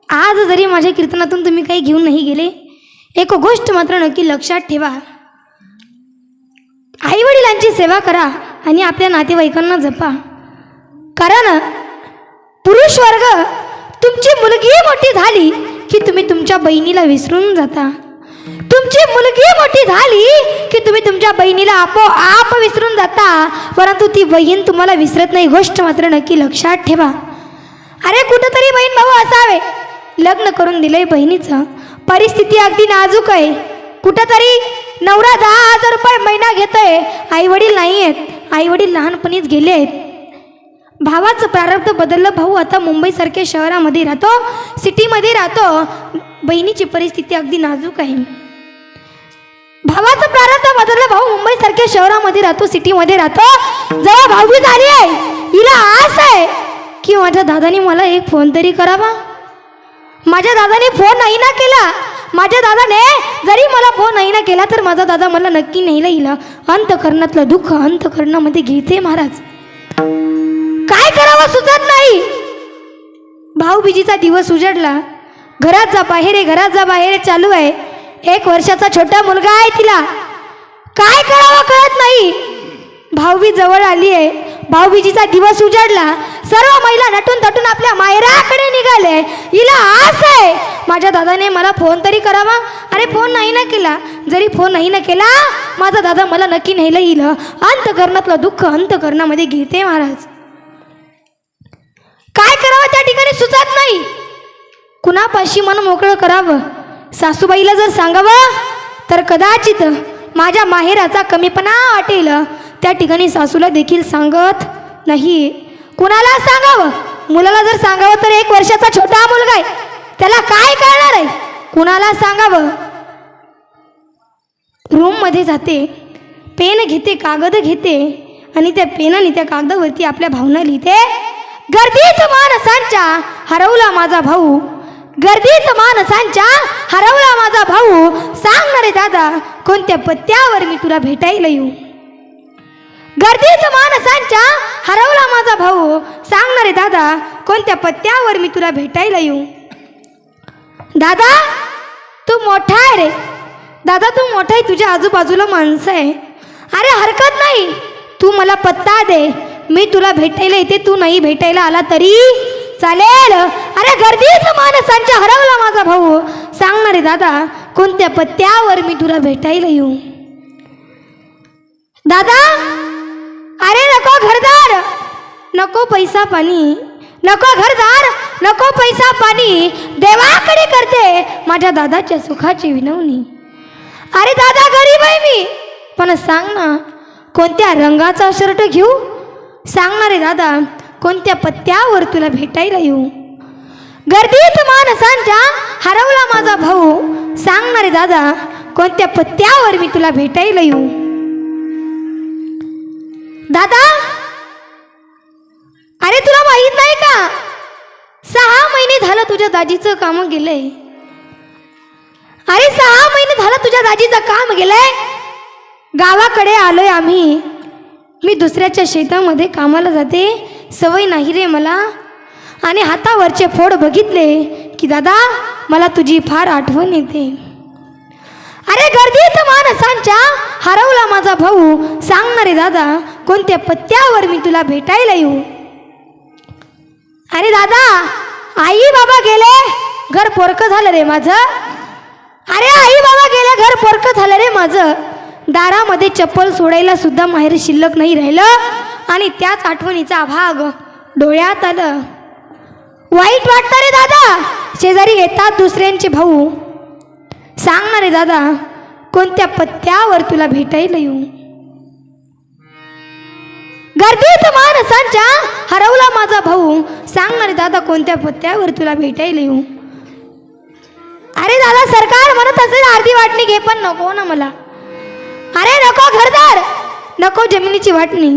आज जरी माझ्या कीर्तनातून तुम्ही काही घेऊन नाही गेले, एक गोष्ट मात्र नक्की लक्षात ठेवा. आईवडिलांची सेवा करा आणि आपल्या नातेवाईकांना जपा. कारण पुरुष वर्ग तुमची मुलगी मोठी झाली की तुम्ही तुमच्या बहिणीला विसरून जाता. तुमची मुलगी मोठी झाली की तुम्ही तुमच्या बहिणीला आपोआप विसरून जाता, परंतु ती बहीण तुम्हाला विसरत नाही. गोष्ट मात्र नक्की लक्षात ठेवा. अरे कुठंतरी बहीण भाऊ असावे, लग्न करून दिलंय बहिणीचं, परिस्थिती अगदी नाजूक आहे, कुठंतरी नवरा 10,000 रुपये महिना घेतोय, आईवडील नाही आहेत, आईवडील लहानपणीच गेले आहेत. भावाचं प्रारब्ध बदललं, भाऊ आता मुंबईसारख्या शहरामध्ये राहतो, सिटीमध्ये राहतो, बहिणीची परिस्थिती अगदी नाजूक आहे. भावाचं प्रारब्ध बदललं, भाऊ मुंबईसारख्या शहरामध्ये राहतो, सिटीमध्ये राहतो. जेव्हा भाऊबीज झाली आहे, हिला आस आहे की माझ्या दादाने मला एक फोन तरी करावा. माझ्या दादाने फोन नाही ना केला, माझ्या दादाने जरी मला फोन नाही ना केला तर माझा दादा मला नक्की नेलं येईल. अंतकरणातलं दुःख अंतकरणामध्ये घेते महाराज. काय करावं सुचत नाही. भाऊबीजीचा दिवस उजडला, घरात जा बाहेर आहे, घरात जा बाहेर आहे चालू आहे. 1 वर्षाचा छोटा मुलगा आहे, तिला काय करावं कळत नाही. भाऊबीज जवळ आली आहे, भाऊबीजीचा दिवस उजाडला, सर्व महिला नटून तटून आपल्या मायराकडे निघाले. हिला आस आहे माझ्या दादाने मला फोन तरी करावा. अरे फोन नाही ना केला, जरी फोन नाही ना केला माझा दादा मला नक्की नेलं येईल. अंतकरणातलं दुःख अंतकरणामध्ये घेते महाराज. काय करावं त्या ठिकाणी सुचत नाही. कुणापाशी मन मोकळं करावं. सासूबाईला जर सांगावं तर कदाचित माझ्या माहेराचा कमीपणा वाटेल, त्या ठिकाणी सासूला देखील सांगत नाही. कुणाला सांगावं. मुलाला जर सांगावं तर 1 वर्षाचा छोटा मुलगा आहे, त्याला काय कळणार आहे. कुणाला सांगावं. रूममध्ये जाते, पेन घेते, कागद घेते आणि त्या पेनाने त्या कागदावरती आपल्या भावना लिहिते. गर्दीत माणसांच्या हरवला माझा भाऊ, गर्दीत माणसांच्या हरवला माझा भाऊ, सांग रे दादा कोणत्या पत्त्यावर मी तुला भेटायला येऊ. गर्दीत माणसांच्या हरवला माझा भाऊ, सांग रे दादा कोणत्या पत्त्यावर मी तुला भेटायला येऊ. दादा तू मोठा आहे रे, दादा तू मोठा आहे, तुझ्या आजूबाजूला माणसं आहे. अरे हरकत नाही, तू मला पत्ता दे, मी तुला भेटायला येते, तू नाही भेटायला आला तरी चालेल. अरे गर्दीत माणसांच्या हरवला माझा भाऊ, सांग रे दादा कोणत्या पत्त्यावर मी तुला भेटायला येऊ. दादा अरे नको घरदार, नको पैसा पाणी, नको घरदार, नको पैसा पाणी, देवाकडे करते माझ्या दादाच्या सुखाची विनवणी. अरे दादा गरीब आहे मी, पण सांग ना कोणत्या रंगाचा शर्ट घेऊ, सांग ना रे दादा कोणत्या पत्त्यावर तुला भेटायला येऊ. गर्दीत माणसांच्या हरवला माझा भाऊ, सांग ना रे दादा कोणत्या पत्त्यावर मी तुला भेटायला येऊ. दादा अरे तुला माहित नाही का, 6 महिने झालं तुझ्या दाजीचं काम गेलंय. अरे 6 महिने झालं तुझ्या दाजीचं काम गेलंय. गावाकडे आलोय आम्ही, मी दुसऱ्याच्या शेतामध्ये कामाला जाते, सवय नाही रे मला. आणि हातावरचे फोड बघितले की दादा मला तुझी फार आठवण येते. अरे गर्दीत माणसांच्या हरवला माझा भाऊ, सांग ना रे दादा कोणत्या पत्त्यावर मी तुला भेटायला येऊ. अरे दादा आई बाबा गेले, घर पोरकं झालं रे माझं. अरे आई बाबा गेले, घर पोरकं झालं रे माझं. दारामध्ये चप्पल सोडायला सुद्धा माहेर शिल्लक नाही राहिलं आणि त्याच आठवणीचा भाग डोळ्यात आलं. वाईट वाटतं रे दादा. शेजारी येतात दुसऱ्यांचे भाऊ. सांग ना रे दादा, कोणत्या पत्त्यावर तुला भेटायला येऊ? गर्दीत माणसांच्या हरवला माझा भाऊ. सांग ना रे दादा, कोणत्या पत्त्यावर तुला भेटायला येऊ? अरे दादा, सरकार म्हणत असेल अर्धी वाटणी घे, पण नको ना मला. अरे नको घरदार, नको जमिनीची वाटणी,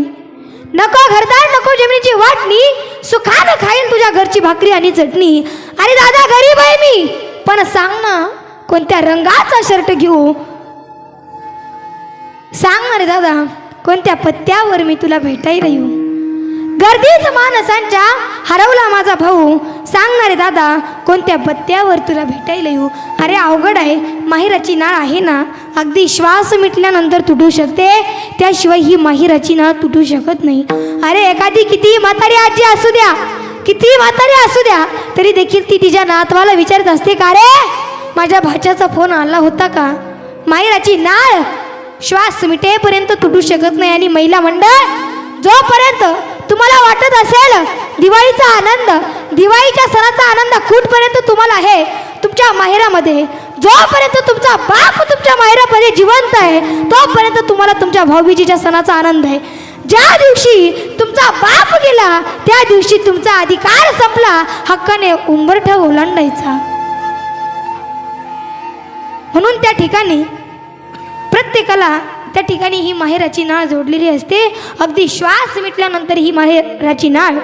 नको घरदार, नको जमिनीची वाटणी. सुखानं खाईल तुझ्या घरची भाकरी आणि चटणी. अरे दादा, गरीब आहे मी, पण सांग ना कोणत्या रंगाचा शर्ट घेऊ? सांग ना रे दादा, कोणत्या पत्त्यावर मी तुला भेटायला येऊ? गर्दीत माणसांच्या हरवला माझा भाऊ. सांग ना रे दादा, कोणत्या पत्त्यावर तुला भेटायला येऊ? अरे अवघड आहे, माहेराची नाळ आहे ना, अगदी श्वास मिटल्यानंतर तुटू शकते, त्याशिवाय ही माहेराची नाळ तुटू शकत नाही. अरे एखादी किती म्हातारी आजी असू द्या, किती म्हातारी असू द्या, तरी देखील ती तिच्या नातवाला विचारत असते, का रे माझ्या भाच्याचा फोन आला होता का? माहेराची नाळ श्वास मिटेपर्यंत तुटू शकत नाही. आणि महिला मंडळ, जोपर्यंत तुम्हाला वाटत असेल दिवाळीचा आनंद, दिवाळीच्या सणाचा आनंद कुठपर्यंत तुम्हाला आहे तुमच्या माहेरामध्ये, जोपर्यंत तुमचा बाप तुमच्या माहेरामध्ये जिवंत आहे तोपर्यंत तुम्हाला तुमच्या भाऊबीजेच्या सणाचा आनंद आहे. ज्या दिवशी तुमचा बाप गेला त्या दिवशी तुमचा अधिकार संपला, हक्काने उंबरठा ओलांडायचा. म्हणून त्या ठिकाणी प्रत्येकाला त्या ठिकाणी ही माहेराची नाळ जोडलेली असते. अगदी श्वास मिटल्यानंतर ही माहेराची नाळ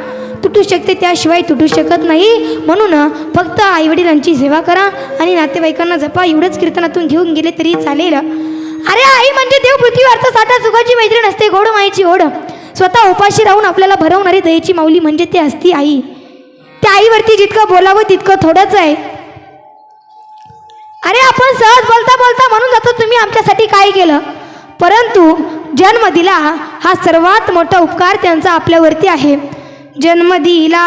तुटू शकते, त्याशिवाय तुटू शकत नाही. म्हणून फक्त आईवडिलांची सेवा करा आणि नातेवाईकांना जपा. एवढंच कीर्तनातून घेऊन गेले तरी चालेल. अरे आई म्हणजे देव पृथ्वीवरचा साठा, सुखाची मैत्रीण असते, गोड मायेची ओढ, स्वतः उपाशी राहून आपल्याला भरवणारी दयेची माऊली म्हणजे ते असती आई. त्या आईवरती जितकं बोलावं तितकं थोडंच आहे. अरे आपण सहज बोलता बोलता म्हणून जातो तुम्ही आमच्यासाठी काय केलं, परंतु जन्म दिला हा सर्वात मोठा उपकार त्यांचा आपल्यावरती आहे. जन्म दिला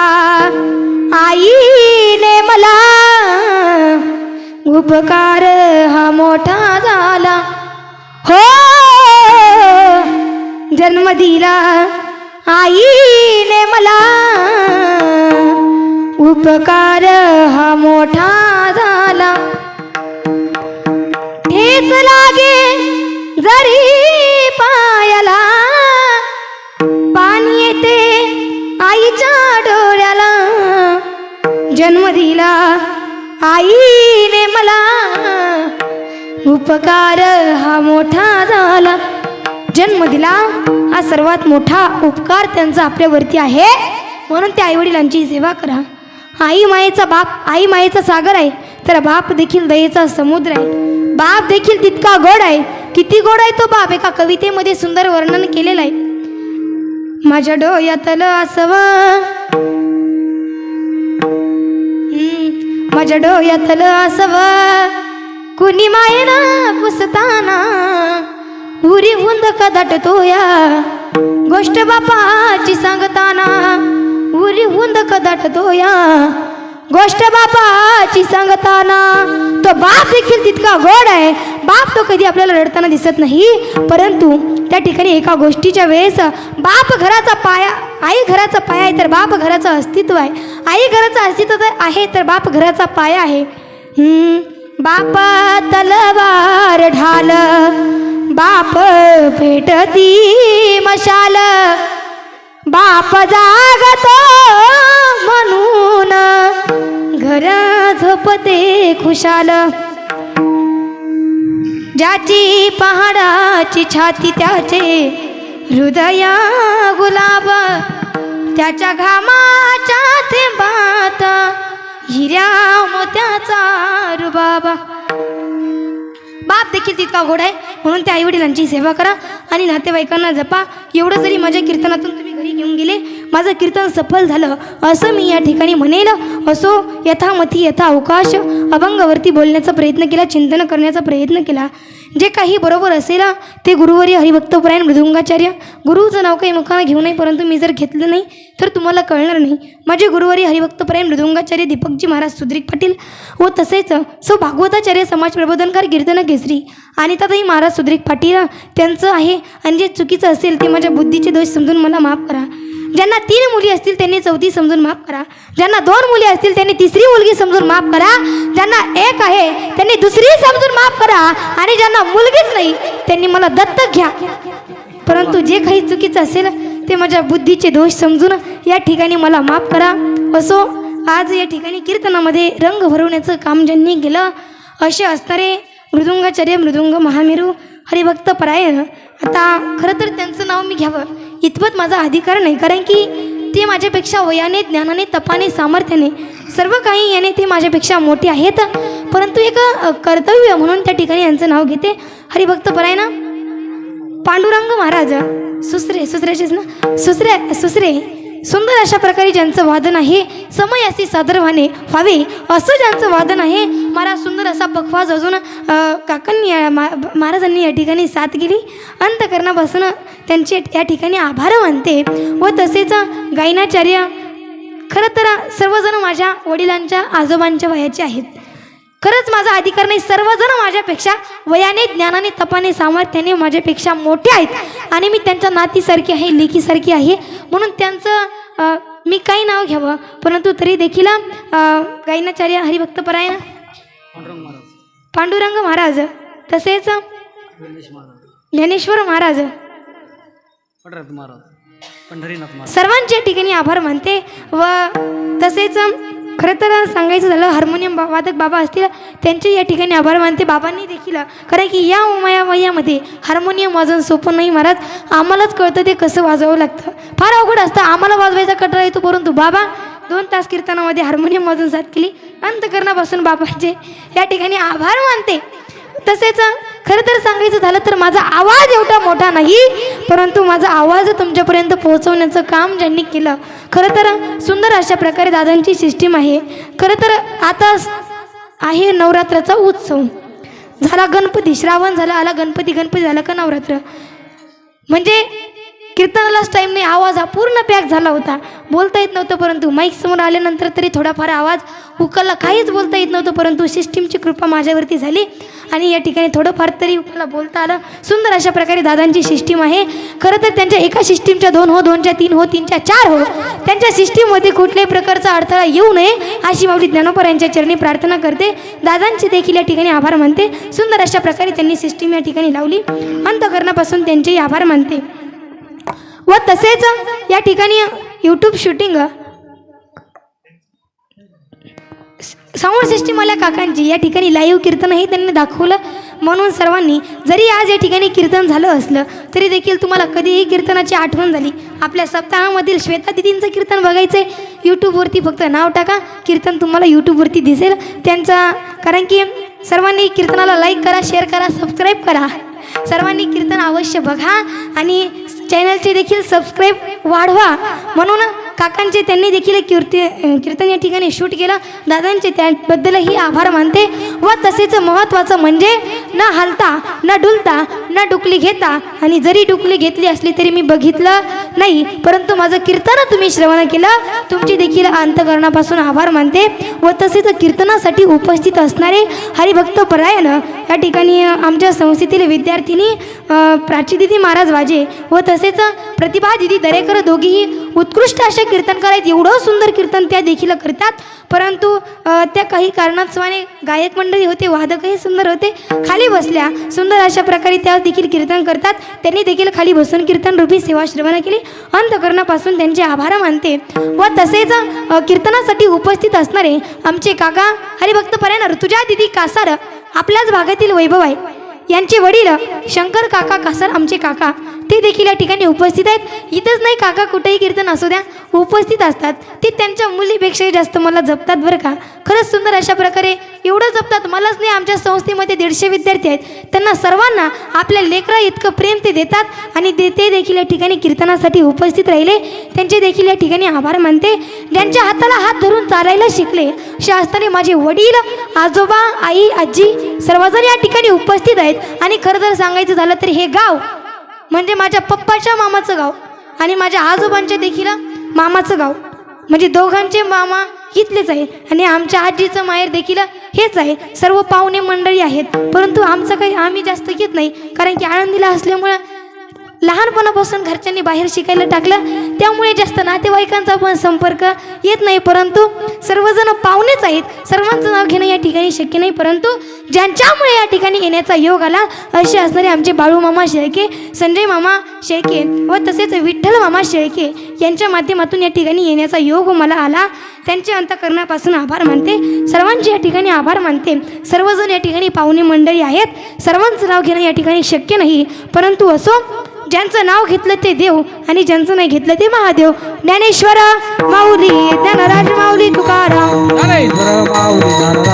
आईने मला, उपकार हा मोठा झाला. हो, जन्म दिला आईने मला, उपकार हा मोठा झाला. ठेच लागे जरी पायाला, पाणी येते आईच्या डोळ्याला. जन्म दिला आईने मला, उपकार हा मोठा झाला. जन्म दिला हा सर्वात मोठा उपकार त्यांचा आपल्यावरती आहे. म्हणून त्या आईवडिलांची सेवा करा. आई मायेचा बाप, आई मायेचा सागर आहे, तर बाप देखील दयेचा समुद्र आहे. बाप देखील तितका गोड आहे. किती गोड आहे तो बाप, एका कवितेमध्ये सुंदर वर्णन केलेलं आहे. माझ्या डोळ्यातलं आसवं, माझ्या डोळ्यातलं आसवं, कुणी मायेनं पुसताना, उरी हुंद का दाटतो या, गोष्ट बापाची सांगताना, उरी हुंद का दाटतो या, गोष्ट बापाची सांगताना. तो बाप देखील तितका गोड आहे. बाप तो कधी आपल्याला रडताना दिसत नाही, परंतु त्या ठिकाणी एका गोष्टीच्या वेळेस बाप घराचा पाया, आई घराचा पाया आहे तर बाप घराचं अस्तित्व आहे. आई घराचं अस्तित्व आहे तर बाप घराचा पाया आहे. बापा तलवार ढाल, बाप पेटती मशाल, बाप जागतो म्हणून घर झोपते खुशाल. ज्याची पहाडाची छाती त्याचे हृदया गुलाब, त्याच्या घामाच्या थेंबात हिऱ्या मोत्याचा रुबाब. बाप देखील तितका गोड आहे. म्हणून त्या आईवडिलांची सेवा करा आणि नातेवाईकांना जपा. एवढं जरी माझ्या कीर्तनातून तुम्ही घरी घेऊन गेले माझं कीर्तन सफल झालं असं मी या ठिकाणी म्हणेल. असो यथामती यथा अवकाश अभंगावरती बोलण्याचा प्रयत्न केला, चिंतन करण्याचा प्रयत्न केला. जे काही बरोबर असेल ते गुरुवर्य हरिभक्तपरायण मृदुंगाचार्य, गुरुचं नाव काही मुखानं घेऊ नये, परंतु मी जर घेतलं नाही तर तुम्हाला कळणार नाही. माझे गुरुवर्य हरिभक्तपरायण मृदुंगाचार्य दीपकजी महाराज सुद्रिक पाटील व तसेच भागवताचार्य समाज प्रबोधनकार कीर्तन केसरी अनिताताई महाराज सुद्रिक पाटील त्यांचं आहे. आणि जे चुकीचं असेल ते माझ्या बुद्धीचे दोष समजून मला माफ करा. ज्यांना 3 मुली असतील त्यांनी 4थी समजून माफ करा. ज्यांना 2 मुली असतील त्यांनी 3री मुलगी समजून माफ करा. ज्यांना 1 आहे त्यांनी 2री समजून माफ करा. आणि ज्यांना मुलगीच नाही त्यांनी मला दत्तक घ्या. परंतु जे काही चुकीचं असेल ते माझ्या बुद्धीचे दोष समजून या ठिकाणी मला माफ करा. असो आज या ठिकाणी कीर्तनामध्ये रंग भरवण्याचं काम ज्यांनी केलं असे असणारे मृदुंगाचार्य मृदुंग महामेरू हरिभक्त परायण. आता खरं तर त्यांचं नाव मी घ्यावं इतपत माझा अधिकार नाही, कारण की ते माझ्यापेक्षा वयाने ज्ञानाने तपाने सामर्थ्याने सर्व काही याने ते माझ्यापेक्षा मोठे आहेत. परंतु एक कर्तव्य म्हणून त्या ठिकाणी यांचं नाव घेते. हरिभक्त परायण पांडुरंग महाराज सुसऱ्याचेच ना सुसरे सुंदर अशा प्रकारे ज्यांचं वादन आहे, समयासी सादर व्हावे असं ज्यांचं वादन आहे. मला सुंदर असा पखवाज अजून काकांनी महाराजांनी या ठिकाणी साथ केली. अंतकरणापासून त्यांचे या ठिकाणी आभार मानते. व तसेच गायनाचार्य खरं तर सर्वजण माझ्या वडिलांच्या आजोबांच्या वयाचे आहेत. खरंच माझा अधिकार नाही, सर्वजण माझ्यापेक्षा वयाने ज्ञानाने तपाने सामर्थ्याने माझ्यापेक्षा मोठे आहेत आणि मी त्यांच्या नातीसारखी आहे, लेकीसारखी आहे. म्हणून त्यांचं मी काही नाव घ्यावं, परंतु तरी देखील गायनाचार्य हरिभक्तपरायण पांडुरंग महाराज तसेच ज्ञानेश्वर महाराज सर्वांच्या ठिकाणी आभार मानते. व तसेच खरं तर सांगायचं झालं हार्मोनियम वादक बाबा असतील त्यांचे या ठिकाणी आभार मानते. बाबांनी देखील, कारण की या वयामध्ये हार्मोनियम वाजवून सोपं नाही महाराज. आम्हालाच कळतं ते कसं वाजवावं लागतं, फार अवघड असतं. आम्हाला वाजवायचा कटरा येतो, परंतु बाबा 2 तास कीर्तनामध्ये हार्मोनियम वाजवून साथ केली. अंतकरणापासून बाबांचे या ठिकाणी आभार मानते. तसेच खरं तर सांगायचं झालं तर माझा आवाज एवढा मोठा नाही, परंतु माझा आवाज तुमच्यापर्यंत पोहोचवण्याचं काम ज्यांनी केलं. खरं तर सुंदर अशा प्रकारे दादांची सिस्टीम आहे. खरं तर आता आहे नवरात्राचा उत्सव झाला, गणपती श्रावण झाला, आला गणपती झाला का नवरात्र. म्हणजे कीर्तनालाच टाईम नाही, आवाज हा पूर्ण पॅक झाला होता, बोलता येत नव्हतं. परंतु माईक समोर आल्यानंतर तरी थोडाफार आवाज उकलला, काहीच बोलता येत नव्हतं. परंतु सिस्टीमची कृपा माझ्यावरती झाली आणि या ठिकाणी थोडंफार तरी मला बोलता आलं. सुंदर अशा प्रकारे दादांची सिस्टीम आहे. खरं तर त्यांच्या एका सिस्टीमच्या 2 हो, 2च्या 3 हो, 3च्या 4 हो, त्यांच्या सिस्टीममध्ये कुठल्याही प्रकारचा अडथळा येऊ नये अशी माऊली ज्ञानोबा यांच्या चरणी प्रार्थना करते. दादांचे देखील या ठिकाणी आभार मानते. सुंदर अशा प्रकारे त्यांनी सिस्टीम या ठिकाणी लावली. अंतकरणापासून त्यांचेही आभार मानते. व तसेच या ठिकाणी यूट्यूब शूटिंग साऊंड सिस्टीम आल्या काकांची या ठिकाणी लाईव्ह कीर्तनही त्यांनी दाखवलं. म्हणून सर्वांनी जरी आज या ठिकाणी कीर्तन झालं असलं तरी देखील तुम्हाला कधीही कीर्तनाची आठवण झाली, आपल्या सप्ताहामधील श्वेता दिदींचं कीर्तन बघायचं आहे, यूट्यूबवरती फक्त नाव टाका, कीर्तन तुम्हाला यूट्यूबवरती दिसेल त्यांचा. कारण की सर्वांनी कीर्तनाला लाईक करा, शेअर करा, सबस्क्राईब करा. सर्वांनी कीर्तन अवश्य बघा आणि चॅनलचे देखील सबस्क्राईब वाढवा. म्हणून काकांचे त्यांनी देखील कीर्तन या ठिकाणी शूट केलं. दादांचे त्याबद्दलही आभार मानते. व तसेच महत्त्वाचं म्हणजे न हलता न डुलता न डुकली घेता, आणि जरी डुकली घेतली असली तरी मी बघितलं नाही, परंतु माझं कीर्तन तुम्ही श्रवण केलं, तुमची देखील अंतकरणापासून आभार मानते. व तसेच कीर्तनासाठी उपस्थित असणारे हरिभक्त परायण या ठिकाणी आमच्या संस्थेतील विद्यार्थिनी प्राची महाराज वाजे व तसेच प्रतिभा दिदी दरेकर दोघीही उत्कृष्ट असे कीर्तनकार आहेत. एवढं सुंदर कीर्तन त्या देखील करतात. परंतु त्या काही कारणास्तवाने गायक मंडळी होते, वादकही सुंदर होते, खाली बसल्या. सुंदर अशा प्रकारे त्या देखील कीर्तन करतात. त्यांनी देखील खाली बसून कीर्तन रूपी सेवा श्रवण केली. अंतकरणापासून त्यांचे आभार मानते. व तसेच कीर्तनासाठी उपस्थित असणारे आमचे काका हरिभक्त परायण ऋतुजा दिदी कासार, आपल्याच भागातील वैभव आहे, यांचे वडील शंकर काका कासार आमचे काका, ते देखील या ठिकाणी उपस्थित आहेत. इथंच नाही, काका कुठेही कीर्तन असू द्या उपस्थित असतात. ते त्यांच्या मुलीपेक्षाही जास्त मला जपतात बरं का. खरंच सुंदर अशा प्रकारे एवढं जपतात. मलाच नाही, आमच्या संस्थेमध्ये 150 विद्यार्थी आहेत. त्यांना सर्वांना आपल्या लेकरा इतकं प्रेम ते देतात आणि ते देखील या ठिकाणी कीर्तनासाठी उपस्थित राहिले. त्यांचे देखील या ठिकाणी आभार मानते. ज्यांच्या हाताला हात धरून चालायला शिकले शास्त्राने माझे वडील, आजोबा, आई, आजी सर्वजण या ठिकाणी उपस्थित आहेत. आणि खरं जर सांगायचं झालं तर हे गाव म्हणजे माझ्या पप्पाच्या मामाचं गाव आणि माझ्या आजोबांच्या देखील मामाचं गाव, म्हणजे दोघांचे मामा इथलेच आहे आणि आमच्या आजीचं माहेर देखील हेच आहे. सर्व पाहुणे मंडळी आहेत, परंतु आमचं काही आम्ही जास्त घेत नाही, कारण की आळंदीला असल्यामुळं लहानपणापासून घरच्यांनी बाहेर शिकायला टाकलं, त्यामुळे जास्त नातेवाईकांचा पण संपर्क येत नाही. परंतु सर्वजण पाहुणेच आहेत. सर्वांचं नाव घेणं या ठिकाणी शक्य नाही, परंतु ज्यांच्यामुळे या ठिकाणी येण्याचा योग आला असे असणारे आमचे बाळू मामा शेळके, संजय मामा शेळके व तसेच विठ्ठल मामा शेळके यांच्या माध्यमातून या ठिकाणी येण्याचा योग मला आला. त्यांचे अंतःकरणापासून आभार मानते. सर्वांचे या ठिकाणी आभार मानते. सर्वजण या ठिकाणी पाहुणे मंडळी आहेत. सर्वांचं नाव घेणं या ठिकाणी शक्य नाही, परंतु असो, ज्यांचं नाव घेतलं ते देव आणि ज्यांचं नाही घेतलं ते महादेव. ज्ञानेश्वर माऊली, ज्ञानराज माऊली तुकाराम, ज्ञानेश्वर माऊली